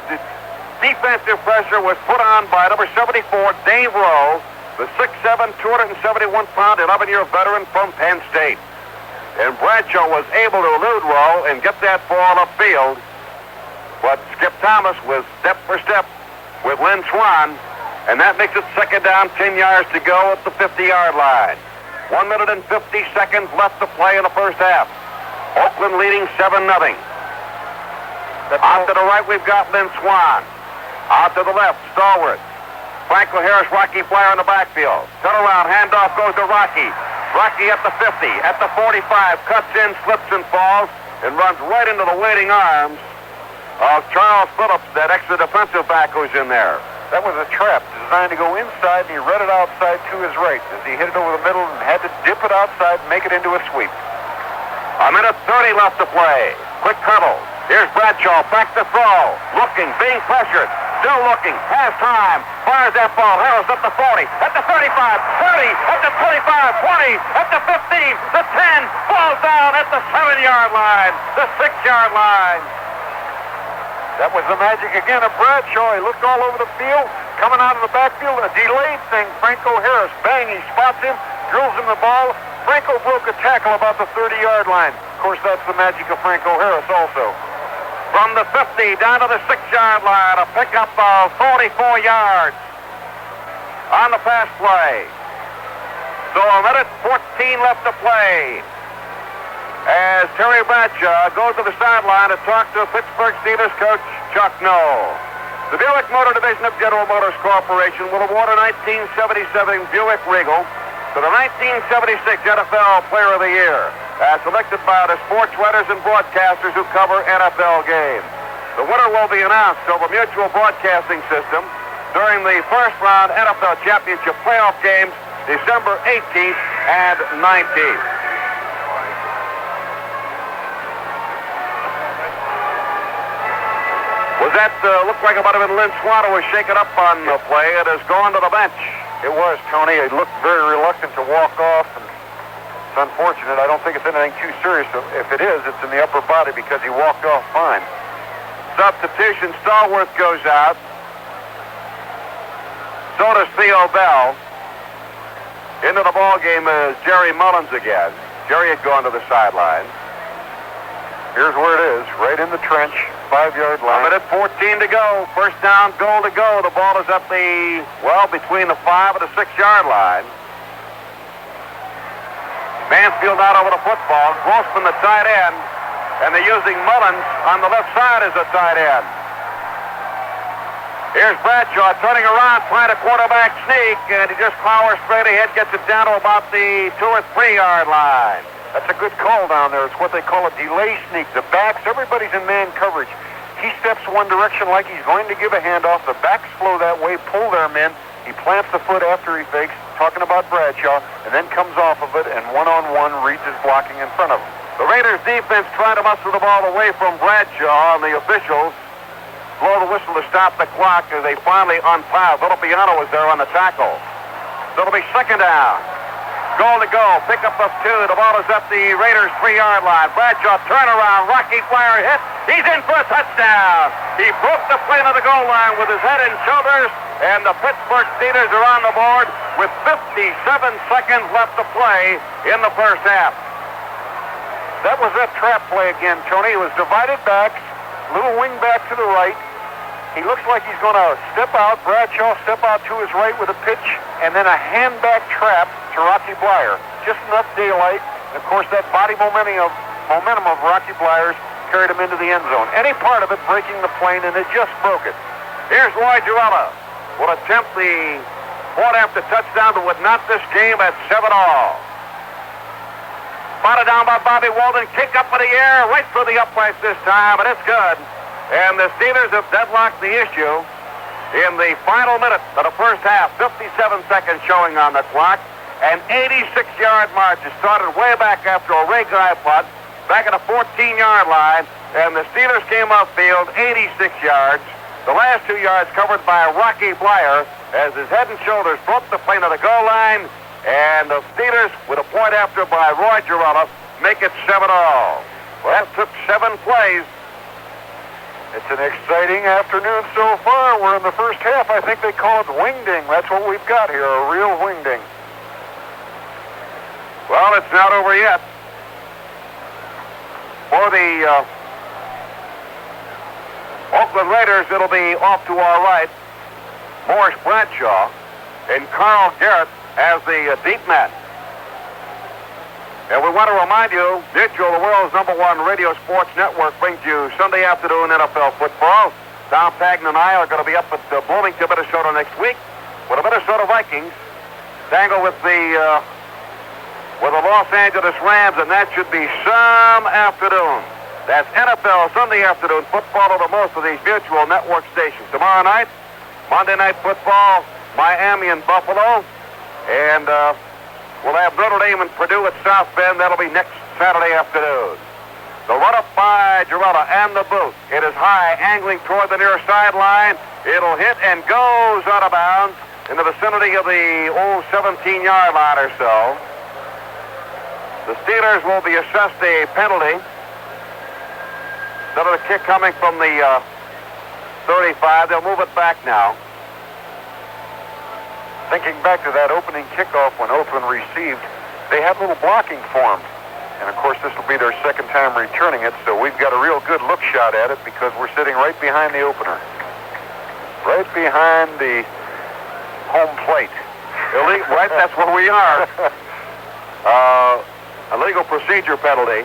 defensive pressure was put on by number 74, Dave Rowe, the 6'7", 271-pound, 11-year veteran from Penn State. And Bradshaw was able to elude Rowe and get that ball upfield. But Skip Thomas was step for step with Lynn Swan, and that makes it 2nd down, 10 yards to go at the 50-yard line. 1 minute and 50 seconds left to play in the first half. Oakland leading 7-0. Out to the right, we've got Lynn Swan. Out to the left, Stallworth. Franco Harris, Rocky Flyer in the backfield. Turn around, handoff goes to Rocky. Rocky at the 50, at the 45, cuts in, slips and falls, and runs right into the waiting arms of Charles Phillips, that extra defensive back who's in there. That was a trap designed to go inside, and he read it outside to his right as he hit it over the middle and had to dip it outside and make it into a sweep. 1 minute 30 left to play. Quick huddle. Here's Bradshaw, back to throw. Looking, being pressured. Still looking, has time. Fires that ball. Harrell's at the 40, at the 35, 30, at the 25, 20, at the 15, the 10. Falls down at the 7-yard line, the 6-yard line. That was the magic again of Bradshaw. He looked all over the field, coming out of the backfield, a delayed thing. Franco Harris, bang, he spots him, drills him the ball. Franco broke a tackle about the 30-yard line. Of course, that's the magic of Franco Harris also. From the 50 down to the 6-yard line, a pickup of 44 yards on the pass play. So 1 minute 14 left to play as Terry Bradshaw goes to the sideline to talk to Pittsburgh Steelers coach Chuck Noll. The Buick Motor Division of General Motors Corporation will award a 1977 Buick Regal to the 1976 NFL Player of the Year, as selected by the sports writers and broadcasters who cover NFL games. The winner will be announced over Mutual Broadcasting System during the first round NFL Championship playoff games, December 18th and 19th. Was that looked like it might have been Lynn Swan who was shaken up on the play. It has gone to the bench. It was, Tony. He looked very reluctant to walk off, and it's unfortunate. I don't think it's anything too serious. If it is, it's in the upper body because he walked off fine. Substitution, Stallworth goes out. So does Theo Bell. Into the ball game is Jerry Mullins again. Jerry had gone to the sideline. Here's where it is, right in the trench, 5-yard line. 1 minute 14 to go. First down, goal to go. The ball is up between the 5 and the 6-yard line. Mansfield out over the football. Grossman, the tight end. And they're using Mullins on the left side as a tight end. Here's Bradshaw turning around, trying to quarterback sneak, and he just powers straight ahead, gets it down to about the 2 or 3-yard line. That's a good call down there. It's what they call a delay sneak. The backs, everybody's in man coverage. He steps one direction like he's going to give a handoff. The backs flow that way, pull their men. He plants the foot after he fakes, talking about Bradshaw, and then comes off of it, and one-on-one reads his blocking in front of him. The Raiders defense trying to muscle the ball away from Bradshaw, and the officials blow the whistle to stop the clock as they finally unpile. Villapiano was there on the tackle. So it'll be 2nd down. Goal to go. Pick up of 2. The ball is at the Raiders' 3-yard line. Bradshaw turnaround. Rocky Flyer hit. He's in for a touchdown. He broke the plane of the goal line with his head and shoulders, and the Pittsburgh Steelers are on the board with 57 seconds left to play in the first half. That was that trap play again, Tony. It was divided back, little wing back to the right. He looks like he's going to step out. Bradshaw step out to his right with a pitch, and then a hand back trap to Rocky Blyer. Just enough daylight. And of course, that body momentum of Rocky Blyer's carried him into the end zone. Any part of it breaking the plane, and it just broke it. Here's Roy Girella. Will attempt the point after touchdown, but would not this game at 7-all. Spotted down by Bobby Walden. Kick up in the air, right through the uprights this time, and it's good. And the Steelers have deadlocked the issue in the final minute of the first half. 57 seconds showing on the clock. An 86-yard march. It started way back after a Ray Guy punt, back at the 14-yard line, and the Steelers came upfield 86 yards. The last 2 yards covered by Rocky Blyer as his head and shoulders broke the plane of the goal line, and the Steelers, with a point after by Roy Girella, make it 7-all. Well, that took 7 plays. It's an exciting afternoon so far. We're in the first half. I think they call it wingding. That's what we've got here, a real wingding. Well, it's not over yet. For the Oakland Raiders, it'll be off to our right. Morris Bradshaw and Carl Garrett as the deep man. And we want to remind you, Mutual, the world's #1 radio sports network, brings you Sunday afternoon NFL football. Tom Pagna and I are going to be up at Bloomington, Minnesota next week with the Minnesota Vikings. Tangle with the Los Angeles Rams, and that should be some afternoon. That's NFL Sunday afternoon football over most of these Mutual network stations. Tomorrow night, Monday Night Football, Miami and Buffalo, and we'll have Notre Dame and Purdue at South Bend. That'll be next Saturday afternoon. The run-up by Girella and the boot. It is high, angling toward the near sideline. It'll hit and goes out of bounds in the vicinity of the 17-yard line or so. The Steelers will be assessed a penalty. Instead of the kick coming from the 35, they'll move it back now. Thinking back to that opening kickoff when Oakland received, they had little blocking formed. And, of course, this will be their second time returning it, so we've got a real good look shot at it because we're sitting right behind the opener. Right behind the home plate. Right, that's where we are. A legal procedure penalty.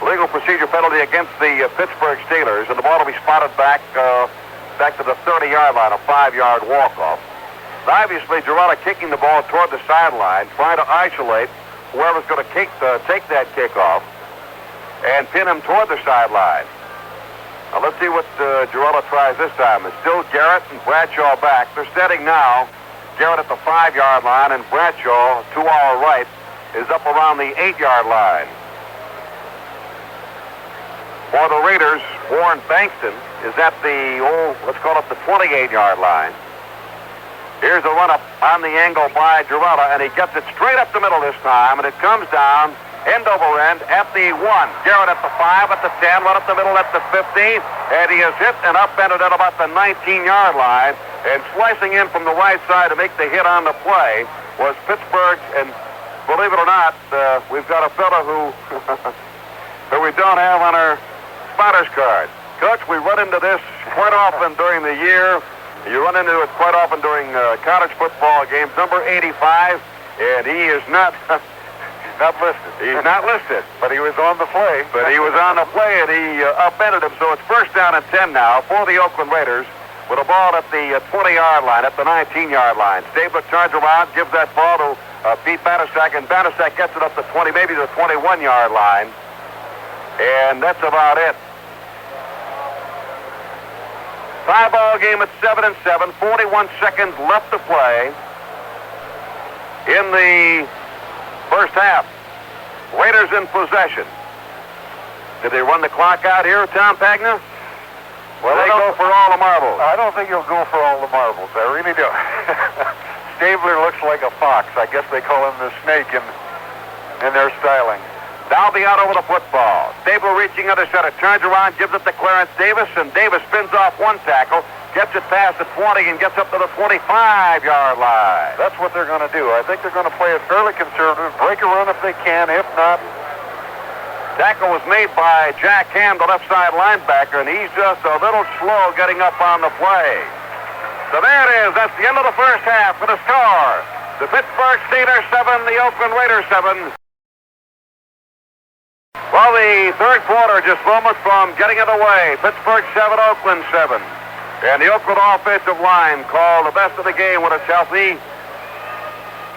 Legal procedure penalty against the Pittsburgh Steelers, and the ball will be spotted back to the 30-yard line, a 5-yard walk-off. Obviously, Girella kicking the ball toward the sideline, trying to isolate whoever's going to take that kickoff and pin him toward the sideline. Now, let's see what Girella tries this time. It's still Garrett and Bradshaw back. They're steady now. Garrett at the 5-yard line, and Bradshaw, to our right, is up around the 8-yard line. For the Raiders, Warren Bankston is at the, let's call it the 28-yard line. Here's a run-up on the angle by Girella, and he gets it straight up the middle this time, and it comes down end over end at the 1. Garrett at the 5, at the 10, run up the middle at the 15, and he is hit and upended at about the 19-yard line, and slicing in from the right side to make the hit on the play was Pittsburgh, and believe it or not, we've got a fellow who we don't have on our spotter's card. Coach, we run into this quite often during the year. You run into it quite often during college football games. Number 85, and he is not not listed. He's not listed. But he was on the play. But he was on the play, and he upended him. So it's first down and 10 now for the Oakland Raiders with a ball at the 20-yard line, at the 19-yard line. Stabler turns around, gives that ball to Pete Banaszak, and Banaszak gets it up to 20, maybe the 21-yard line. And that's about it. Tie-ball game at 7-7, 41 seconds left to play in the first half. Raiders in possession. Did they run the clock out here, Tom Pagna? Well, they go for all the marbles. I don't think he'll go for all the marbles. I really don't. Stabler looks like a fox. I guess they call him the snake in their styling. Dalby out over the football. Stabler reaching under center, turns around, gives it to Clarence Davis, and Davis spins off one tackle, Gets it past the 20 and gets up to the 25-yard line. That's what they're going to do. I think they're going to play it fairly conservative, break a run if they can. If not, tackle was made by Jack Ham, the left side linebacker, and he's just a little slow getting up on the play. So there it is. That's the end of the first half with a score. The Pittsburgh Steelers 7, the Oakland Raiders 7. Well, the third quarter just moments from getting it away. Pittsburgh 7, Oakland 7. And the Oakland offensive line called the best of the game when it's healthy.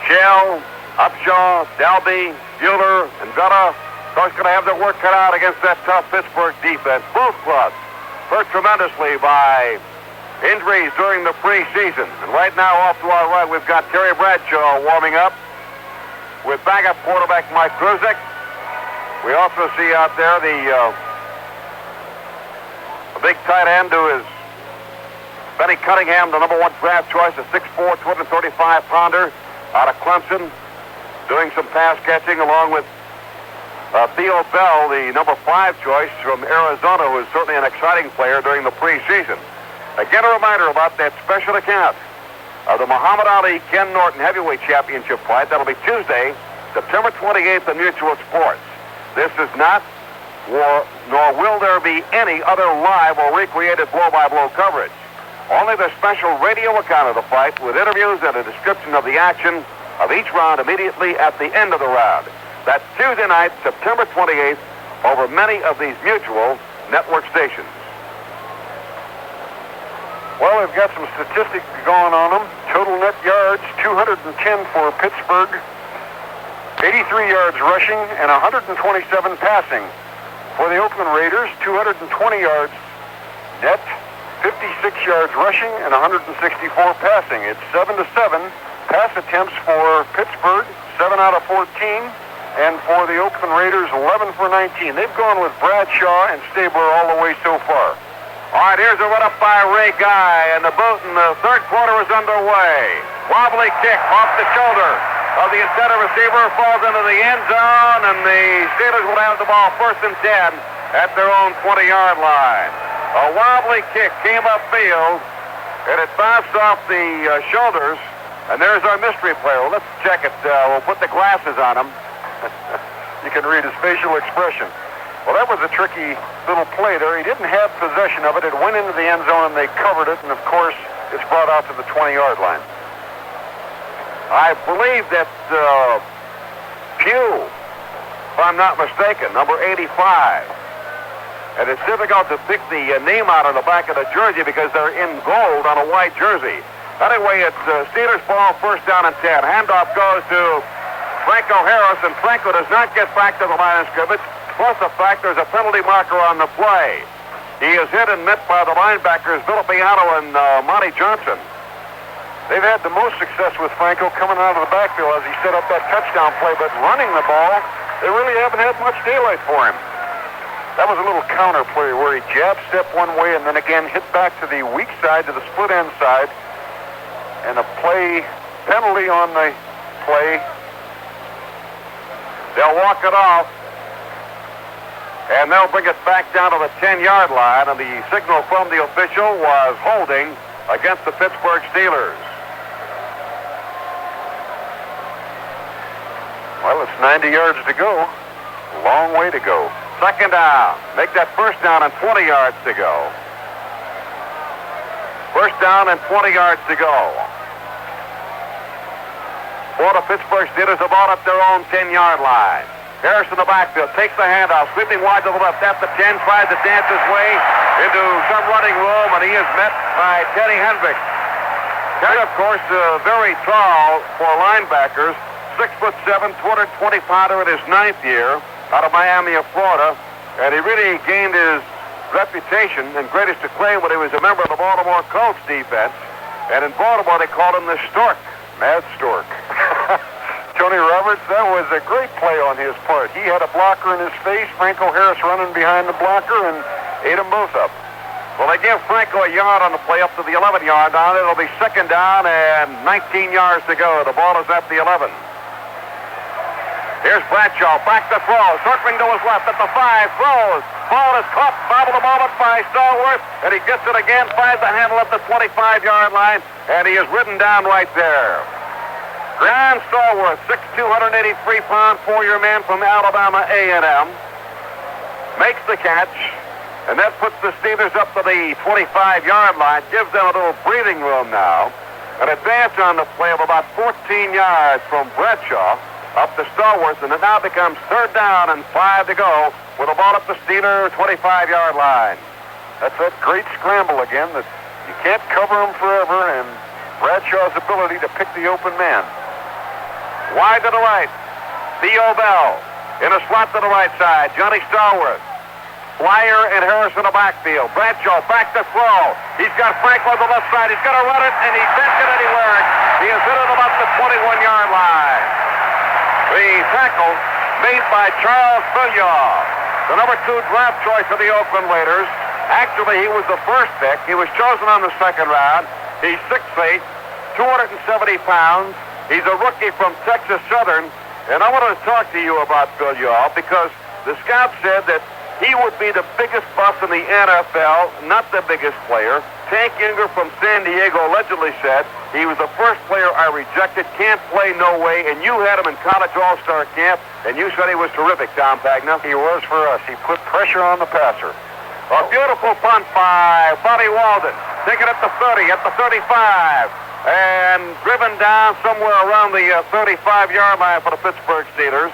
Shell, Upshaw, Dalby, Bueller, and Villa. Those going to have their work cut out against that tough Pittsburgh defense. Both clubs hurt tremendously by injuries during the preseason. And right now, off to our right, we've got Terry Bradshaw warming up with backup quarterback Mike Kruzik. We also see out there the big tight end who is Benny Cunningham, the number 1 draft choice, a 6'4", 235-pounder out of Clemson, doing some pass catching along with Theo Bell, the number 5 choice from Arizona, who is certainly an exciting player during the preseason. Again, a reminder about that special account of the Muhammad Ali Ken Norton Heavyweight Championship fight. That'll be Tuesday, September 28th at Mutual Sports. This is not war, nor will there be any other live or recreated blow-by-blow coverage. Only the special radio account of the fight with interviews and a description of the action of each round immediately at the end of the round. That's Tuesday night, September 28th, over many of these Mutual network stations. well, they've got some statistics going on them. Total net yards, 210 for Pittsburgh, 83 yards rushing, and 127 passing. For the Oakland Raiders, 220 yards net, 56 yards rushing, and 164 passing. It's 7-7 pass attempts for Pittsburgh, 7 out of 14, and for the Oakland Raiders, 11 for 19. They've gone with Bradshaw and Stabler all the way so far. All right, here's a run up by Ray Guy, and the boot in the third quarter is underway. Wobbly kick off the shoulder of the intended receiver, falls into the end zone, and the Steelers will have the ball 1st and 10 at their own 20-yard line. A wobbly kick came upfield, and it bounced off the shoulders, and there's our mystery player. Well, let's check it. We'll put the glasses on him. You can read his facial expression. Well, that was a tricky little play there. He didn't have possession of it. It went into the end zone, and they covered it, and, of course, it's brought out to the 20-yard line. I believe that Pugh, if I'm not mistaken, number 85. And it's difficult to pick the name out on the back of the jersey because they're in gold on a white jersey. Anyway, it's Steelers ball, 1st down and 10. Handoff goes to Franco Harris, and Franco does not get back to the line of scrimmage. Plus the fact there's a penalty marker on the play. He is hit and met by the linebackers, Vilipiano and Monty Johnson. They've had the most success with Franco coming out of the backfield as he set up that touchdown play, but running the ball, they really haven't had much daylight for him. That was a little counter play where he jab stepped one way and then again hit back to the weak side, to the split end side, and a play penalty on the play. They'll walk it off, and they'll bring it back down to the 10-yard line, and the signal from the official was holding against the Pittsburgh Steelers. Well, it's 90 yards to go. A long way to go. 2nd down. Make that 1st down and 20 yards to go. 1st down and 20 yards to go. For the Pittsburgh Steelers, the ball at their own 10-yard line. Harris in the backfield, takes the handoff, sweeping wide to the left at the 10, tries to dance his way into some running room, and he is met by Teddy Hendricks. Teddy, of course, very tall for linebackers, 6'7", 220-pounder in his 9th year out of Miami of Florida, and he really gained his reputation and greatest acclaim when he was a member of the Baltimore Colts defense, and in Baltimore they called him the Stork. Mad Stork. Tony Roberts, that was a great play on his part. He had a blocker in his face, Franco Harris running behind the blocker, and ate them both up. Well, they give Franco a yard on the play up to the 11-yard line. It'll be 2nd down and 19 yards to go. The ball is at the 11. Here's Bradshaw, back to throw, circling to his left at the 5, throws. Ball is caught, bobbled the moment by Stallworth, and he gets it again, finds the handle at the 25-yard line, and he is ridden down right there. John Stallworth, 6'2", 183-pound, four-year man from Alabama A&M, makes the catch, and that puts the Steelers up to the 25-yard line, gives them a little breathing room now. An advance on the play of about 14 yards from Bradshaw up to Stallworth, and it now becomes 3rd down and 5 to go with the ball up the Steeler 25-yard line. That's that great scramble again that you can't cover him forever, and Bradshaw's ability to pick the open man. Wide to the right, Theo Bell in a slot to the right side. Johnny Stallworth, Flyer and Harris in the backfield. Bradshaw back to throw. He's got Franklin on the left side. He's going to run it, and he can't get anywhere. He is hit it about the 21-yard line. The tackle made by Charles Billiard, the number 2 draft choice of the Oakland Raiders. Actually, he was the first pick. He was chosen on the 2nd round. He's 6'8", 270 pounds. He's a rookie from Texas Southern. And I wanted to talk to you about Billiard because the scout said that he would be the biggest bust in the NFL, not the biggest player. Tank Younger from San Diego allegedly said he was the first player I rejected, can't play, no way, and you had him in college all-star camp, and you said he was terrific, Tom Pagna. He was for us. He put pressure on the passer. A beautiful punt by Buddy Walden. Taken at the 30, at the 35, and driven down somewhere around the 35-yard line for the Pittsburgh Steelers.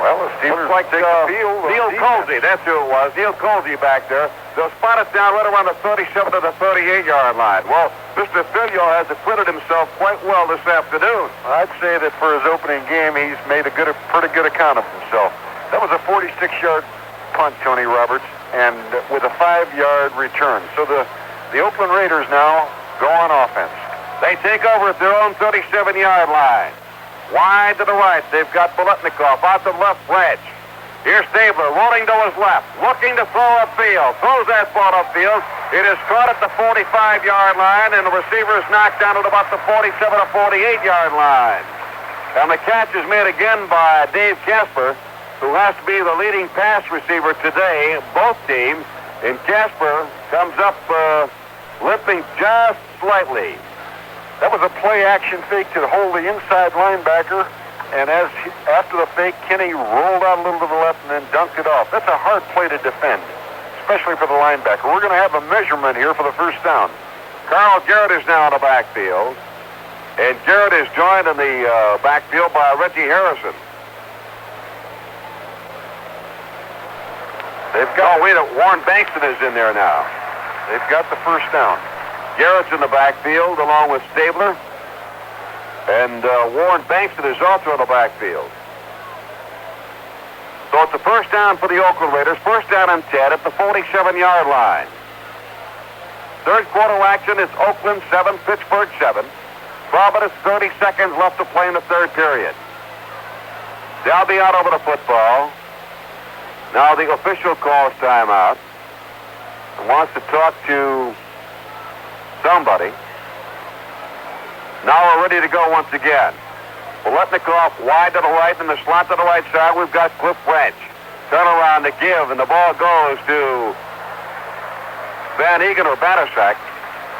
Well, the Steelers like take the field. Neil Colsey, that's who it was. Neil Colsey back there. They'll spot it down right around the 37 to the 38-yard line. Well, Mr. Filio has acquitted himself quite well this afternoon. I'd say that for his opening game, he's made a pretty good account of himself. That was a 46-yard punt, Tony Roberts, and with a 5-yard return. So the Oakland Raiders now go on offense. They take over at their own 37-yard line. Wide to the right, they've got Biletnikoff out to the left branch. Here's Stabler rolling to his left, looking to throw upfield. Throws that ball upfield. It is caught at the 45-yard line, and the receiver is knocked down at about the 47 or 48-yard line. And the catch is made again by Dave Casper, who has to be the leading pass receiver today, both teams. And Casper comes up limping just slightly. That was a play-action fake to hold the inside linebacker, and after the fake, Kenny rolled out a little to the left and then dunked it off. That's a hard play to defend, especially for the linebacker. We're going to have a measurement here for the first down. Carl Garrett is now in the backfield, and Garrett is joined in the backfield by Reggie Harrison. They've got. Oh, wait, Warren Bankston is in there now. They've got the first down. Garrett's in the backfield along with Stabler. And Warren Bankston is also in the backfield. So it's a first down for the Oakland Raiders. First down and 10 at the 47-yard line. Third quarter action is Oakland 7, Pittsburgh 7. 12 minutes, 30 seconds left to play in the third period. They'll be out over the football. Now the official calls timeout and wants to talk to somebody. Now we're ready to go once again. Biletnikoff wide to the right in the slot to the right side. We've got Cliff Branch. Turn around to give, and the ball goes to Van Egan or Banaszak.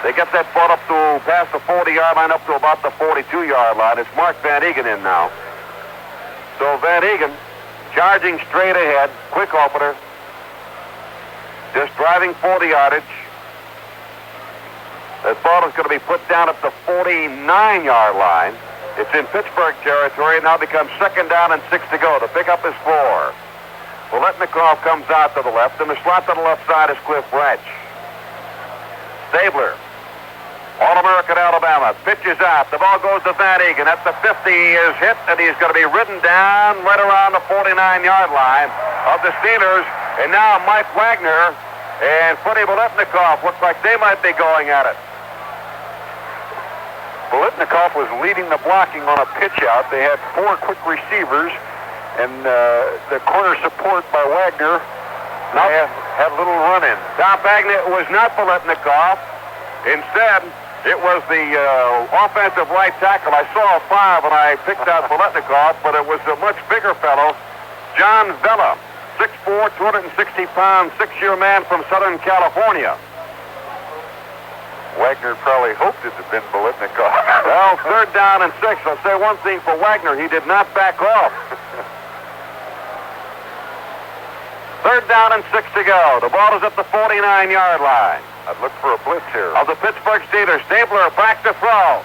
They get that ball up to past the 40-yard line, up to about the 42-yard line. It's Mark Van Egan in now. So Van Egan charging straight ahead, quick opener, just driving 40 yardage. That ball is going to be put down at the 49-yard line. It's in Pittsburgh territory. It now becomes second down and 6 to go. The pickup is 4. Biletnikoff comes out to the left, and the slot to the left side is Cliff Branch. Stabler, All-American Alabama, pitches out. The ball goes to Van Egan. At the 50, he is hit, and he's going to be ridden down right around the 49-yard line of the Steelers. And now Mike Wagner and Freddie Biletnikoff look like they might be going at it. Biletnikoff was leading the blocking on a pitch out. They had 4 quick receivers, and the corner support by Wagner had a little run-in. Tom Pagna, it was not Biletnikoff. Instead, It was the offensive right tackle. I saw a 5 when I picked out Biletnikoff, but it was a much bigger fellow, John Vella, 6'4", 260-pound, 6-year man from Southern California. Wagner probably hoped it had been Biletnikoff. Well, 3rd down and 6. I'll say one thing for Wagner. He did not back off. 3rd down and 6 to go. The ball is at the 49-yard line. I'd look for a blitz here. Of the Pittsburgh Steelers. Stabler back to throw.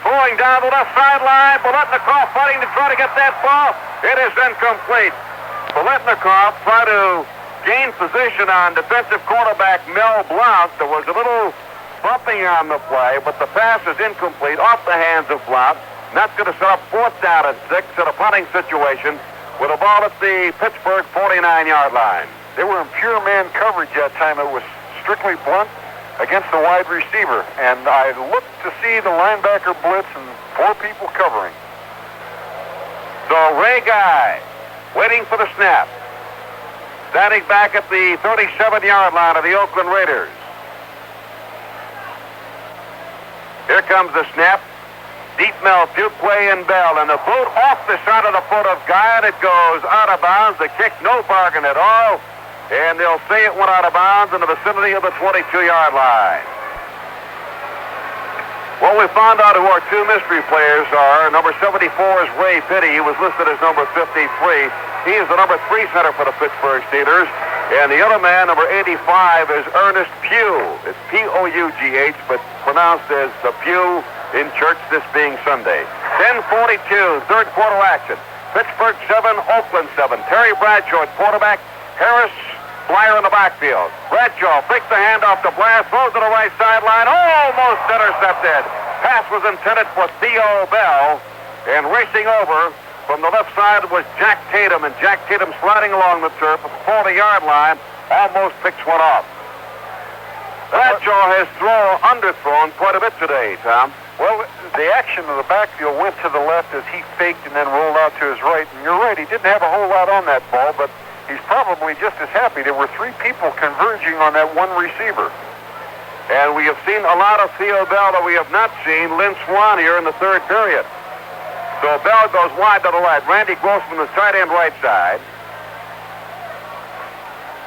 Throwing down the left sideline. Biletnikoff fighting to try to get that ball. It is incomplete. Biletnikoff tried to gain position on defensive quarterback Mel Blount. There was a little bumping on the play, but the pass is incomplete off the hands of Blount. And that's going to set up 4th down and 6 in a punting situation with a ball at the Pittsburgh 49-yard line. They were in pure man coverage that time. It was strictly Blunt against the wide receiver. And I looked to see the linebacker blitz and 4 people covering. So Ray Guy waiting for the snap. Standing back at the 37-yard line of the Oakland Raiders. Here comes the snap. Dietmel, Fuquay, and Bell. And the boot off the side of the foot of Guy, and it goes out of bounds. The kick, no bargain at all. And they'll say it went out of bounds in the vicinity of the 22-yard line. Well, we found out who our 2 mystery players are. Number 74 is Ray Pitty. He was listed as number 53. He is the number 3 center for the Pittsburgh Steelers. And the other man, number 85, is Ernest Pugh. It's P-O-U-G-H, but pronounced as the Pew in church, this being Sunday. 10:42, 3rd quarter action. Pittsburgh 7, Oakland 7. Terry Bradshaw at quarterback. Harris, Blyer in the backfield. Bradshaw fakes the handoff to Blyer, throws to the right sideline. Almost intercepted. Pass was intended for Theo Bell. And racing over from the left side was Jack Tatum. And Jack Tatum sliding along the turf at the 40-yard line. Almost picks one off. Bradshaw has underthrown quite a bit today, Tom. Well, the action of the backfield went to the left as he faked and then rolled out to his right. And you're right, he didn't have a whole lot on that ball, but he's probably just as happy. There were 3 people converging on that one receiver. And we have seen a lot of Theo Bell that we have not seen Lynn Swan here in the 3rd period. So Bell goes wide to the right. Randy Grossman, the tight end right side.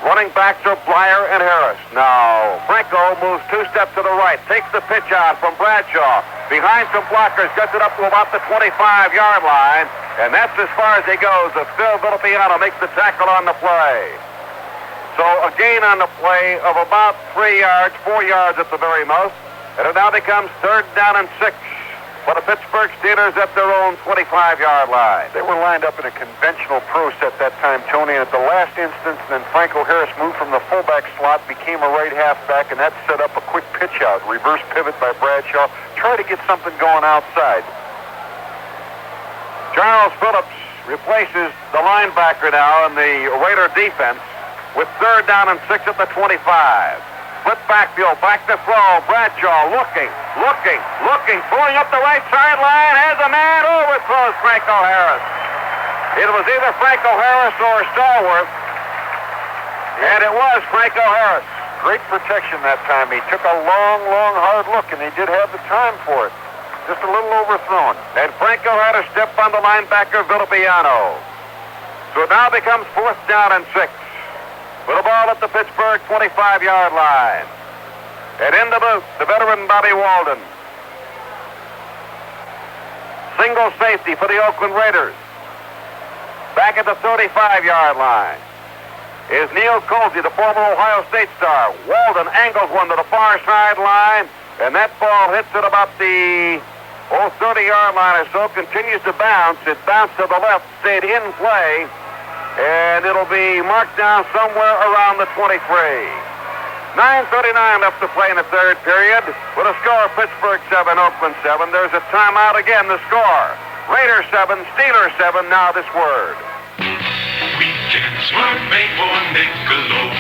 Running backs are Blyer and Harris. Now, Franco moves 2 steps to the right, takes the pitch out from Bradshaw. Behind some blockers, gets it up to about the 25-yard line, and that's as far as he goes. As Phil Villapiano makes the tackle on the play. So a gain on the play of about 3 yards, 4 yards at the very most, and it now becomes 3rd down and 6 for the Pittsburgh Steelers at their own 25-yard line. They were lined up in a conventional pro set that time, Tony, and at the last instance, then Franco Harris moved from the fullback slot, became a right halfback, and that set up a quick pitch out. Reverse pivot by Bradshaw. Try to get something going outside. Charles Phillips replaces the linebacker now in the Raider defense with 3rd down and 6 at the 25. Split backfield, back to throw. Bradshaw looking, throwing up the right sideline, has a man, overthrows Franco Harris. It was either Franco Harris or Stallworth, and it was Franco Harris. Great protection that time. He took a long, hard look, and he did have the time for it. Just a little overthrown. And Franco had a step on the linebacker, Villapiano. So it now becomes 4th down and 6. With a ball at the Pittsburgh 25-yard line. And in the booth, the veteran Bobby Walden. Single safety for the Oakland Raiders. Back at the 35-yard line is Neil Colsey, the former Ohio State star. Walden angles one to the far sideline, and that ball hits at about the 30-yard line or so, continues to bounce. It bounced to the left, stayed in play, and it'll be marked down somewhere around the 23. 9:39 left to play in the 3rd period. With a score of Pittsburgh 7, Oakland 7. There's a timeout again, the score. Raiders 7, Steelers 7, now this word. Weekends were made for Michelob.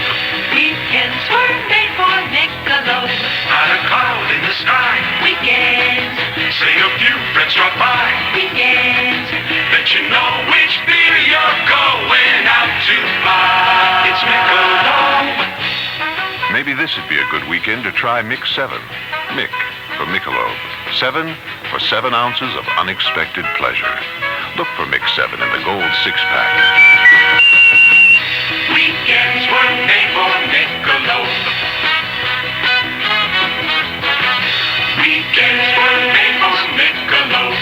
Weekends were made for Michelob. Not a cloud in the sky. Weekends. Say a few friends drop by. Weekends. Let you know which beer you're going out to buy. It's Michelob. Maybe this would be a good weekend to try Mix 7. Mick, for Michelob. 7 for 7 ounces of unexpected pleasure. Look for Mix 7 in the gold 6-pack. Weekends were made for Michelob. Weekends were made for Michelob.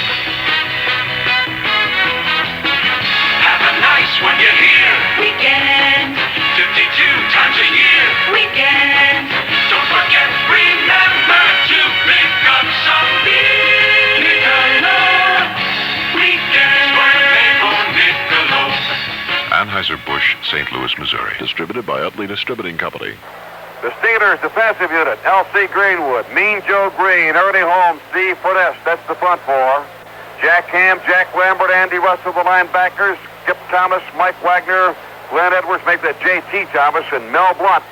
Have a nice one, you hear? Weekend, 52 times a year. weekend, Don't forget, remember to pick up some Michelob. Weekends were made for Michelob. Anheuser-Busch, St. Louis, Missouri. Distributed by Utley Distributing Company. The Steelers defensive unit, L.C. Greenwood, Mean Joe Green, Ernie Holmes, Steve Furness, that's the front four. Jack Ham, Jack Lambert, Andy Russell, the linebackers. Skip Thomas, Mike Wagner, Glenn Edwards, make that J.T. Thomas, and Mel Blunt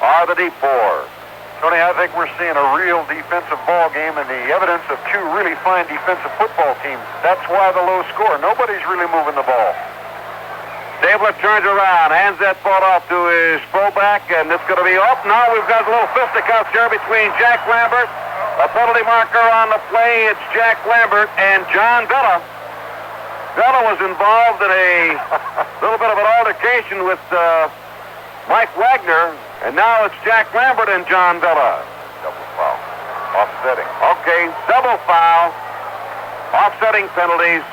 are the deep four. Tony, I think we're seeing a real defensive ball game and the evidence of two really fine defensive football teams. That's why the low score. Nobody's really moving the ball. Stabler turns around, hands that ball off to his fullback, and it's going to be off. Now we've got a little fisticuffs here between Jack Lambert, a penalty marker on the play. It's Jack Lambert and John Villa. Villa was involved in a little bit of an altercation with Mike Wagner, and now it's Jack Lambert and John Villa. Double foul. Offsetting. Okay, double foul, offsetting penalties.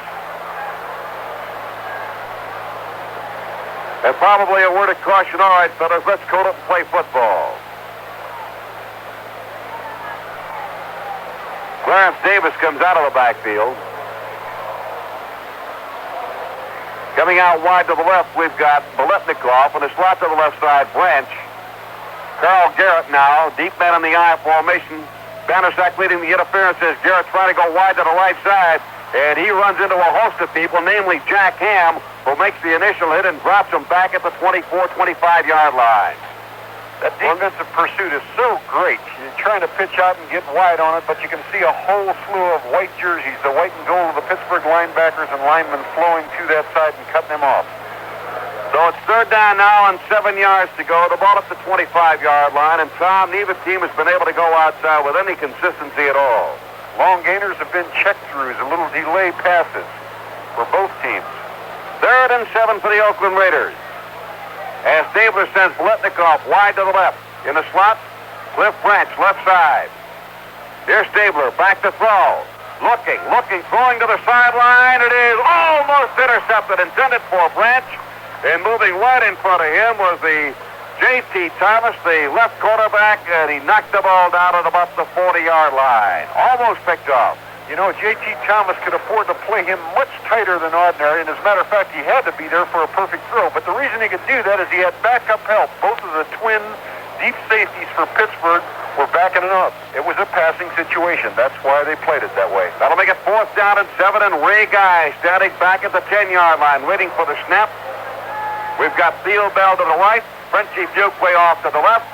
And probably a word of caution. All right, fellas, let's coat up and play football. Clarence Davis comes out of the backfield. Coming out wide to the left, we've got Biletnikoff, and a slot to the left side, Branch. Carl Garrett now, deep man in the I formation. Bandersack leading the interference as Garrett's trying to go wide to the right side, and he runs into a host of people, namely Jack Ham, who makes the initial hit and drops him back at the 24-25-yard line. That defensive pursuit is so great. You're trying to pitch out and get wide on it, but you can see a whole slew of white jerseys, the white and gold of the Pittsburgh linebackers and linemen flowing to that side and cutting them off. So it's third down now and 7 yards to go. The ball at the 25-yard line, and Tom, neither team has been able to go outside with any consistency at all. Long gainers have been check-throughs, a little delay passes for both teams. Third and 7 for the Oakland Raiders. As Stabler sends Biletnikoff wide to the left. In the slot, Cliff Branch, left side. Here's Stabler, back to throw. Looking, throwing to the sideline. It is almost intercepted, intended for Branch. And moving right in front of him was the J.T. Thomas, the left quarterback, and he knocked the ball down at about the 40-yard line. Almost picked off. You know, J.T. Thomas could afford to play him much tighter than ordinary, and as a matter of fact, he had to be there for a perfect throw. But the reason he could do that is he had backup help. Both of the twin deep safeties for Pittsburgh were backing it up. It was a passing situation. That's why they played it that way. That'll make it fourth down and 7, and Ray Guy standing back at the 10-yard line, waiting for the snap. We've got Theo Bell to the right, Frenchie Fuqua off to the left,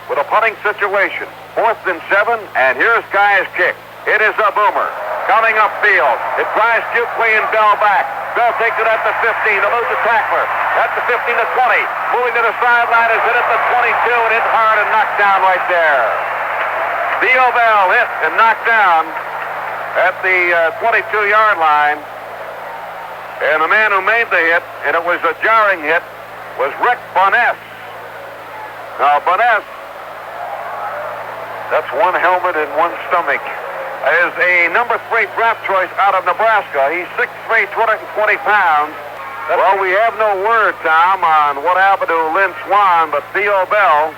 with a punting situation. Fourth and 7, and here's Guy's kick. It is a boomer. Coming upfield. It drives Fuqua and Bell back. Bell takes it at the 15. Eludes the tackler. At the 15 to 20. Moving to the sideline is hit at the 22 and hit hard and knocked down right there. Theo Bell hit and knocked down at the 22-yard line. And the man who made the hit, and it was a jarring hit, was Rick Boness. Now, Boness, that's one helmet and one stomach. Is a number 3 draft choice out of Nebraska. He's 6'3", 220 pounds. Well, we have no word, Tom, on what happened to Lynn Swan, but Theo Bell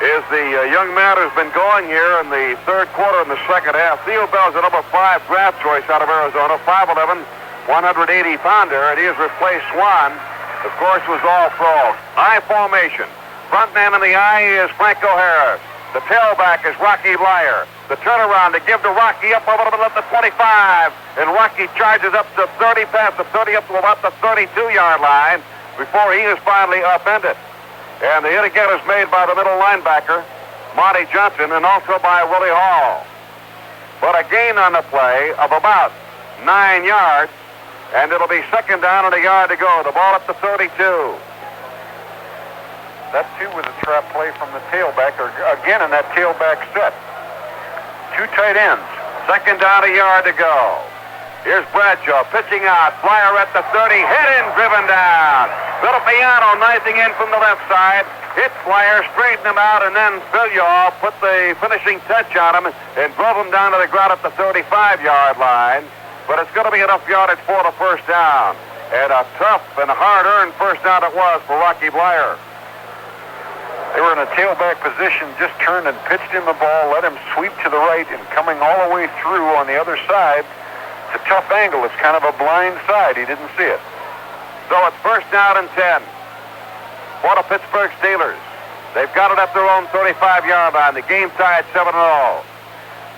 is the young man who's been going here in the third quarter and the second half. Theo Bell's a number 5 draft choice out of Arizona, 5'11", 180-pounder, and he has replaced Swan. Of course, was all frog. I formation. Front man in the I is Franco Harris. The tailback is Rocky Blyer. The turnaround to give to Rocky up over at the 25. And Rocky charges up to 30, past the 30, up to about the 32-yard line before he is finally upended. And the hit again is made by the middle linebacker, Monty Johnson, and also by Willie Hall. But a gain on the play of about 9 yards, and it'll be second down and a yard to go. The ball at the 32. That, too, was a trap play from the tailback, or again in that tailback set. two tight ends. Second down, a yard to go. Here's Bradshaw pitching out. Flyer at the 30. Hit in, driven down. Villapiano knifing in from the left side. Hit Flyer, straightened him out, and then Villiall put the finishing touch on him and drove him down to the ground at the 35-yard line. But it's going to be enough yardage for the first down. And a tough and hard-earned first down it was for Rocky Blyer. They were in a tailback position, just turned and pitched him the ball, let him sweep to the right, and coming all the way through on the other side. It's a tough angle. It's kind of a blind side. He didn't see it. So it's first down and 10 for the Pittsburgh Steelers. They've got it at their own 35-yard line. The game tied 7-0.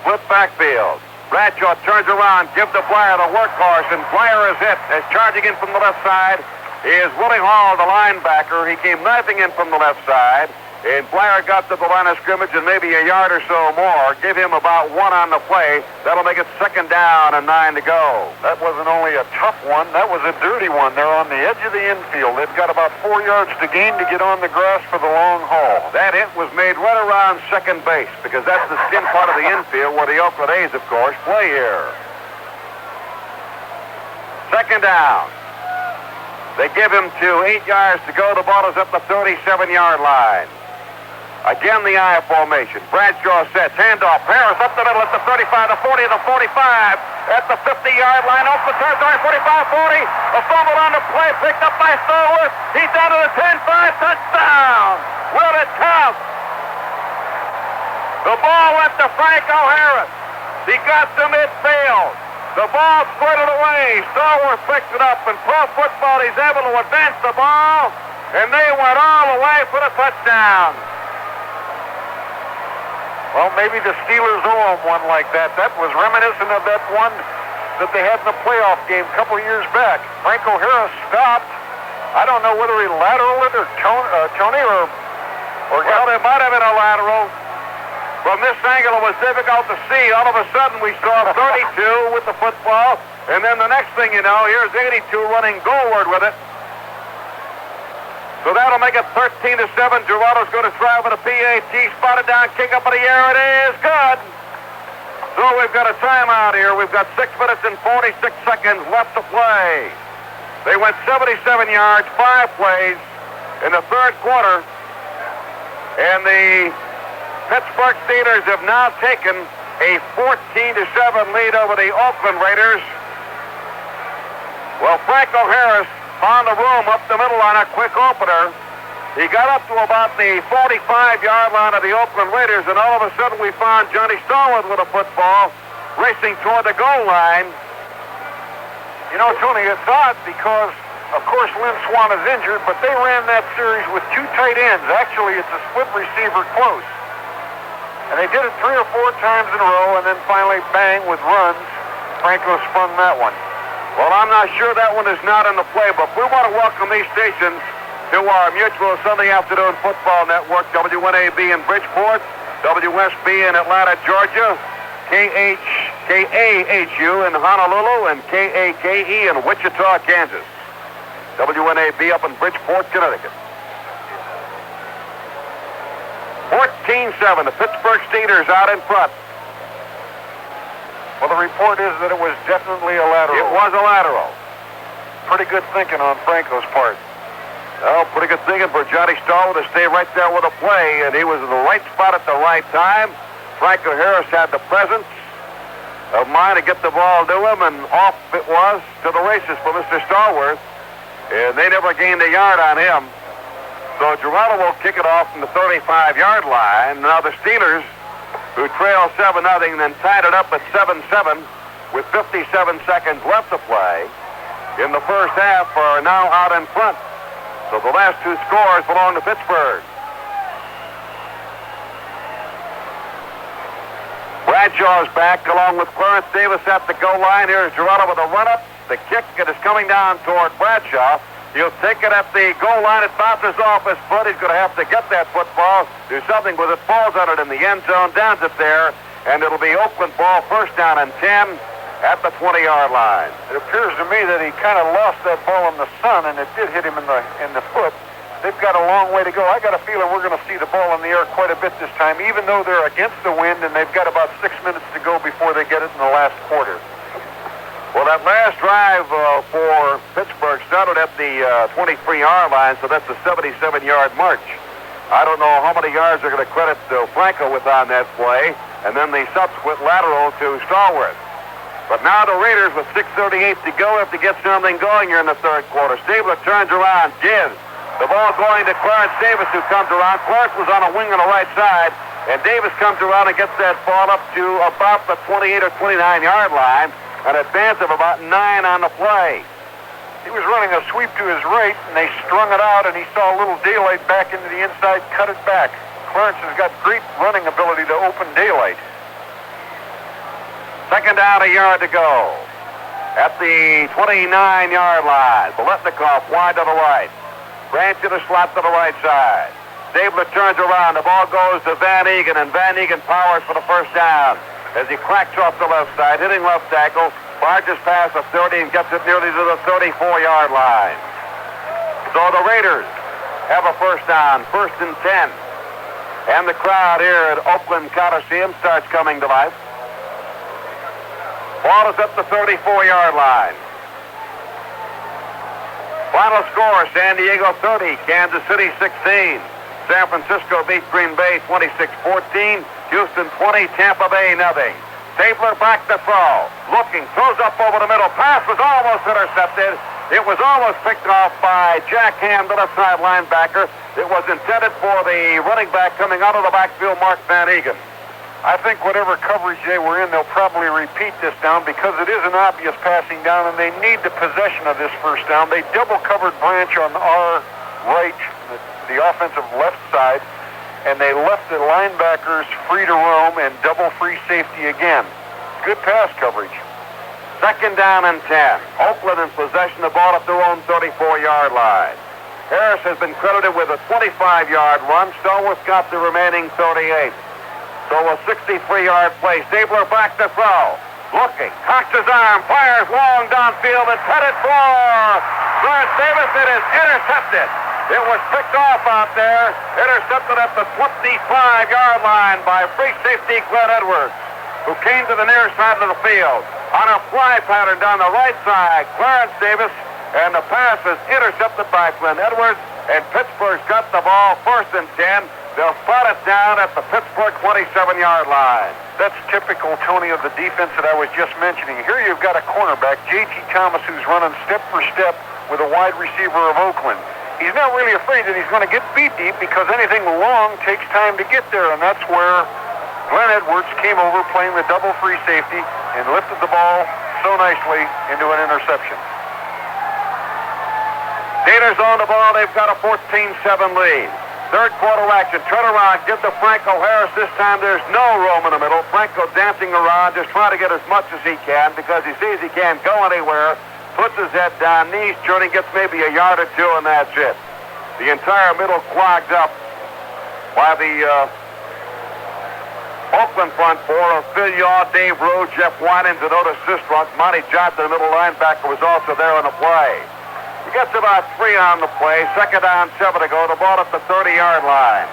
Split backfield. Bradshaw turns around, gives to Blyer the workhorse, and Blyer is hit as charging in from the left side is Willie Hall, the linebacker. He came knifing in from the left side, and Blyer got to the line of scrimmage and maybe a yard or so more. Give him about one on the play. That'll make it second down and 9 to go. That wasn't only a tough one, that was a dirty one. They're on the edge of the infield. They've got about 4 yards to gain to get on the grass for the long haul. That hit was made right around second base because that's the skin part of the infield where the Oakland A's, of course, play here. Second down. They give him 8 yards to go. The ball is at the 37-yard line. Again, the I formation. Bradshaw sets. Handoff. Harris up the middle at the 35, the 40, the 45. At the 50-yard line. Off the territory, 45, 40. A fumble on the play. Picked up by Stallworth. He's down to the 10-5. Touchdown. Will it count? The ball went to Franco Harris. He got to midfield. The ball squirted away. Stallworth picks it up. In pro football, he's able to advance the ball. And they went all the way for the touchdown. Well, maybe the Steelers owe him one like that. That was reminiscent of that one that they had in the playoff game a couple years back. Franco Harris stopped. I don't know whether he lateraled it or Tony or well, it might have been a lateral. From this angle, it was difficult to see. All of a sudden, we saw 32 with the football. And then the next thing you know, here's 82 running goalward with it. So that'll make it 13-7. Geraldo's going to try with a PAT. Spotted down, kick up in the air. It is good. So we've got a timeout here. We've got 6 minutes and 46 seconds left to play. They went 77 yards, 5 plays in the third quarter. And the Pittsburgh Steelers have now taken a 14-7 lead over the Oakland Raiders. Well, Franco Harris found the room up the middle on a quick opener. He got up to about the 45-yard line of the Oakland Raiders, and all of a sudden we found Johnny Stallworth with a football racing toward the goal line. You know, Tony, it's odd because, of course, Lynn Swan is injured, but they ran that series with 2 tight ends. Actually, it's a split receiver close. And they did it 3 or 4 times in a row, and then finally, bang, with runs, Franco sprung that one. Well, I'm not sure that one is not in the playbook. We want to welcome these stations to our Mutual Sunday Afternoon Football Network, WNAB in Bridgeport, WSB in Atlanta, Georgia, KAHU in Honolulu, and KAKE in Wichita, Kansas. WNAB up in Bridgeport, Connecticut. 14-7, the Pittsburgh Steelers out in front. Well, the report is that it was definitely a lateral. It was a lateral. Pretty good thinking on Franco's part. Oh, pretty good thinking for Johnny Stallworth to stay right there with a play, and he was in the right spot at the right time. Franco Harris had the presence of mind to get the ball to him, and off it was to the races for Mr. Stallworth, and they never gained a yard on him. So Geraldo will kick it off from the 35-yard line. Now the Steelers, who trailed 7-0, then tied it up at 7-7 with 57 seconds left to play in the first half, are now out in front. So the last 2 scores belong to Pittsburgh. Bradshaw's back along with Clarence Davis at the goal line. Here's Geraldo with a run-up. The kick, it is coming down toward Bradshaw. He'll take it at the goal line. It bounces off his foot. He's going to have to get that football, do something with it, falls on it in the end zone, downs it there, and it'll be Oakland ball, first down and 10 at the 20-yard line. It appears to me that he kind of lost that ball in the sun, and it did hit him in the foot. they've got a long way to go. I got a feeling we're going to see the ball in the air quite a bit this time, even though they're against the wind and they've got about 6 minutes to go before they get it in the last quarter. Well, that last drive for Pittsburgh started at the 23-yard line, so that's a 77-yard march. I don't know how many yards they're going to credit Franco with on that play, and then the subsequent lateral to Stallworth. But now the Raiders, with 6:38 to go, have to get something going here in the third quarter. Stabler turns around, gives the ball going to Clarence Davis, who comes around. Clarence was on a wing on the right side, and Davis comes around and gets that ball up to about the 28 or 29-yard line, an advance of about 9 on the play. He was running a sweep to his right, and they strung it out, and he saw a little daylight back into the inside, cut it back. Clarence has got great running ability to open daylight. Second down, a yard to go. At the 29-yard line, Biletnikoff wide to the right. Branch in the slot to the right side. Stabler turns around. The ball goes to Van Egan, and Van Egan powers for the first down as he cracks off the left side, hitting left tackle, barges past the 30 and gets it nearly to the 34-yard line. So the Raiders have a first down, 1st and 10. And the crowd here at Oakland Coliseum starts coming to life. Ball is at the 34-yard line. Final score, San Diego 30, Kansas City 16. San Francisco beat Green Bay 26-14. Houston 20, Tampa Bay nothing. Stabler back to throw. Looking, throws up over the middle. Pass was almost intercepted. It was almost picked off by Jack Ham, the left side linebacker. It was intended for the running back coming out of the backfield, Mark Van Egan. I think whatever coverage they were in, they'll probably repeat this down because it is an obvious passing down, and they need the possession of this first down. They double-covered Branch on our right, the offensive left side, and they left the linebackers free to roam and double free safety again. Good pass coverage. Second down and 10. Oakland in possession of the ball at their own 34-yard line. Harris has been credited with a 25-yard run. Stallworth got the remaining 38. So a 63-yard play. Stabler back to throw. Looking, cocks his arm, fires long downfield, and headed for Clarence Davis. It is intercepted. It was picked off out there. Intercepted at the 25-yard line by free safety Glenn Edwards, who came to the near side of the field. On a fly pattern down the right side, Clarence Davis, and the pass is intercepted by Glenn Edwards, and Pittsburgh's got the ball 1st and 10. They'll spot it down at the Pittsburgh 27-yard line. That's typical, Tony, of the defense that I was just mentioning. Here you've got a cornerback, J.T. Thomas, who's running step for step with a wide receiver of Oakland. He's not really afraid that he's going to get beat deep because anything long takes time to get there, and that's where Glenn Edwards came over playing the double free safety and lifted the ball so nicely into an interception. Gators on the ball. They've got a 14-7 lead. Third quarter action. Turn around. Give to Franco Harris. This time there's no room in the middle. Franco dancing around, just trying to get as much as he can because he sees he can't go anywhere. Puts his head down, knees turning, gets maybe a yard or two, and that's it. The entire middle clogged up by the Oakland front four of Phil Yaw, Dave Rowe, Jeff Winans, and Otis Sistrunk. Monty Johnson, the middle linebacker, was also there on the play. He gets about 3 on the play. Second down, 7 to go. The ball at the 30-yard line.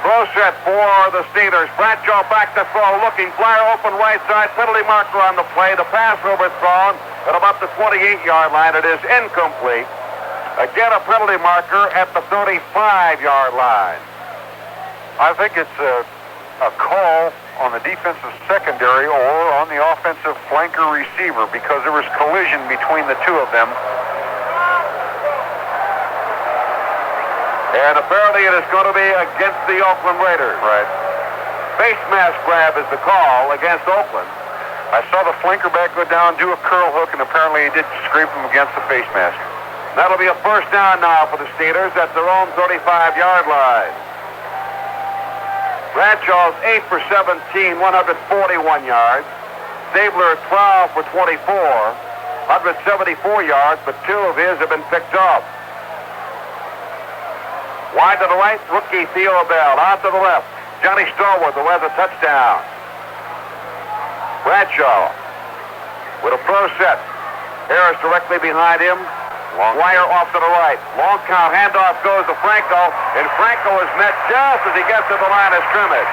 Throw set for the Steelers. Bradshaw back to throw. Looking. Flyer open right side. Penalty marker on the play. The pass overthrown at about the 28-yard line. It is incomplete. Again, a penalty marker at the 35-yard line. I think it's a call on the defensive secondary or on the offensive flanker receiver because there was collision between the two of them. And apparently it is going to be against the Oakland Raiders. Right. Face mask grab is the call against Oakland. I saw the flanker back go down, do a curl hook, and apparently he did scrape him against the face mask. That'll be a first down now for the Steelers at their own 35-yard line. Bradshaw's 8 for 17, 141 yards. Stabler 12 for 24, 174 yards, but 2 of his have been picked off. Wide to the right, rookie Theo Bell. Out to the left, Johnny Stallworth, who has a touchdown. Bradshaw with a throw set. Harris directly behind him. Wire off to the right. Long count. Handoff goes to Franco, and Franco is met just as he gets to the line of scrimmage.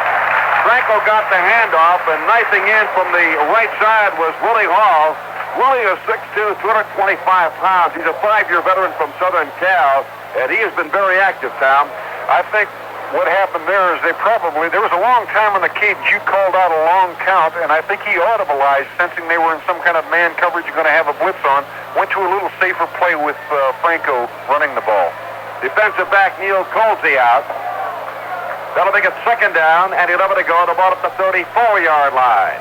Franco got the handoff, and knifing in from the right side was Willie Hall. Willie is 6'2", 225 pounds. He's a 5-year veteran from Southern Cal, and he has been very active, Tom. I think what happened there is there was a long time in the cage you called out a long count, and I think he audibilized, sensing they were in some kind of man coverage going to have a blitz on, went to a little safer play with Franco running the ball. Defensive back Neil Colsey out. That'll make it second down, and 11 to go. The ball at the 34-yard line.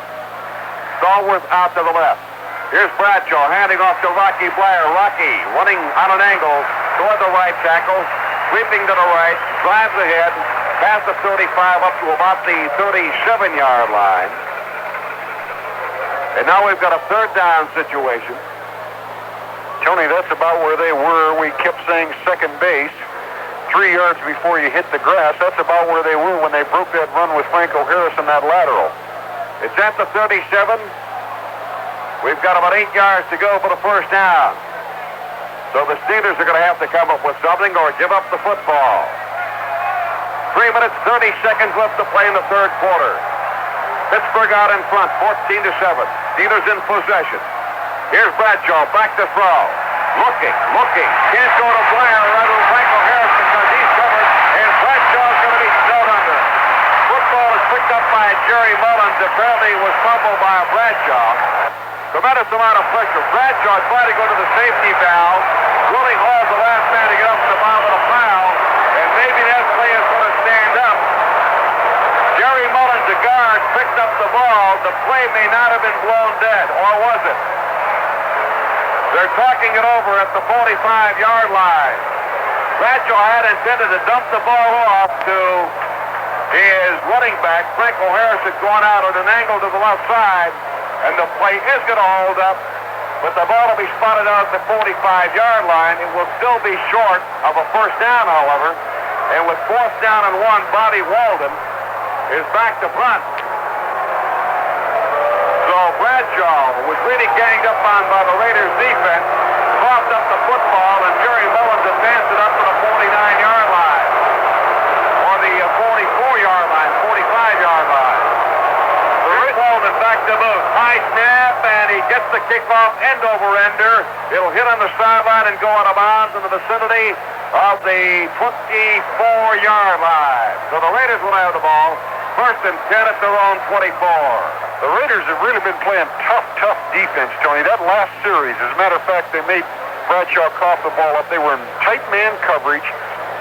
Stallworth out to the left. Here's Bradshaw handing off to Rocky Blyer. Rocky running on an angle toward the right tackle, sweeping to the right, drives ahead, past the 35 up to about the 37-yard line. And now we've got a third down situation. Tony, that's about where they were. We kept saying second base. 3 yards before you hit the grass. That's about where they were when they broke that run with Franco Harris in that lateral. It's at the 37. We've got about 8 yards to go for the first down. So the Steelers are going to have to come up with something or give up the football. 3 minutes, 30 seconds left to play in the third quarter. Pittsburgh out in front, 14-7. Steelers in possession. Here's Bradshaw, back to throw. Looking. Can't go to Blair, right to Franco Harris because he's covered, and Bradshaw's going to be snowed under. Football is picked up by Jerry Mullins. Apparently was fumbled by Bradshaw. Tremendous amount of pressure. Bradshaw trying to go to the safety valve. Willie Hall's the last man to get up to the bottom of the foul, and maybe that play is going to stand up. Jerry Mullins, the guard, picked up the ball. The play may not have been blown dead, or was it? They're talking it over at the 45-yard line. Bradshaw had intended to dump the ball off to his running back. Franco Harris had gone out at an angle to the left side, and the play is going to hold up, but the ball will be spotted out at the 45-yard line. It will still be short of a first down, however, and with fourth down and 1, Bobby Walden is back to punt. So Bradshaw was really ganged up on by the Raiders defense, coughed up the football, and Jerry Mullins advanced it up to the 49-yard line, or the 44-yard line, 45-yard line. Walden back to Booth. High snap, and he gets the kickoff end-over-ender. It'll hit on the sideline and go out of bounds in the vicinity of the 24-yard line. So the Raiders will have the ball. First and 10 at their own 24. The Raiders have really been playing tough defense, Tony. That last series, as a matter of fact, they made Bradshaw cough the ball up. They were in tight man coverage.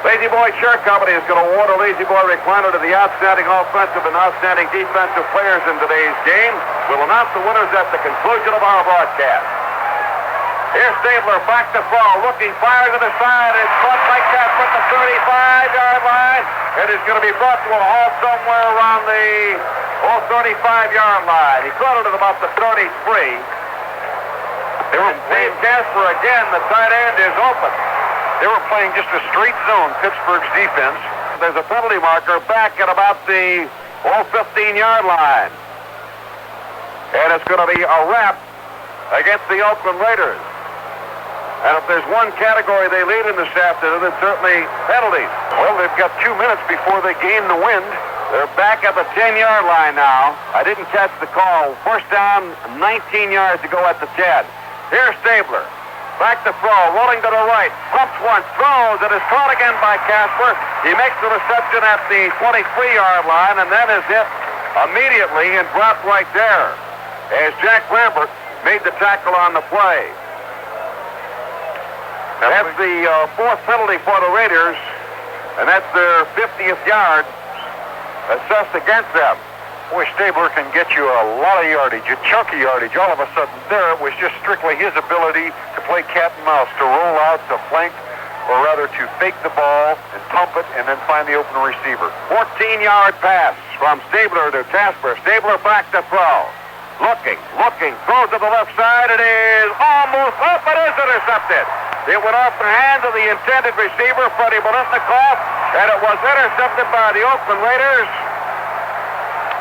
Lazy Boy Chair Company is going to award a Lazy Boy recliner to the outstanding offensive and outstanding defensive players in today's game. We'll announce the winners at the conclusion of our broadcast. Here's Stabler back to throw, looking, fire to the side. It's caught by Casper at the 35-yard line. It is going to be brought to a halt somewhere around the 35-yard line. He caught it at about the 33. Dave Casper again, the tight end is open. They were playing just a straight zone, Pittsburgh's defense. There's a penalty marker back at about the 15-yard line. And it's going to be a wrap against the Oakland Raiders. And if there's one category they lead in this afternoon, it's certainly penalties. Well, they've got 2 minutes before they gain the wind. They're back at the 10-yard line now. I didn't catch the call. First down, 19 yards to go at the 10. Here's Stabler. Back to throw, rolling to the right. Pumps once, throws. It is caught again by Casper. He makes the reception at the 23-yard line, and then is hit immediately and dropped right there as Jack Lambert made the tackle on the play. That's the fourth penalty for the Raiders, and that's their 50th yard assessed against them. Boy, Stabler can get you a lot of yardage, a chunky yardage. All of a sudden there, it was just strictly his ability to play cat and mouse, to roll out, to flank, or rather to fake the ball and pump it and then find the open receiver. 14-yard pass from Stabler to Casper. Stabler back to throw. Looking, throws to the left side. It is almost up. It is intercepted. It went off the hands of the intended receiver, Freddie Bolitnikoff, and it was intercepted by the Oakland Raiders.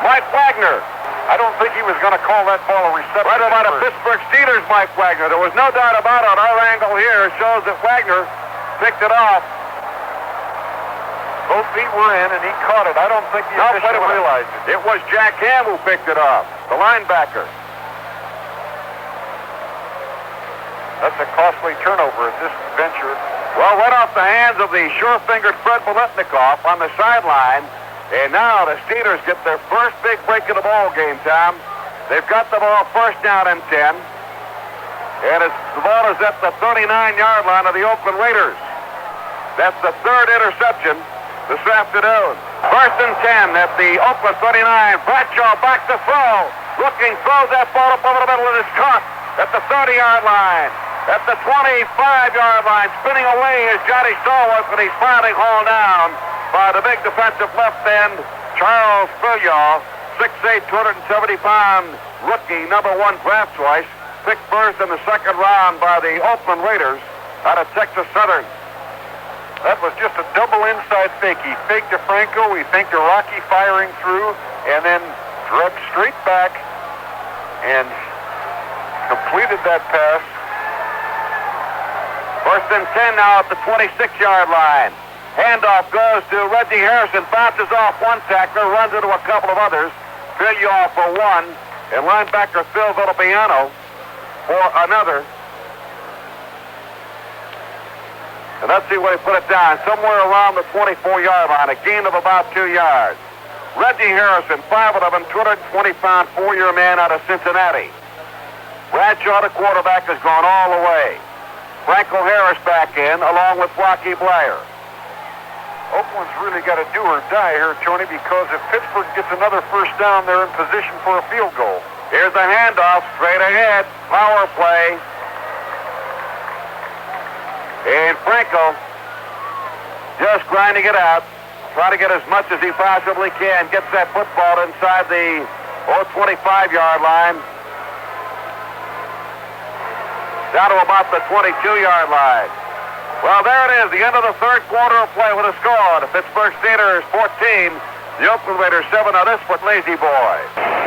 Mike Pagna. I don't think he was going to call that ball a reception. Right about a Pittsburgh Steelers, Mike Wagner. There was no doubt about it. Our angle here shows that Wagner picked it off. Both feet were in, and he caught it. I don't think the official realized it. It was Jack Ham who picked it off, the linebacker. That's a costly turnover at this venture. Well, went off the hands of the sure-fingered Fred Biletnikoff on the sideline. And now the Steelers get their first big break of the ball game, Tom. They've got the ball first down and 10. And the ball is at the 39-yard line of the Oakland Raiders. That's the third interception this afternoon. First and 10 at the Oakland 39. Bradshaw back to throw. Looking, throws that ball up over the middle and is caught at the 30-yard line. At the 25-yard line, spinning away is Johnny Stallworth, but he's finally hauled down by the big defensive left end, Charles Filyaw, 6'8", 270-pound rookie, number 1 draft choice, picked first in the second round by the Oakland Raiders out of Texas Southern. That was just a double inside fake. He faked to Franco, he faked to Rocky firing through, and then drugged straight back and completed that pass. First and 10 now at the 26-yard line. Handoff goes to Reggie Harrison, bounces off one tackler, runs into a couple of others. Filyaw for one, and linebacker Phil Villapiano for another. And let's see where he put it down. Somewhere around the 24-yard line, a gain of about 2 yards. Reggie Harrison, 5'11", 220-pound, 4-year man out of Cincinnati. Bradshaw, the quarterback, has gone all the way. Franco Harris back in, along with Rocky Blair. Oakland's really got to do or die here, Tony, because if Pittsburgh gets another first down, they're in position for a field goal. Here's the handoff, straight ahead, power play. And Franco just grinding it out, trying to get as much as he possibly can, gets that football inside the 25-yard line, down to about the 22-yard line. Well, there it is, the end of the third quarter of play with a score. The Pittsburgh Steelers 14, the Oakland Raiders 7. Now this with Lazy Boy.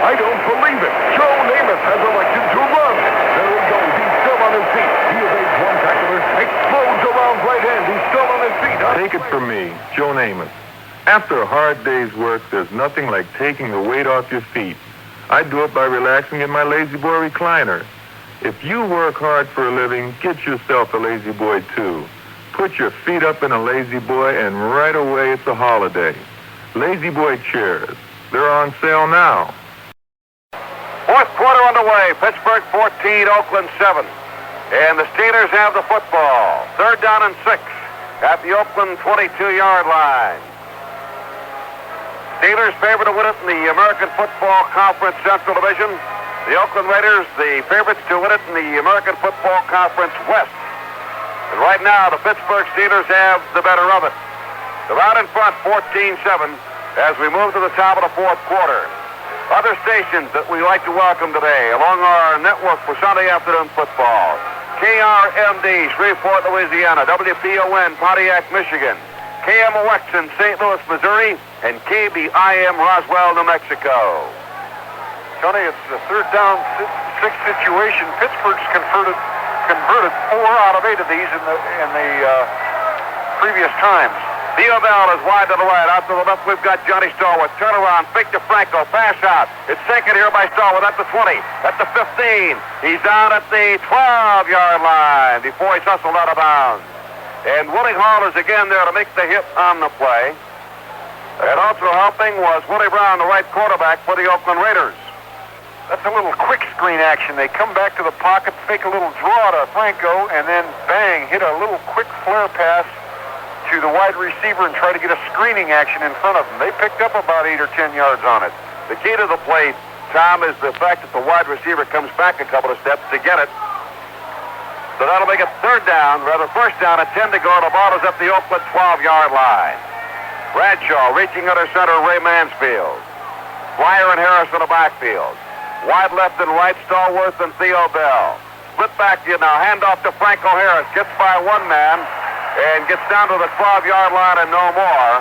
I don't believe it. Joe Namath has elected to run. There he goes. He's still on his feet. He evades one tackler, explodes around right end. He's still on his feet. Take it from me, Joe Namath. After a hard day's work, there's nothing like taking the weight off your feet. I do it by relaxing in my Lazy Boy recliner. If you work hard for a living, get yourself a Lazy Boy too. Put your feet up in a Lazy Boy, and right away it's a holiday. Lazy Boy chairs. They're on sale now. Fourth quarter underway. Pittsburgh 14, Oakland 7. And the Steelers have the football. Third down and 6 at the Oakland 22-yard line. Steelers favored to win it in the American Football Conference Central Division. The Oakland Raiders, the favorites to win it in the American Football Conference West. And right now, the Pittsburgh Steelers have the better of it. They're out in front 14-7 as we move to the top of the fourth quarter. Other stations that we like to welcome today along our network for Sunday afternoon football. KRMD, Shreveport, Louisiana. WPON, Pontiac, Michigan. KMOX in St. Louis, Missouri. And KBIM, Roswell, New Mexico. Tony, it's the third down, 6 situation. Pittsburgh's converted 4 out of 8 of these in the previous times. Theo Bell is wide to the right. Out to the left, we've got Johnny Stallworth. Turn around, fake to Franco, pass out. It's taken here by Stallworth at the 20, at the 15. He's down at the 12-yard line before he's hustled out of bounds. And Willie Hall is again there to make the hit on the play. And also helping was Willie Brown, the right quarterback for the Oakland Raiders. That's a little quick screen action. They come back to the pocket, fake a little draw to Franco, and then bang, hit a little quick flare pass to the wide receiver and try to get a screening action in front of him. They picked up about 8 or 10 yards on it. The key to the play, Tom, is the fact that the wide receiver comes back a couple of steps to get it. So that'll make it first down at 10 to go. The ball is at the Oakland 12-yard line. Bradshaw reaching under center, Ray Mansfield. Flyer and Harris in the backfield. Wide left and right, Stallworth and Theo Bell. Split back here now, handoff to Franco Harris. Gets by one man and gets down to the 12-yard line and no more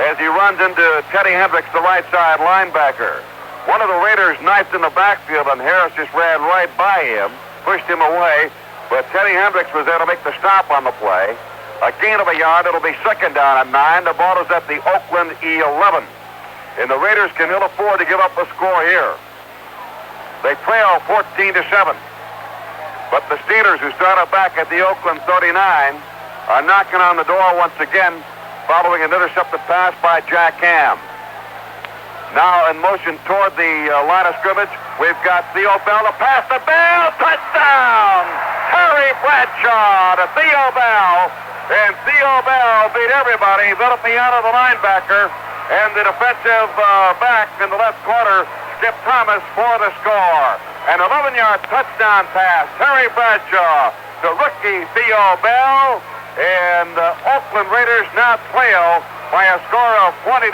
as he runs into Teddy Hendricks, the right side linebacker. One of the Raiders knifed in the backfield, and Harris just ran right by him, pushed him away, but Teddy Hendricks was there to make the stop on the play. A gain of a yard. It'll be second down at 9. The ball is at the Oakland E11. And the Raiders can ill afford to give up a score here. They trail 14-7. But the Steelers, who started back at the Oakland 39, are knocking on the door once again, following an intercepted pass by Jack Ham. Now in motion toward the line of scrimmage, we've got Theo Bell to pass the Bell. Touchdown! Terry Bradshaw to Theo Bell. And Theo Bell beat everybody. Villapiano, the linebacker, and the defensive back in the left corner, Skip Thomas, for the score. An 11-yard touchdown pass. Terry Bradshaw to rookie Theo Bell. And Oakland Raiders now trail by a score of 20-7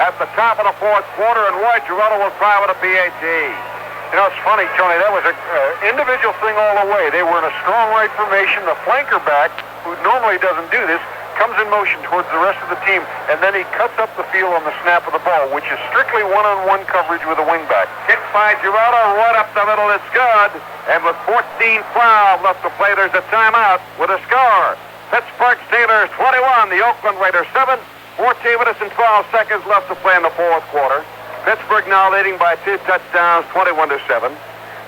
at the top of the fourth quarter, and Roy Girello will try with a PAT. You know, it's funny, Tony, that was an individual thing all the way. They were in a strong right formation. The flanker back, who normally doesn't do this, comes in motion towards the rest of the team, and then he cuts up the field on the snap of the ball, which is strictly one-on-one coverage with a wingback. Kick by Girello, right up the middle, it's good. And with 14-12 left to play, there's a timeout with a score. Pittsburgh Steelers 21, the Oakland Raiders 7. 14 minutes and 12 seconds left to play in the fourth quarter. Pittsburgh now leading by 2 touchdowns, 21-7.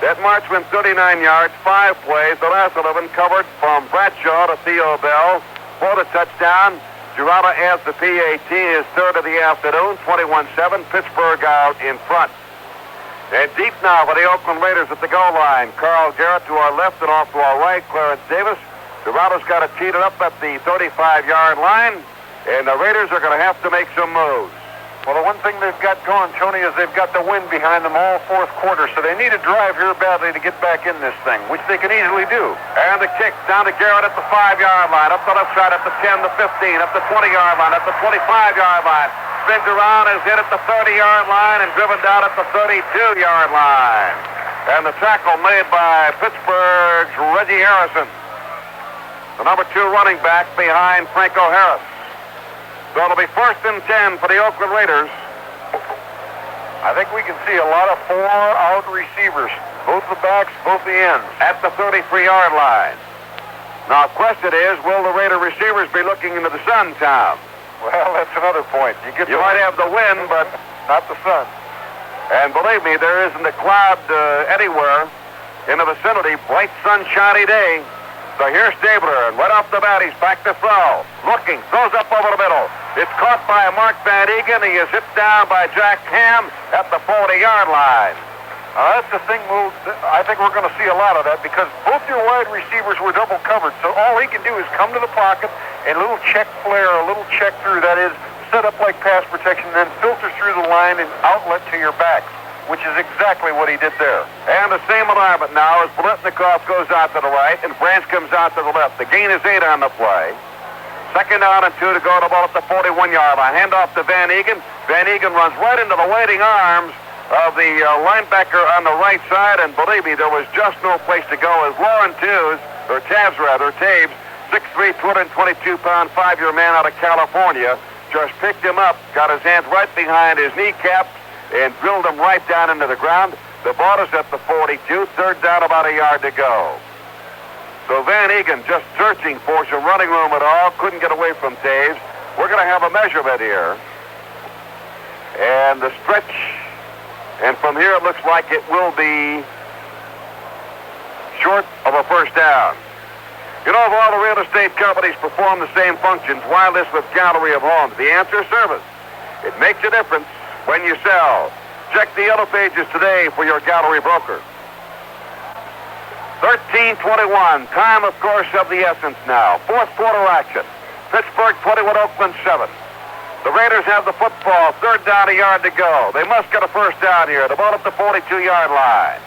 That march went 39 yards, 5 plays. The last 11 covered from Bradshaw to Theo Bell for the touchdown. Girello adds the PAT, his third of the afternoon, 21-7. Pittsburgh out in front. And deep now for the Oakland Raiders at the goal line. Carl Garrett to our left and off to our right. Clarence Davis. Girello's got it cheated up at the 35-yard line, and the Raiders are going to have to make some moves. Well, the one thing they've got going, Tony, is they've got the wind behind them all fourth quarter, so they need a drive here badly to get back in this thing, which they can easily do. And the kick down to Garrett at the 5-yard line, up the left side at the 10, the 15, up the 20-yard line, at the 25-yard line. Spins around, is hit at the 30-yard line, and driven down at the 32-yard line. And the tackle made by Pittsburgh's Reggie Harrison, the number 2 running back behind Franco Harris. So it'll be 1st and 10 for the Oakland Raiders. I think we can see a lot of 4-out receivers, both the backs, both the ends. At the 33-yard line. Now, the question is, will the Raider receivers be looking into the sun, Tom? Well, that's another point. You might have the wind, but not the sun. And believe me, there isn't a cloud anywhere in the vicinity. Bright, sunshiny day. So here's Stabler, and right off the bat, he's back to throw. Looking, throws up over the middle. It's caught by Mark Van Egan. He is hit down by Jack Ham at the 40-yard line. That's the thing, I think we're going to see a lot of that, because both your wide receivers were double covered, so all he can do is come to the pocket and a little check flare, a little check through, that is, set up like pass protection, then filter through the line and outlet to your backs, which is exactly what he did there. And the same alignment now as Bolitnikoff goes out to the right and Branch comes out to the left. The gain is 8 on the play. 2nd down and 2 to go. The ball at the 41-yard line. Hand off to Van Egan. Van Egan runs right into the waiting arms of the linebacker on the right side, and believe me, there was just no place to go as Taves, 6'3", 222-pound, 5-year man out of California, just picked him up, got his hands right behind his kneecaps, and drilled him right down into the ground. The ball is at the 42, 3rd down, about a yard to go. So Van Egan just searching for some running room at all, couldn't get away from Taves. We're going to have a measurement here. And the stretch, and from here it looks like it will be short of a 1st down. You know, if all the real estate companies perform the same functions, why list with Gallery of Homes? The answer is service. It makes a difference when you sell. Check the yellow pages today for your gallery broker. 13:21. Time, of course, of the essence now. Fourth quarter action. Pittsburgh 21, Oakland 7. The Raiders have the football. 3rd down, a yard to go. They must get a 1st down here. The ball at the 42-yard line.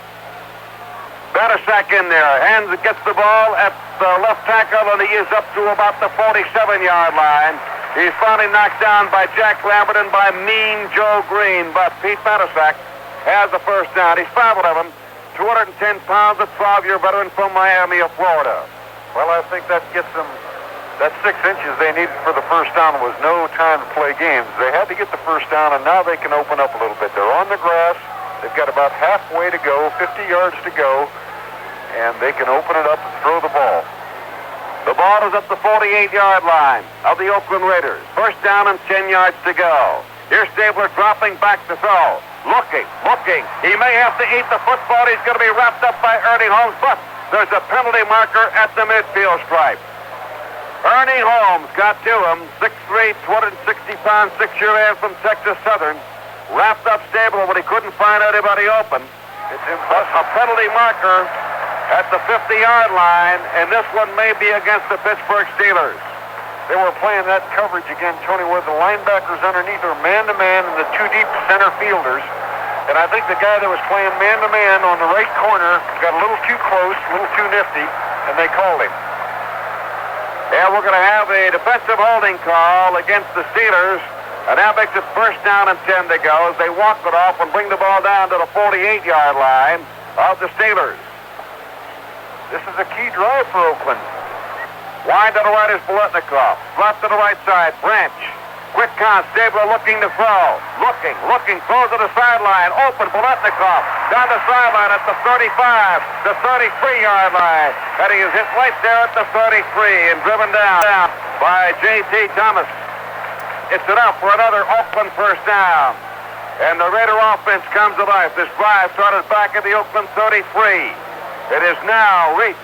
Batasak in there. Hands gets the ball at the left tackle, and he is up to about the 47-yard line. He's finally knocked down by Jack Lambert and by Mean Joe Green, but Pete Batasak has the 1st down. He's 5'11", 210 pounds, a 12-year veteran from Miami of Florida. Well, I think that gets them That 6 inches they needed for the first down was no time to play games. They had to get the first down, and now they can open up a little bit. They're on the grass. They've got about halfway to go, 50 yards to go, and they can open it up and throw the ball. The ball is at the 48-yard line of the Oakland Raiders. First down and 10 yards to go. Here's Stabler dropping back to throw. Looking. He may have to eat the football. He's going to be wrapped up by Ernie Holmes, but there's a penalty marker at the midfield stripe. Ernie Holmes got to him, 6'3", 260-pound, 6-year man from Texas Southern. Wrapped up Stabler, but he couldn't find anybody open. It's a penalty marker at the 50-yard line, and this one may be against the Pittsburgh Steelers. They were playing that coverage again, Tony, where the linebackers underneath are man-to-man and the 2 deep center fielders. And I think the guy that was playing man-to-man on the right corner got a little too close, a little too nifty, and they called him. Yeah, we're going to have a defensive holding call against the Steelers, and that makes it first down and 10 to go as they walk it off and bring the ball down to the 48-yard line of the Steelers. This is a key drive for Oakland. Wide to the right is Bolitnikoff. Left to the right side, Branch. Quick count, Stabler looking to throw. Looking, throws to the sideline. Open, Bolitnikoff. Down the sideline at the 35, the 33-yard line. And he is hit right there at the 33 and driven down by J.T. Thomas. It's enough for another Oakland first down. And the Raider offense comes to life. This drive started back at the Oakland 33. It is now reached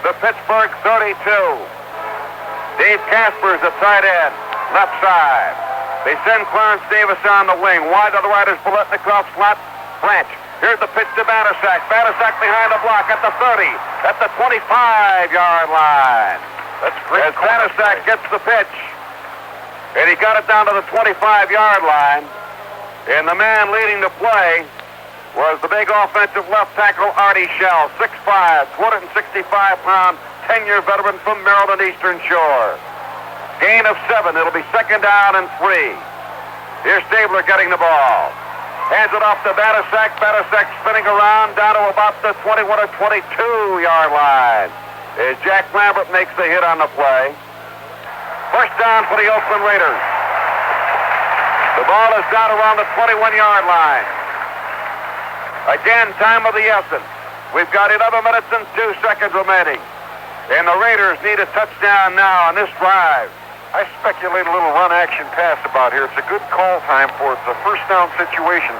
the Pittsburgh 32. Dave Casper's the tight end, left side. They send Clarence Davis on the wing. Wide to the right is Bolitnikoff, slot, Branch. Here's the pitch to Banaszak. Banaszak behind the block at the 30, at the 25-yard line. That's great. As Banaszak gets the pitch, and he got it down to the 25-yard line, and the man leading the play was the big offensive left tackle Artie Shell, 6'5", 265-pound, 10-year veteran from Maryland Eastern Shore. Gain of 7. It'll be second down and 3. Here's Stabler getting the ball. Hands it off to Banaszak. Banaszak spinning around down to about the 21 or 22-yard line. As Jack Lambert makes the hit on the play. First down for the Oakland Raiders. The ball is down around the 21-yard line. Again, time of the essence. We've got 11 minutes and 2 seconds remaining. And the Raiders need a touchdown now on this drive. I speculate a little run action pass about here. It's a good call time for it. It's a first down situation.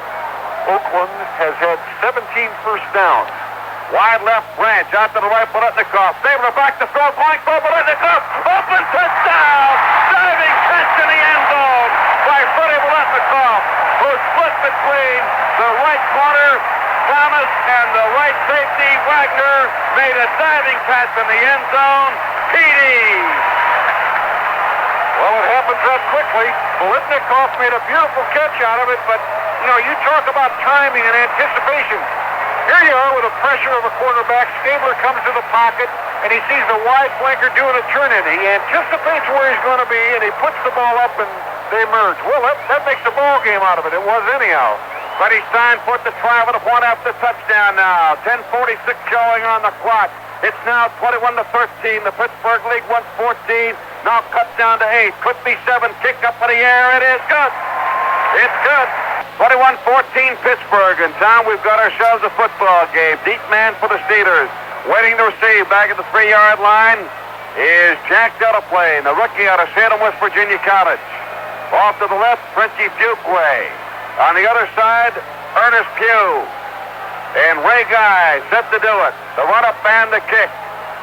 Oakland has had 17 first downs. Wide left, Branch out to the right, Bolitnikoff. Stabler back to throw, going for Bolitnikoff. Open touchdown! Diving catch in the end zone by Freddie Bolitnikoff, who split between the right corner, Thomas, and the right safety, Wagner, made a diving catch in the end zone. PD. Well, it happens that quickly. Bolitnikoff made a beautiful catch out of it, but, you talk about timing and anticipation. Here you are with the pressure of a quarterback. Stabler comes to the pocket, and he sees the wide flanker doing a turn-in. He anticipates where he's going to be, and he puts the ball up, and they merge. Well, that makes the ball game out of it. It was anyhow. Freddie Stein put the try with a point after touchdown now. 10:46 showing on the clock. It's now 21-13. The Pittsburgh League wants 14. Now cut down to 8. Could be 7. Kick up in the air. It is good. It's good. 21-14 Pittsburgh. In town, we've got ourselves a football game. Deep man for the Steelers. Waiting to receive back at the 3-yard line is Jack Delaplane, the rookie out of Salem, West Virginia College. Off to the left, Frenchie Fuquay. On the other side, Ernest Pugh. And Ray Guy set to do it. The run-up and the kick.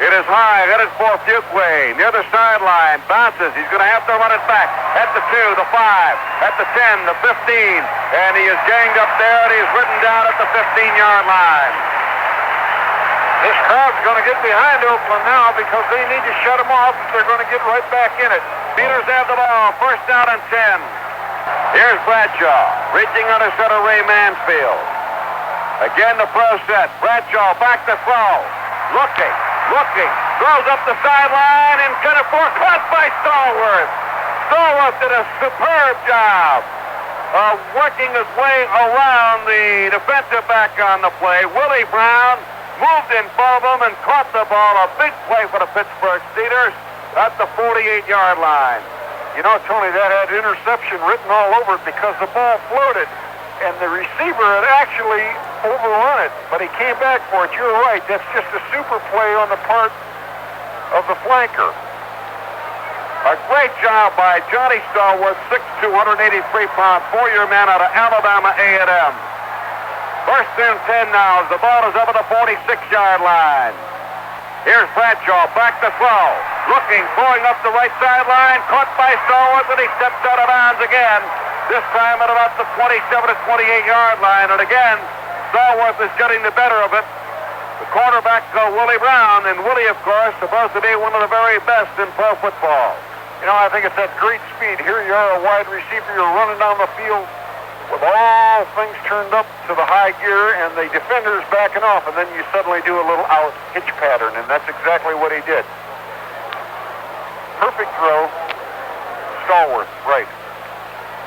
It is high, headed for Fuquay. The other sideline bounces. He's going to have to run it back at the 2, the 5, at the 10, the 15. And he is ganged up there, and he's ridden down at the 15-yard line. This crowd's going to get behind Oakland now because they need to shut them off if they're going to get right back in it. Steelers have the ball. First down and 10. Here's Bradshaw, reaching under center Ray Mansfield. Again the pro set. Bradshaw back to throw. Looking. Throws up the sideline and kind of caught by Stallworth. Stallworth did a superb job of working his way around the defensive back on the play. Willie Brown moved in front of him and caught the ball. A big play for the Pittsburgh Steelers. at the 48-yard line. You know, Tony, that had interception written all over it because the ball floated, and the receiver had actually overrun it, but he came back for it. You're right. That's just a super play on the part of the flanker. A great job by Johnny Stallworth, 6'2", 183-pound, four-year man out of Alabama A&M. First and 10 now as the ball is up at the 46-yard line. Here's Bradshaw, back to throw. Looking, throwing up the right sideline, caught by Stallworth, and he steps out of bounds again. This time at about the 27 to 28-yard line. And again, Stallworth is getting the better of it. The quarterback, Willie Brown, and Willie, of course, supposed to be one of the very best in pro football. You know, I think it's that great speed. Here you are, a wide receiver, you're running down the field with all things turned up to the high gear, and the defender's backing off, and then you suddenly do a little out hitch pattern, and that's exactly what he did. Perfect throw. Stallworth, right.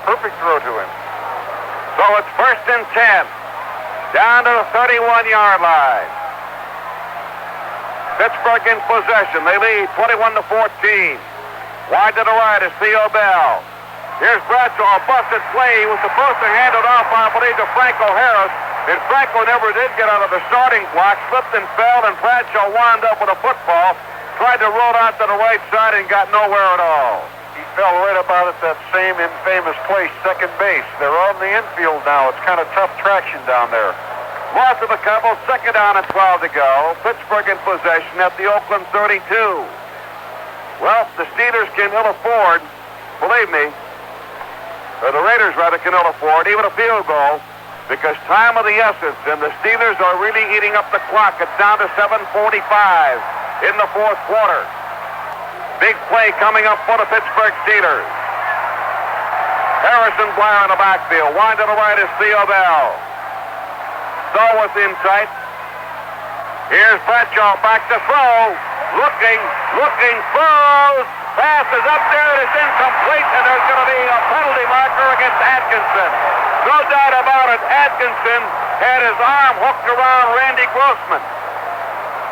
Perfect throw to him. So it's first and 10. Down to the 31-yard line. Pittsburgh in possession. They lead 21 to 14. Wide to the right is Theo Bell. Here's Bradshaw, a busted play. He was supposed to hand it off, I believe, to Franco Harris. And Franco never did get out of the starting block, slipped and fell, and Bradshaw wound up with a football. Tried to roll out to the right side and got nowhere at all. He fell right about at that same infamous place, second base. They're on the infield now. It's kind of tough traction down there. Loss of a couple, second down and 12 to go. Pittsburgh in possession at the Oakland 32. Well, the Steelers can ill afford, believe me, or the Raiders rather can ill afford even a field goal, because time of the essence, and the Steelers are really eating up the clock. It's down to 7:45 in the fourth quarter. Big play coming up for the Pittsburgh Steelers. Harrison Blair in the backfield. Wide to the right is Theo Bell. Stallworth in tight. Here's Bradshaw back to throw. Looking, throws. Pass is up there. It's incomplete, and there's going to be a penalty marker against Atkinson. No doubt about it, Atkinson had his arm hooked around Randy Grossman.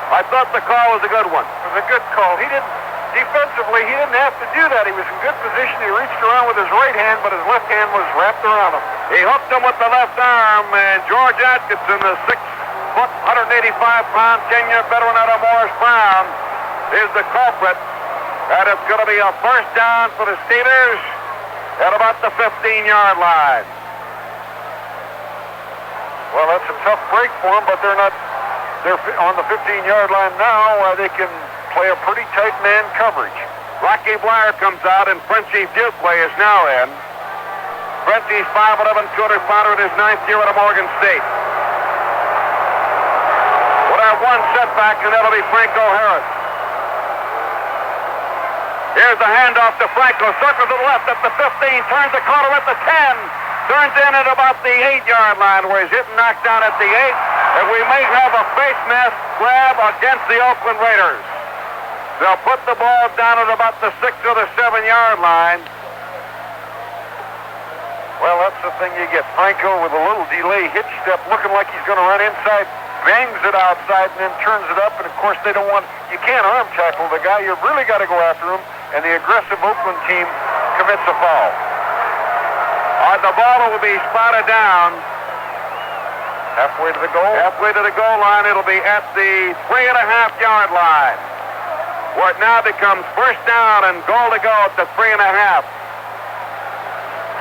I thought the call was a good one. It was a good call. Defensively, he didn't have to do that. He was in good position. He reached around with his right hand, but his left hand was wrapped around him. He hooked him with the left arm, and George Atkinson, the 6', 185-pound, 10-year veteran out of Morris Brown, is the culprit. And it's going to be a first down for the Steelers at about the 15-yard line. Well, that's a tough break for them, but they're on the 15-yard line now. They can play a pretty tight man coverage. Rocky Blair comes out, and Frenchie Fuqua is now in. Frenchie's 5'11", 200-pounder in his ninth year at Morgan State. We'll have one setback, and that'll be Franco Harris. Here's the handoff to Franco. Circle to the left at the 15. Turns the corner at the 10. Turns in at about the 8-yard line, where he's hit and knocked down at the 8. And we may have a face mask grab against the Oakland Raiders. They'll put the ball down at about the 6 or the 7-yard line. Well, that's the thing you get. Franco with a little delay hitch step, looking like he's going to run inside, bangs it outside, and then turns it up. And, of course, you can't arm tackle the guy. You've really got to go after him. And the aggressive Oakland team commits a foul. The ball will be spotted down. Halfway to the goal? Halfway to the goal line. It'll be at the 3.5-yard line, where it now becomes first down and goal to go at the 3.5.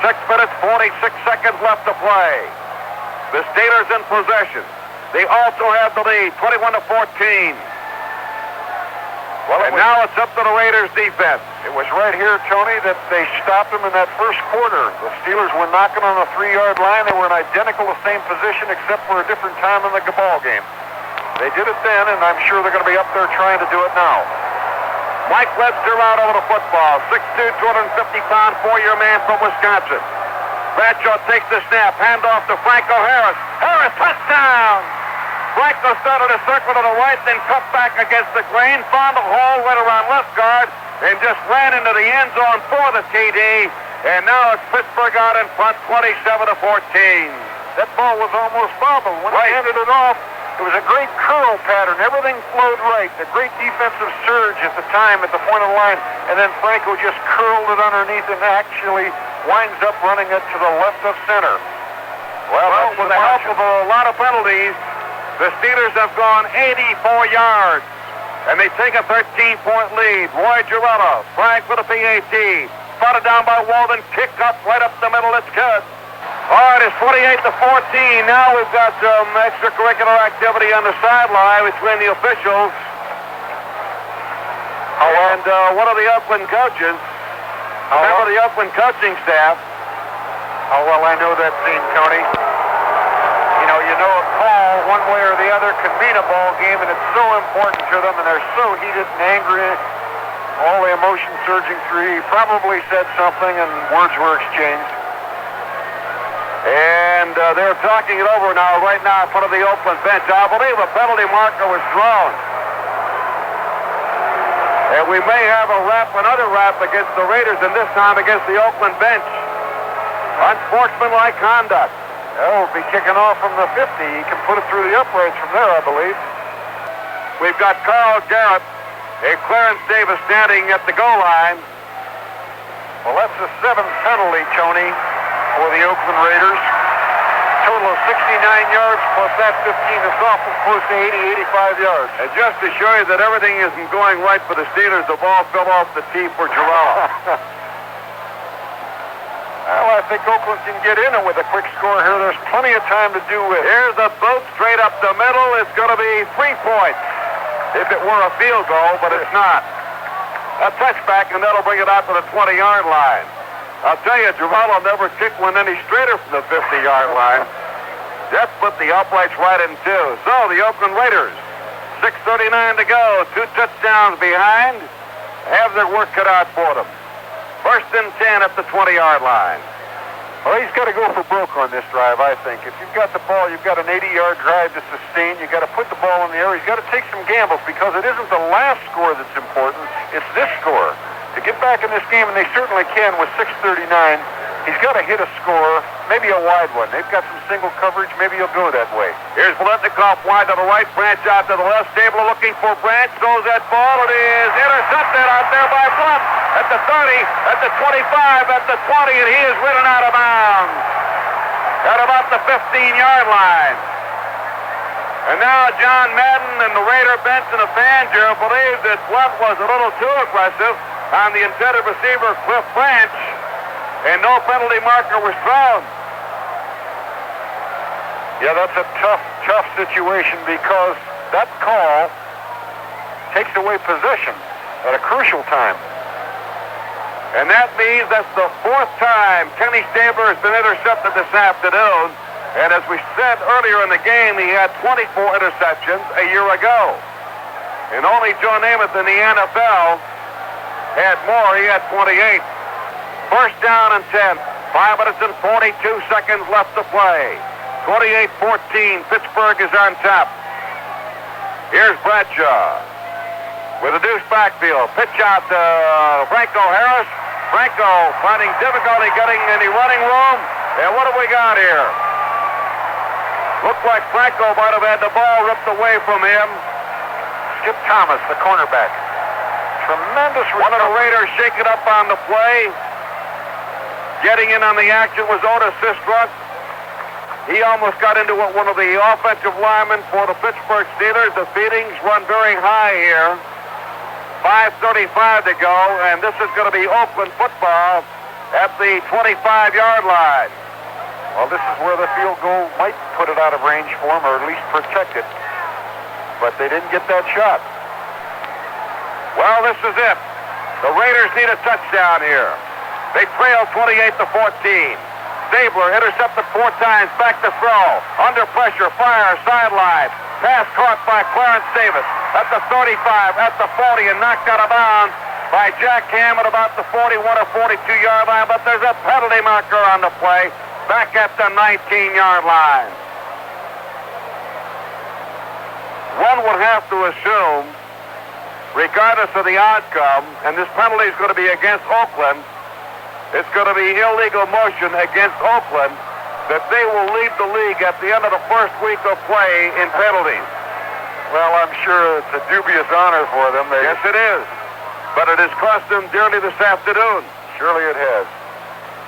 6 minutes, 46 seconds left to play. The Steelers in possession. They also have the lead, 21 to 14. Well, now it's up to the Raiders defense. It was right here, Tony, that they stopped them in that first quarter. The Steelers were knocking on the 3-yard line. They were in identical the same position except for a different time in the ball game. They did it then, and I'm sure they're going to be up there trying to do it now. Mike Webster out over the football. 6'2", 250-pound, 4-year man from Wisconsin. Bradshaw takes the snap. Handoff to Franco Harris. Harris, touchdown! Franco started a circle to the right, then cut back against the grain, found a hole right around left guard, and just ran into the end zone for the TD. And now it's Pittsburgh out in front, 27 to 14. That ball was almost bobbled. When he handed it off, It was a great curl pattern. Everything flowed right. A great defensive surge at the time at the point of the line. And then Franco just curled it underneath and actually winds up running it to the left of center. Well, with the help of a lot of penalties, the Steelers have gone 84 yards. And they take a 13-point lead. Roy Girella, flag for the PAT. Spotted down by Walden. Kick up right up the middle. It's good. All right, it's 28-14. Now we've got some extracurricular activity on the sideline between the officials and one of the Oakland coaches. Member of the Oakland coaching staff. Oh, well, I know that scene, Tony. You know a call one way or the other can mean a ball game, and it's so important to them, and they're so heated and angry. All the emotion surging through. He probably said something, and words were exchanged. And they're talking it over now, right now, in front of the Oakland bench. I believe a penalty marker was thrown. And we may have another rap against the Raiders, and this time against the Oakland bench. Unsportsmanlike conduct. Oh, be kicking off from the 50. He can put it through the uprights from there, I believe. We've got Carl Garrett and Clarence Davis standing at the goal line. Well, that's the 7th penalty, Tony, for the Oakland Raiders. Total of 69 yards plus that 15 is awful close to 80, 85 yards. And just to show you that everything isn't going right for the Steelers, the ball fell off the tee for Girella. Well, I think Oakland can get in it with a quick score here. There's plenty of time to do it. Here's the boot straight up the middle. It's going to be 3 points if it were a field goal, but it's not. A touchback, and that'll bring it out to the 20-yard line. I'll tell you, Girella never kicked one any straighter from the 50-yard line. That put the uprights right in two. So the Oakland Raiders, 6:39 to go, 2 touchdowns behind, have their work cut out for them. 1st and 10 at the 20-yard line. Well, he's got to go for broke on this drive, I think. If you've got the ball, you've got an 80-yard drive to sustain. You've got to put the ball in the air. He's got to take some gambles because it isn't the last score that's important. It's this score. To get back in this game, and they certainly can with 6:39, he's got to hit a score, maybe a wide one. They've got some single coverage. Maybe he'll go that way. Here's Bolitnikoff wide to the right, Branch out to the left. Stabler looking for Branch. Throws that ball. It is intercepted out there by Blunt. At the 30, at the 25, at the 20, and he is ridden out of bounds at about the 15-yard line. And now John Madden and the Raider bench and the Fangio believe that Blunt was a little too aggressive on the intended receiver, Cliff Branch, and no penalty marker was thrown. Yeah, that's a tough situation because that call takes away possession at a crucial time. And that means that's the 4th time Kenny Stabler has been intercepted this afternoon. And as we said earlier in the game, he had 24 interceptions a year ago. And only Joe Namath in the NFL had more. He had 28. 1st down and 10. 5 minutes and 42 seconds left to play. 28-14. Pittsburgh is on top. Here's Bradshaw with a deuce backfield. Pitch out to Franco Harris. Franco finding difficulty getting any running room. And what have we got here? Looked like Franco might have had the ball ripped away from him. Skip Thomas, the cornerback. Tremendous recovery. One of the Raiders shaking up on the play. Getting in on the action was Otis Sistrunk. He almost got into it, one of the offensive linemen for the Pittsburgh Steelers. The feedings run very high here. 5:35 to go, and this is going to be Oakland football at the 25-yard line. Well, this is where the field goal might put it out of range for them, or at least protect it. But they didn't get that shot. Well, this is it. The Raiders need a touchdown here. They trail 28-14. Stabler intercepted 4 times, back to throw. Under pressure, fire, sideline. Pass caught by Clarence Davis at the 35, at the 40, and knocked out of bounds by Jack Ham at about the 41 or 42-yard line. But there's a penalty marker on the play, back at the 19-yard line. One would have to assume, regardless of the outcome, and this penalty is going to be against Oakland, it's going to be illegal motion against Oakland, that they will lead the league at the end of the first week of play in penalties. Well, I'm sure it's a dubious honor for them. Yes, it is. But it has cost them dearly this afternoon. Surely it has.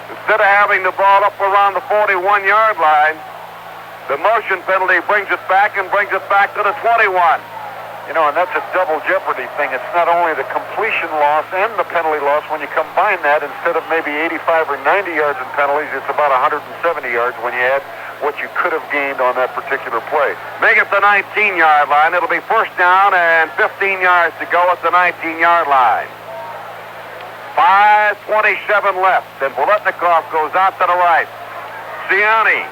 Instead of having the ball up around the 41-yard line, the motion penalty brings it back and brings it back to the 21. You know, and that's a double jeopardy thing. It's not only the completion loss and the penalty loss. When you combine that, instead of maybe 85 or 90 yards in penalties, it's about 170 yards when you add what you could have gained on that particular play. Make it the 19-yard line. It'll be first down and 15 yards to go at the 19-yard line. 5:27 left, and Boletnikoff goes out to the right. Ciani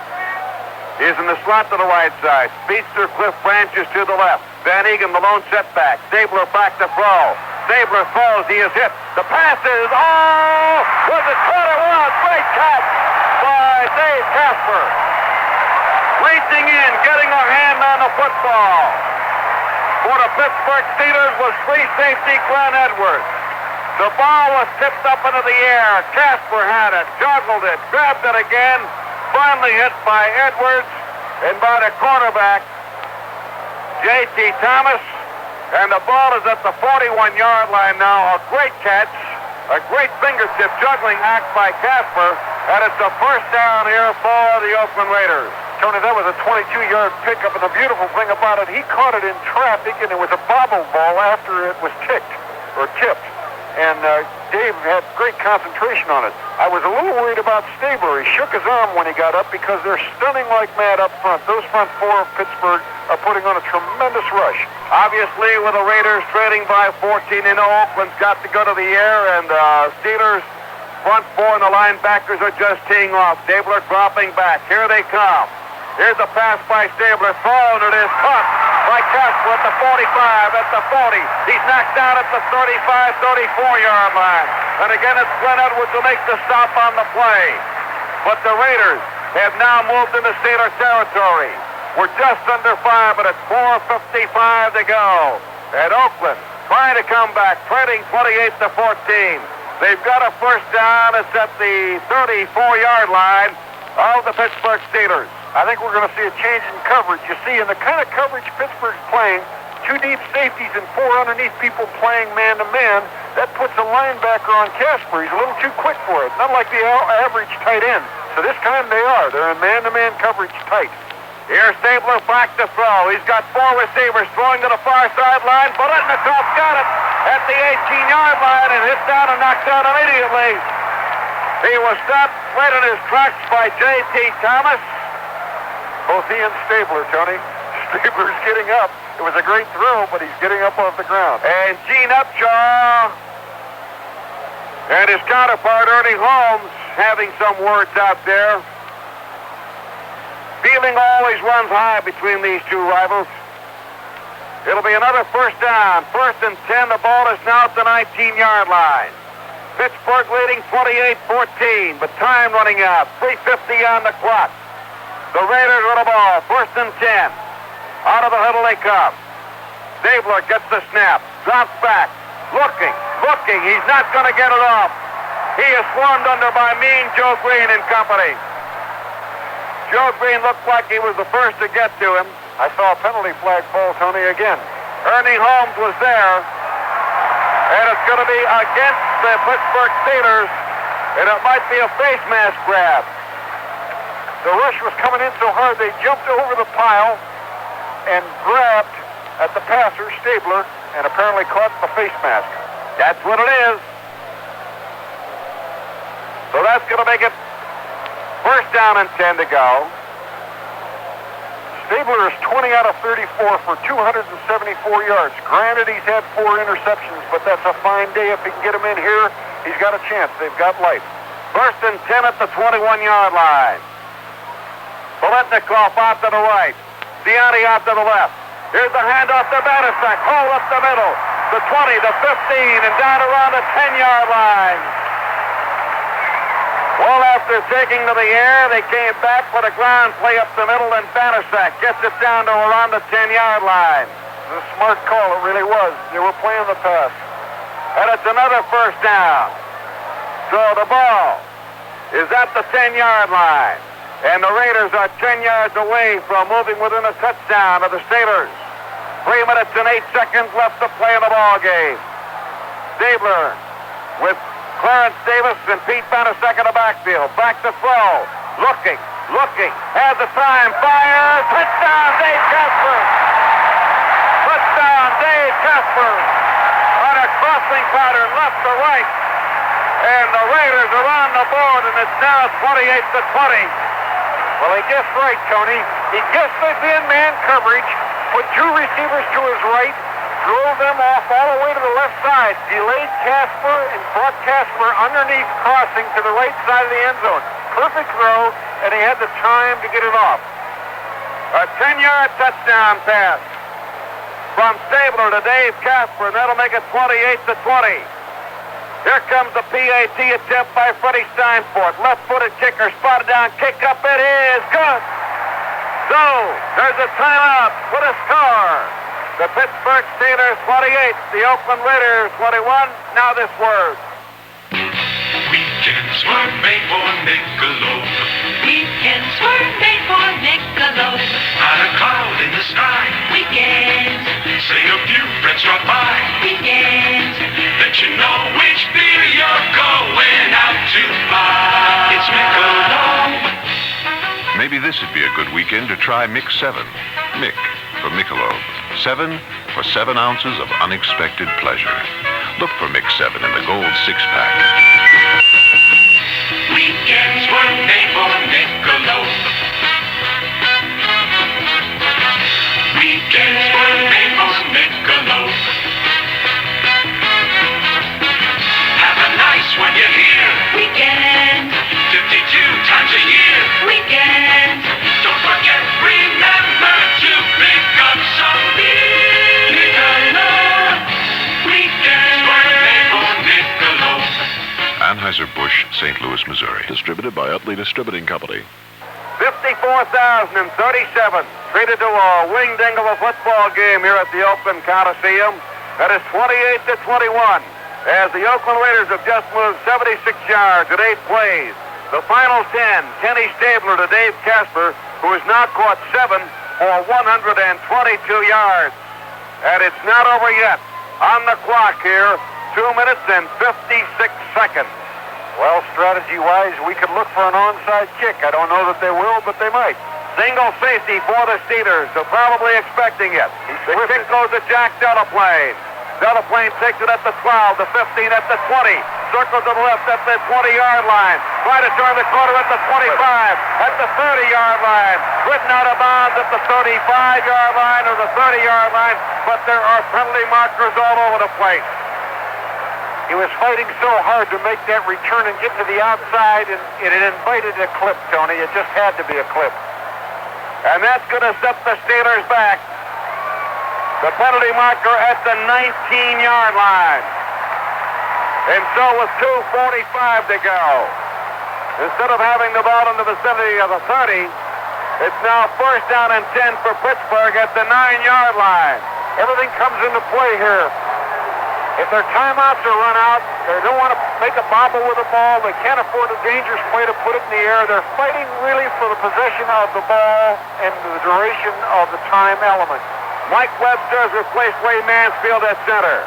is in the slot to the right side. Speedster Cliff Branch is to the left. Van Egan, the lone setback. Stabler back to throw. Stabler throws. He is hit. The pass is, was it caught? It was. Great catch by Dave Casper. Racing in, getting a hand on the football. For the Pittsburgh Steelers was free safety Glenn Edwards. The ball was tipped up into the air. Casper had it, juggled it, grabbed it again. Finally hit by Edwards and by the quarterback, J.T. Thomas. And the ball is at the 41-yard line now. A great catch, a great fingertip juggling act by Casper. And it's a first down here for the Oakland Raiders. Tony, that was a 22-yard pickup, and the beautiful thing about it, he caught it in traffic, and it was a bobble ball after it was tipped. And Dave had great concentration on it. I was a little worried about Stabler. He shook his arm when he got up because they're stunning like mad up front. Those front four of Pittsburgh are putting on a tremendous rush. Obviously, with the Raiders trailing by 14, Oakland's got to go to the air, and Steelers front four and the linebackers are just teeing off. Stabler dropping back. Here they come. Here's a pass by Stabler. Thrown. It is caught by Casper at the 45, at the 40. He's knocked down at the 35, 34-yard line. And again, it's Glenn Edwards who makes the stop on the play. But the Raiders have now moved into Steeler territory. We're just under 5, but it's 4:55 to go. And Oakland trying to come back, trailing 28-14. They've got a first down. It's at the 34-yard line of the Pittsburgh Steelers. I think we're going to see a change in coverage. You see, in the kind of coverage Pittsburgh's playing, 2 deep safeties and 4 underneath people playing man-to-man, that puts a linebacker on Casper. He's a little too quick for it, not like the average tight end. So this time they are. They're in man-to-man coverage tight. Here's Stabler back to throw. He's got 4 receivers throwing to the far sideline. Boletnikoff got it at the 18-yard line and hit down and knocked out immediately. He was stopped right in his tracks by J.T. Thomas. Both he and Stabler, Tony. Stabler's getting up. It was a great throw, but he's getting up off the ground. And Gene Upshaw and his counterpart, Ernie Holmes, having some words out there. Feeling always runs high between these two rivals. It'll be another first down. 1st and 10. The ball is now at the 19-yard line. Pittsburgh leading 28-14, but time running out. 3:50 on the clock. The Raiders with the ball. 1st and 10. Out of the huddle they come. Stabler gets the snap. Drops back. Looking. He's not going to get it off. He is swarmed under by Mean Joe Green and company. Joe Green looked like he was the first to get to him. I saw a penalty flag fall, Tony, again. Ernie Holmes was there. And it's going to be against the Pittsburgh Steelers. And it might be a face mask grab. The rush was coming in so hard they jumped over the pile and grabbed at the passer, Stabler, and apparently caught the face mask. That's what it is. So that's going to make it first down and 10 to go. Stabler is 20 out of 34 for 274 yards. Granted, he's had 4 interceptions, but that's a fine day. If he can get him in here, he's got a chance. They've got life. 1st and 10 at the 21-yard line. Boletnikoff out to the right. Ciani out to the left. Here's the handoff to Banaszak. Hole up the middle. The 20, the 15, and down around the 10-yard line. Well, after taking to the air, they came back for the ground play up the middle, and Banaszak gets it down to around the 10-yard line. It was a smart call. It really was. They were playing the pass. And it's another first down. So the ball is at the 10-yard line. And the Raiders are 10 yards away from moving within a touchdown of the Steelers. 3 minutes and 8 seconds left to play in the ball game. Stabler with Clarence Davis and Pete Banasek in the backfield. Back to throw. Looking. Has the time. Fires. Touchdown, Dave Casper. Touchdown, Dave Casper. On a crossing pattern left to right. And the Raiders are on the board, and it's now 28-20. Well, he guessed right, Tony. He guessed they'd be in man coverage, put two receivers to his right, drove them off all the way to the left side, delayed Casper, and brought Casper underneath crossing to the right side of the end zone. Perfect throw, and he had the time to get it off. A 10-yard touchdown pass from Stabler to Dave Casper, and that'll make it 28-20. Here comes the PAT attempt by Freddie Steinfort. Left-footed kicker, spotted down, kick up, it is good. So, there's a timeout with a score. The Pittsburgh Steelers 28, the Oakland Raiders 21. Now this word. Weekends were made for Michelob. Weekends were made for Michelob. Not a cloud in the sky. Weekends. Say a few friends drop by. Weekends. Let you know which beer you're going out to buy. It's Michelob. Maybe this would be a good weekend to try Mix 7. Mick for Michelob. 7 for 7 ounces of unexpected pleasure. Look for Mix 7 in the gold 6-pack. Weekends were made for Michelob. Weekends were made for Michelob. Have a nice when you're here. Weekends. 52 times a year. Weekends. Don't forget, remember to pick up some beer. Michelob. Weekends were made for Michelob. Anheuser-Busch, St. Louis, Missouri. Distributed by Utley Distributing Company. 54,037 treated to a wing-ding of a football game here at the Oakland Coliseum. That is 28-21. As the Oakland Raiders have just moved 76 yards at 8 plays. The final 10, Kenny Stabler to Dave Casper, who has now caught 7 for 122 yards. And it's not over yet. On the clock here, 2 minutes and 56 seconds. Well, strategy-wise, we could look for an onside kick. I don't know that they will, but they might. Single safety for the Steelers. They're probably expecting it. The kick goes to Jack Delaplane. Delaplane takes it at the 12, the 15, at the 20. Circles to the left at the 20-yard line. Try to turn the corner at the 25, at the 30-yard line. Written out of bounds at the 35-yard line or the 30-yard line, but there are penalty markers all over the place. He was fighting so hard to make that return and get to the outside, and it invited a clip, Tony. It just had to be a clip. And that's going to set the Steelers back. The penalty marker at the 19-yard line. And so with 2:45 to go, instead of having the ball in the vicinity of the 30, it's now first down and 10 for Pittsburgh at the 9-yard line. Everything comes into play here. If their timeouts are run out, they don't want to make a bobble with the ball. They can't afford a dangerous play to put it in the air. They're fighting really for the possession of the ball and the duration of the time element. Mike Webster has replaced Ray Mansfield at center.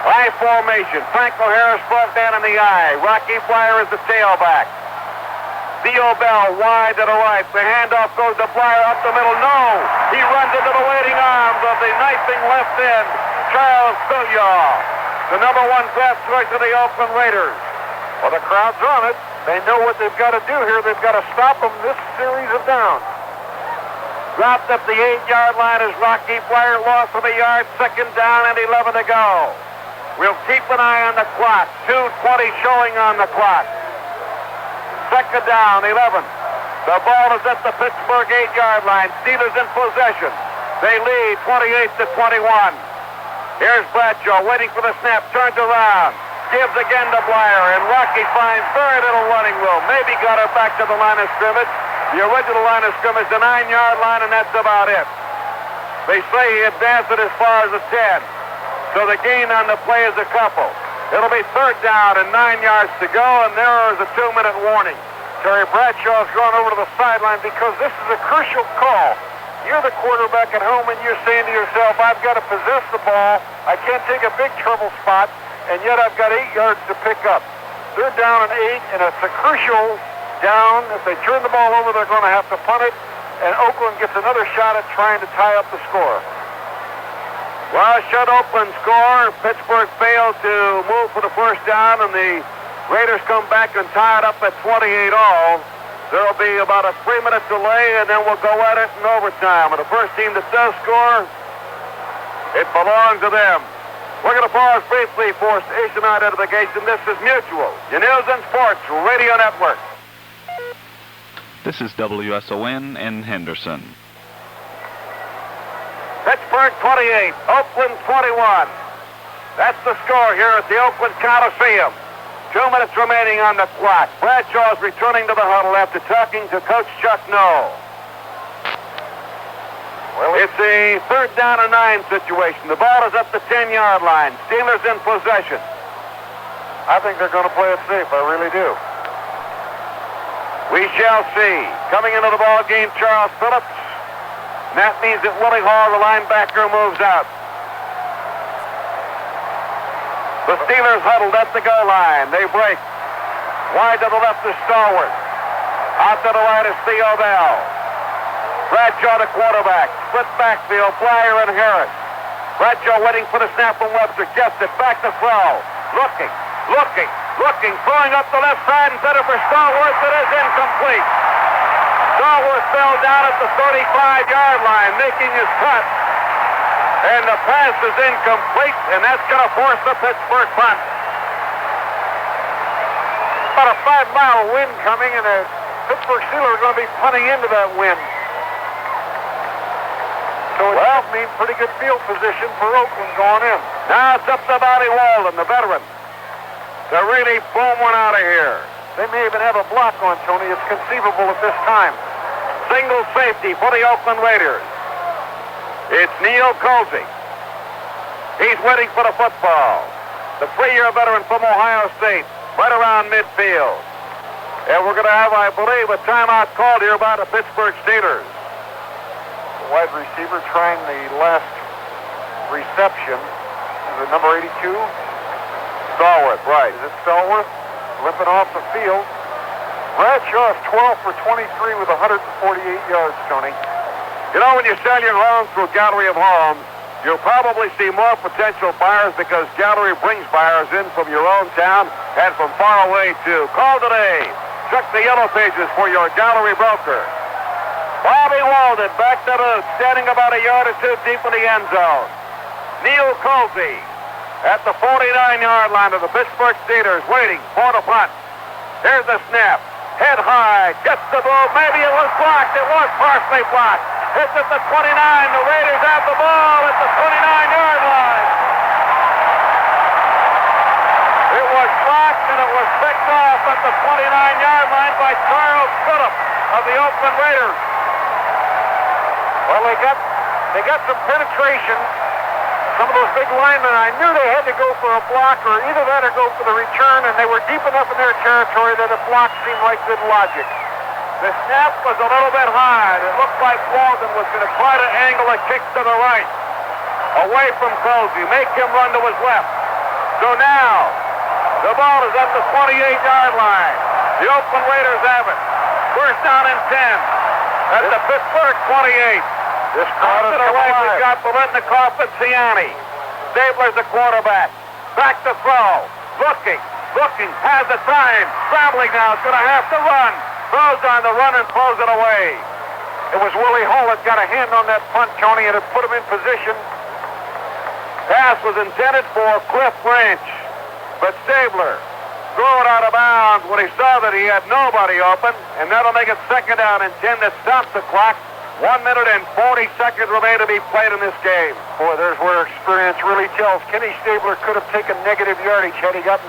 I formation. Frank O'Hara's brought down in the eye. Rocky Blyer is the tailback. Theo Bell wide to the right. The handoff goes to Blyer up the middle. No! He runs into the waiting arms of the knifing left end, Charles Billiard, the number 1 draft choice of the Oakland Raiders. Well, the crowd's on it. They know what they've got to do here. They've got to stop them this series of downs. Dropped at the 8-yard line as Rocky Blyer lost of a yard. Second down and 11 to go. We'll keep an eye on the clock. 2:20 showing on the clock. Second down, 11. The ball is at the Pittsburgh 8-yard line. Steelers in possession. They lead 28-21. Here's Bradshaw waiting for the snap. Turns around. Gives again to Blyer. And Rocky finds very little running room. Maybe got her back to the line of scrimmage. The original line of scrimmage, the 9-yard line, and that's about it. They say he advanced it as far as the 10. So the gain on the play is a couple. It'll be third down and 9 yards to go, and there is a 2-minute warning. Terry Bradshaw's gone over to the sideline because this is a crucial call. You're the quarterback at home, and you're saying to yourself, I've got to possess the ball. I can't take a big trouble spot, and yet I've got 8 yards to pick up. They're down an 8, and it's a crucial down. If they turn the ball over, they're going to have to punt it, and Oakland gets another shot at trying to tie up the score. Well, should Oakland score, Pittsburgh failed to move for the first down, and the Raiders come back and tie it up at 28 all. There'll be about a 3-minute delay, and then we'll go at it in overtime. And the first team that does score, it belongs to them. We're going to pause briefly for station identification. This is Mutual, your news and sports radio network. This is WSON in Henderson. Pittsburgh 28, Oakland 21. That's the score here at the Oakland Coliseum. 2 minutes remaining on the clock. Bradshaw's returning to the huddle after talking to Coach Chuck Noll. Well, it's a 3rd down and 9 situation. The ball is up the 10-yard line. Steelers in possession. I think they're going to play it safe. I really do. We shall see. Coming into the ball game, Charles Phillips. And that means that Willie Hall, the linebacker, moves out. The Steelers huddled at the goal line. They break. Wide to the left is Stallworth. Out to the right is Theo Bell. Bradshaw, the quarterback. Split backfield, Flyer and Harris. Bradshaw waiting for the snap from Webster. Gets it. Back to throw. Looking. Throwing up the left side and better for Stallworth. It is incomplete. Stallworth fell down at the 35-yard line, making his cut. And the pass is incomplete, and that's going to force the Pittsburgh punt. About a 5-mile wind coming, and the Pittsburgh Steelers are going to be punting into that wind. So it does mean pretty good field position for Oakland going in. Now it's up to Bobby Walden, the veteran, to really boom one out of here. They may even have a block on, Tony. It's conceivable at this time. Single safety for the Oakland Raiders. It's Neil Colsey. He's waiting for the football. The 3-year veteran from Ohio State, right around midfield. And we're going to have, I believe, a timeout called here by the Pittsburgh Steelers. The wide receiver trying the last reception. Is it number 82? Stallworth, right. Is it Stallworth? Limping off the field. Bradshaw is 12 for 23 with 148 yards, Tony. You know, when you sell your home through Gallery of Homes, you'll probably see more potential buyers because Gallery brings buyers in from your own town and from far away, too. Call today. Check the yellow pages for your Gallery broker. Bobby Walden back to the standing about a yard or two deep in the end zone. Neil Colsey at the 49-yard line of the Pittsburgh Steelers waiting for the punt. Here's the snap. Head high. Gets the ball. Maybe it was blocked. It was partially blocked. It's at the 29. The Raiders have the ball at the 29-yard line. It was blocked and it was picked off at the 29-yard line by Charles Phillips of the Oakland Raiders. Well, they got some penetration. Some of those big linemen, I knew they had to go for a block or either that or go for the return, and they were deep enough in their territory that a block seemed like good logic. The snap was a little bit high. It looked like Walden was going to try to angle a kick to the right. Away from Colsey. Make him run to his left. So now, the ball is at the 28-yard line. The Oakland Raiders have it. First down and 10. At the Pittsburgh 28. This crowd to is the right, alive. we've got Beletnikoff and Ciani. Stabler's the quarterback. Back to throw. Looking. Has the time. Scrambling now. Is going to have to run. Throws on the run and throws it away. It was Willie Hall that got a hand on that punt, Tony, and it put him in position. Pass was intended for Cliff Branch, but Stabler threw it out of bounds when he saw that he had nobody open, and that'll make it 2nd down and 10 to stop the clock. 1 minute and 40 seconds remain to be played in this game. Boy, there's where experience really tells. Kenny Stabler could have taken negative yardage had he gotten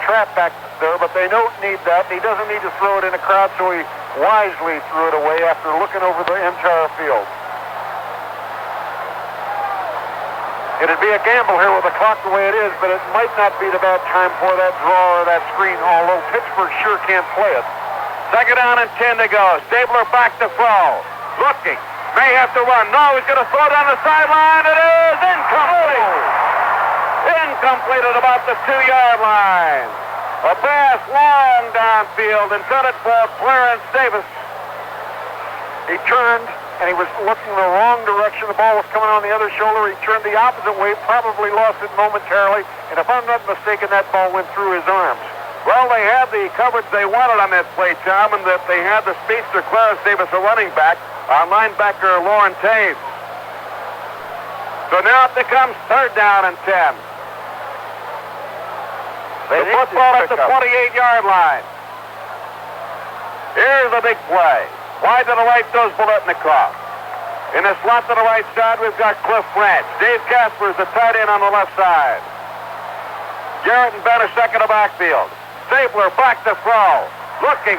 trapped back there, but they don't need that. He doesn't need to throw it in a crowd, so he wisely threw it away after looking over the entire field. It'd be a gamble here with the clock the way it is, but it might not be the bad time for that draw or that screen, although Pittsburgh sure can't play it. Second down and 10 to go. Stabler back to throw. Looking. May have to run. No, he's going to throw down the sideline. It is incomplete. Incomplete at about the 2-yard line. A pass long downfield intended for Clarence Davis. He turned, and he was looking the wrong direction. The ball was coming on the other shoulder. He turned the opposite way, probably lost it momentarily. And if I'm not mistaken, that ball went through his arms. Well, they had the coverage they wanted on that play, Tom, and that they had the speedster Clarence Davis, a running back, on linebacker Lauren Taves. So now it becomes third down and 10. The football at the 28-yard line. Here's the big play. Wide to the right goes Biletnikoff. In the slot to the right side, we've got Cliff Branch. Dave Casper is the tight end on the left side. Garrett and Banaszak in the backfield. Stabler back to throw. Looking,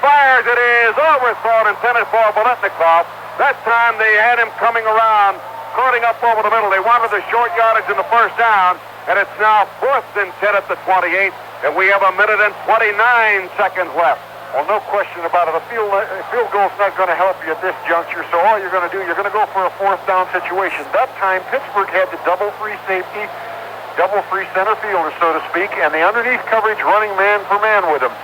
fires. It is overthrown, intended for Biletnikoff. That time they had him coming around, cutting up over the middle. They wanted the short yardage in the first down, and it's now 4th and 10 at the 28, and we have 1 minute and 29 seconds left. Well, no question about it. A field goal's not going to help you at this juncture, so all you're going to do, you're going to go for a 4th down situation. That time, Pittsburgh had the double free safety, double free center fielder, so to speak, and the underneath coverage running man for man with them.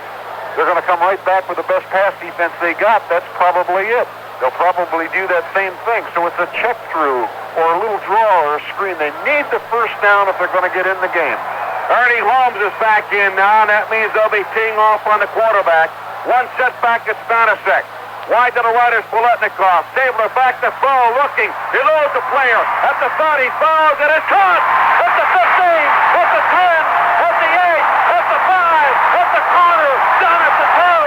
They're going to come right back with the best pass defense they got. That's probably it. They'll probably do that same thing. So it's a check through or a little draw or a screen. They need the first down if they're going to get in the game. Ernie Holmes is back in now, and that means they'll be teeing off on the quarterback. One setback, it's Banaszak. Wide to the right is Biletnikoff. Stabler back to throw, looking. He loads the player. At the 30, throws, and it's caught. At the 15, at the 10, at the 8, at the 5, at the corner, down at the 2.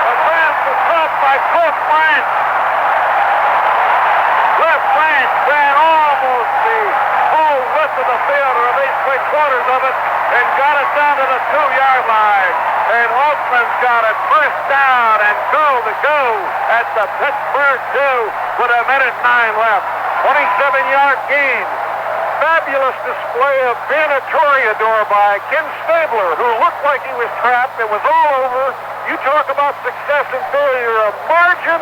The pass was caught by Cliff Branch. Cliff Branch ran almost the whole width of the field, or at least 3/4 of it, and got it down to the 2-yard line. And Oakland's got it first down and goal to go at the Pittsburgh 2 with 1 minute 9 left. 27-yard gain. Fabulous display of Toreador by Ken Stabler, who looked like he was trapped. It was all over. You talk about success and failure. A margin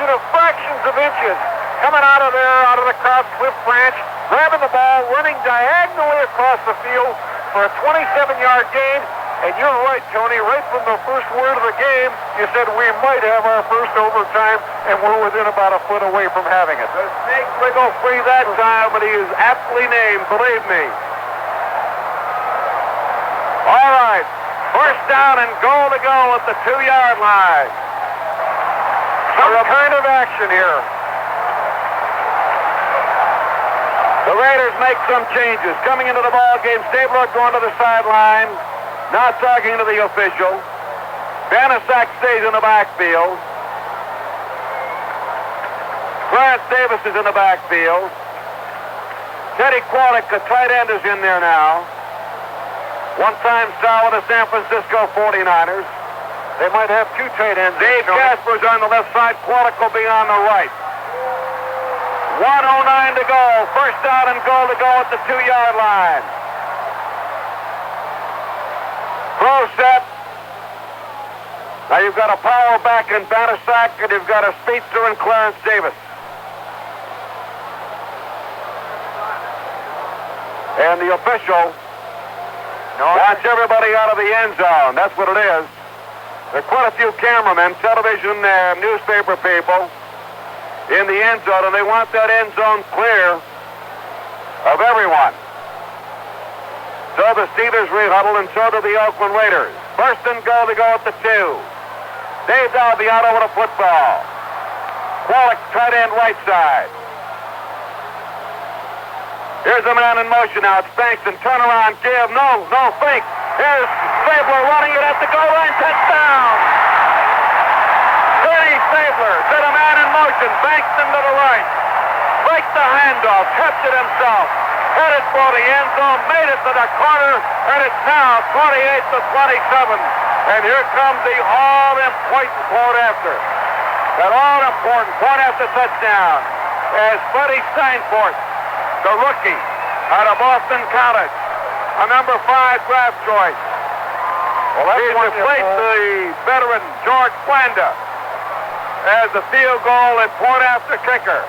of fractions of inches. Coming out of there, out of the crowd, Cliff Branch, grabbing the ball, running diagonally across the field for a 27-yard gain. And you're right, Tony, right from the first word of the game, you said we might have our first overtime, and we're within about a foot away from having it. The snake wiggle free that time, but he is aptly named, believe me. All right, first down and goal to go at the 2-yard line. Some kind of action here. The Raiders make some changes. Coming into the ball game, Stabler going to the sideline. Now talking to the official. Banaszak stays in the backfield. Clarence Davis is in the backfield. Teddy Kwolek, the tight end, is in there now. One-time star with the San Francisco 49ers. They might have 2 tight ends. Dave Casper's on the left side. Kwolek will be on the right. 1:09 to go. First down and goal to go at the 2-yard line. Throw set. Now you've got a power back in Banaszak, and you've got a speedster in Clarence Davis. And the official wants everybody out of the end zone. That's what it is. There are quite a few cameramen, television, newspaper people in the end zone, and they want that end zone clear of everyone. So the Steelers rehuddle, and so do the Oakland Raiders. First and goal to go at the 2. Dave Dalby out over the football. Kwolek, tight end, right side. Here's a man in motion now. It's Bankston. Turn around, give. No, fake. Here's Stabler running it at the goal line. Touchdown! Bernie Stabler set a man in motion. Bankston to the right. Break the handoff. Kept it himself. Headed for the end zone. Made it to the corner. And it's now 28-27. And here comes the all-important point after. That all-important point after touchdown. As Freddie Steinfort, the rookie out of Boston College, a number 5 draft choice, He's replaced the veteran George Blanda as the field goal and point after kicker.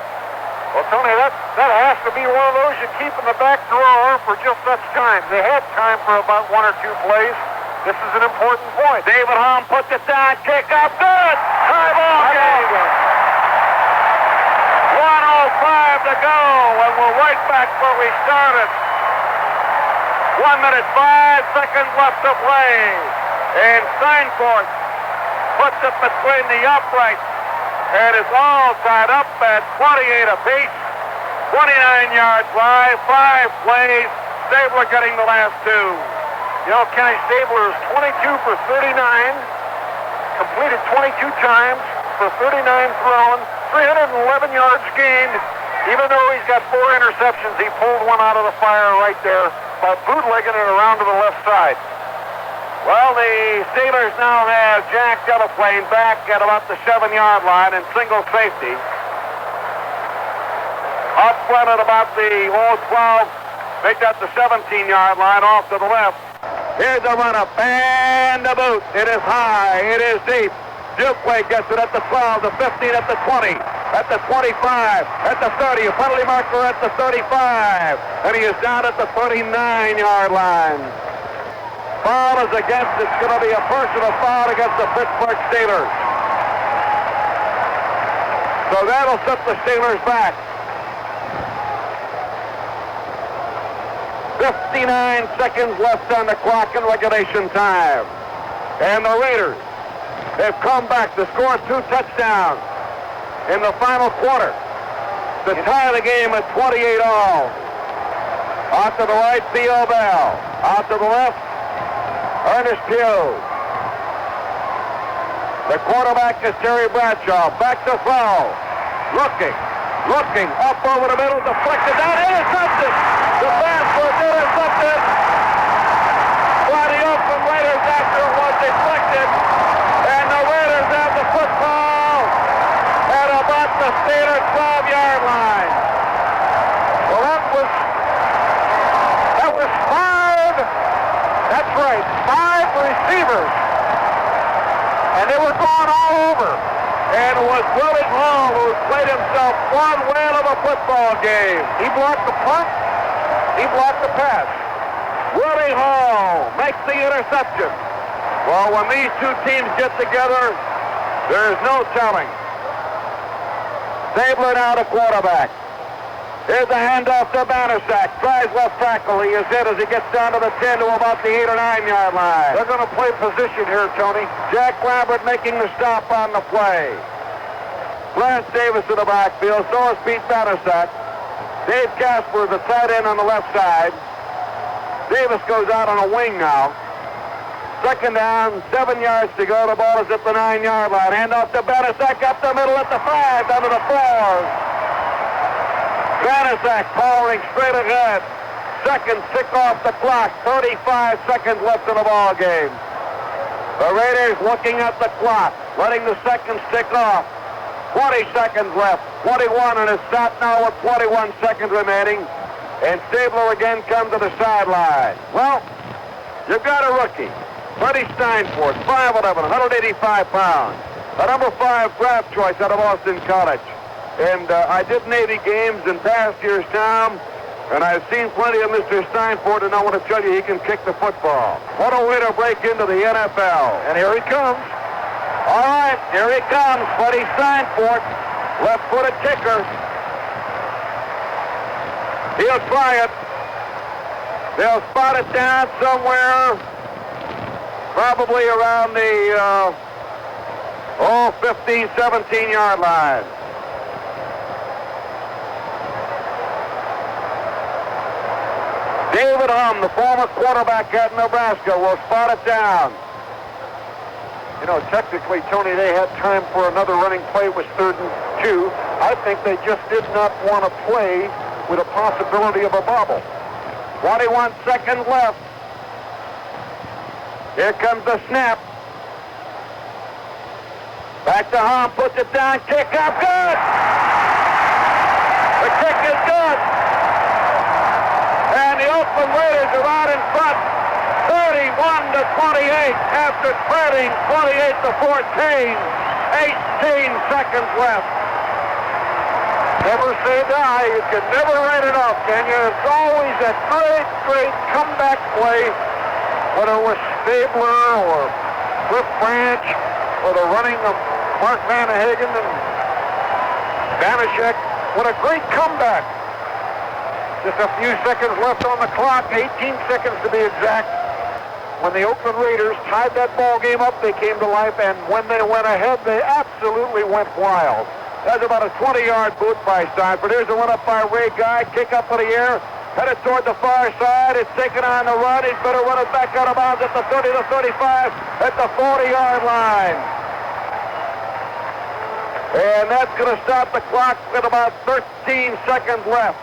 Well, Tony, that has to be one of those you keep in the back drawer for just such time. They had time for about one or two plays. This is an important point. David Hom puts it down, kick up, good! Tie ball game! 1:05 to go, and we're right back where we started. 1 minute, 5 seconds left to play. And Steinfort puts it between the uprights. And it's all tied up at 28 apiece. 29-yard drive, 5 plays. Stabler getting the last 2. You know, Kenny Stabler is 22 for 39, completed 22 times for 39 thrown, 311 yards gained. Even though he's got 4 interceptions, he pulled one out of the fire right there by bootlegging it around to the left side. Well, the Steelers now have Jack Delaplane back at about the 7-yard line in single safety. Up front at about the 12, make that the 17-yard line off to the left. Here's a run-up, and the boot. It is high, it is deep. Dupway gets it at the 12, the 15, at the 20, at the 25, at the 30, a penalty marker at the 35, and he is down at the 39-yard line. Foul is against, it's going to be a personal foul against the Pittsburgh Steelers. So that'll set the Steelers back. 59 seconds left on the clock in regulation time. And the Raiders have come back to score 2 touchdowns in the final quarter to tie the game at 28 all. Out to the right, Theo Bell. Out to the left, Ernest Pugh. The quarterback is Terry Bradshaw. Back to throw. Looking, up over the middle, deflected down, intercepted. The pass was intercepted by the Oakland Raiders after it was deflected. And the Raiders have the football at about the Steelers 12-yard line. Well, that was 5. That's right, 5 receivers. And they were going all over. And it was Willie Hall who played himself one whale of a football game. He blocked the punt. He blocked the pass. Willie Hall makes the interception. Well, when these two teams get together, there's no telling. Stabler now the quarterback. Here's a handoff to Bannersack. Tries left tackle. He is hit as he gets down to the 10 to about the 8 or 9-yard line. They're going to play position here, Tony. Jack Lambert making the stop on the play. Clarence Davis in the backfield. So is Pete Bannersack. Dave Casper, the tight end on the left side. Davis goes out on a wing now. Second down, 7 yards to go. The ball is at the 9-yard line. Handoff to Bannersack up the middle at the 5, down to the 4. Bannersack powering straight ahead. Seconds tick off the clock. 35 seconds left in the ball game. The Raiders looking at the clock, letting the seconds tick off. 20 seconds left. 21, and it's stopped now with 21 seconds remaining. And Stabler again comes to the sideline. Well, you've got a rookie. Freddie Steinfort, 5'11", 185 pounds. A number 5 draft choice out of Boston College. And I did Navy games in past years' time, and I've seen plenty of Mr. Steinfort, and I want to tell you he can kick the football. What a way to break into the NFL. And here he comes. All right, here he comes, Freddie Steinfort, left-footed kicker. He'll try it. They'll spot it down somewhere, probably around the 15, 17-yard line. David Hum, the former quarterback at Nebraska, will spot it down. You know, technically, Tony, they had time for another running play. It was 3rd and 2. I think they just did not want to play with a possibility of a bobble. 21 seconds left. Here comes the snap. Back to Hum, puts it down, kick up, good! The kick is good! And the Oakland Raiders are out in front, 31 after trailing 28-14. 18 seconds left. Never say die. You can never write it off, can you? It's always a great comeback play, whether it was Stabler or Cliff Branch or the running of Mark Vanhagen and Banashek. What a great comeback. Just a few seconds left on the clock, 18 seconds to be exact. When the Oakland Raiders tied that ball game up, they came to life, and when they went ahead, they absolutely went wild. That's about a 20-yard boot by Steinford. Here's a run up by Ray Guy, kick up in the air, headed toward the far side. It's taken on the run. He's better run it back out of bounds at the 30, the 35, at the 40-yard line. And that's going to stop the clock with about 13 seconds left.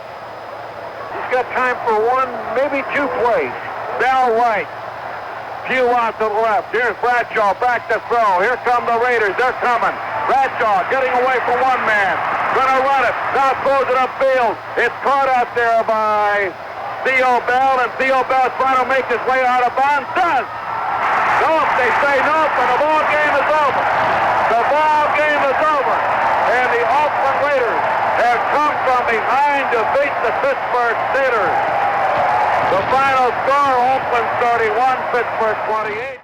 He's got time for one, maybe two plays. Bell right. Few out to the left. Here's Bradshaw back to throw. Here come the Raiders. They're coming. Bradshaw getting away from one man. Gonna run it. Now throws it upfield. It's caught out there by Theo Bell, and Theo Bell's trying to make his way out of bounds. Does. Nope, they say nope, and the ball game is over. The ball game is over. And the Oakland Raiders have come from behind to beat the Pittsburgh Steelers. The final score, Oakland 31, Pittsburgh 28.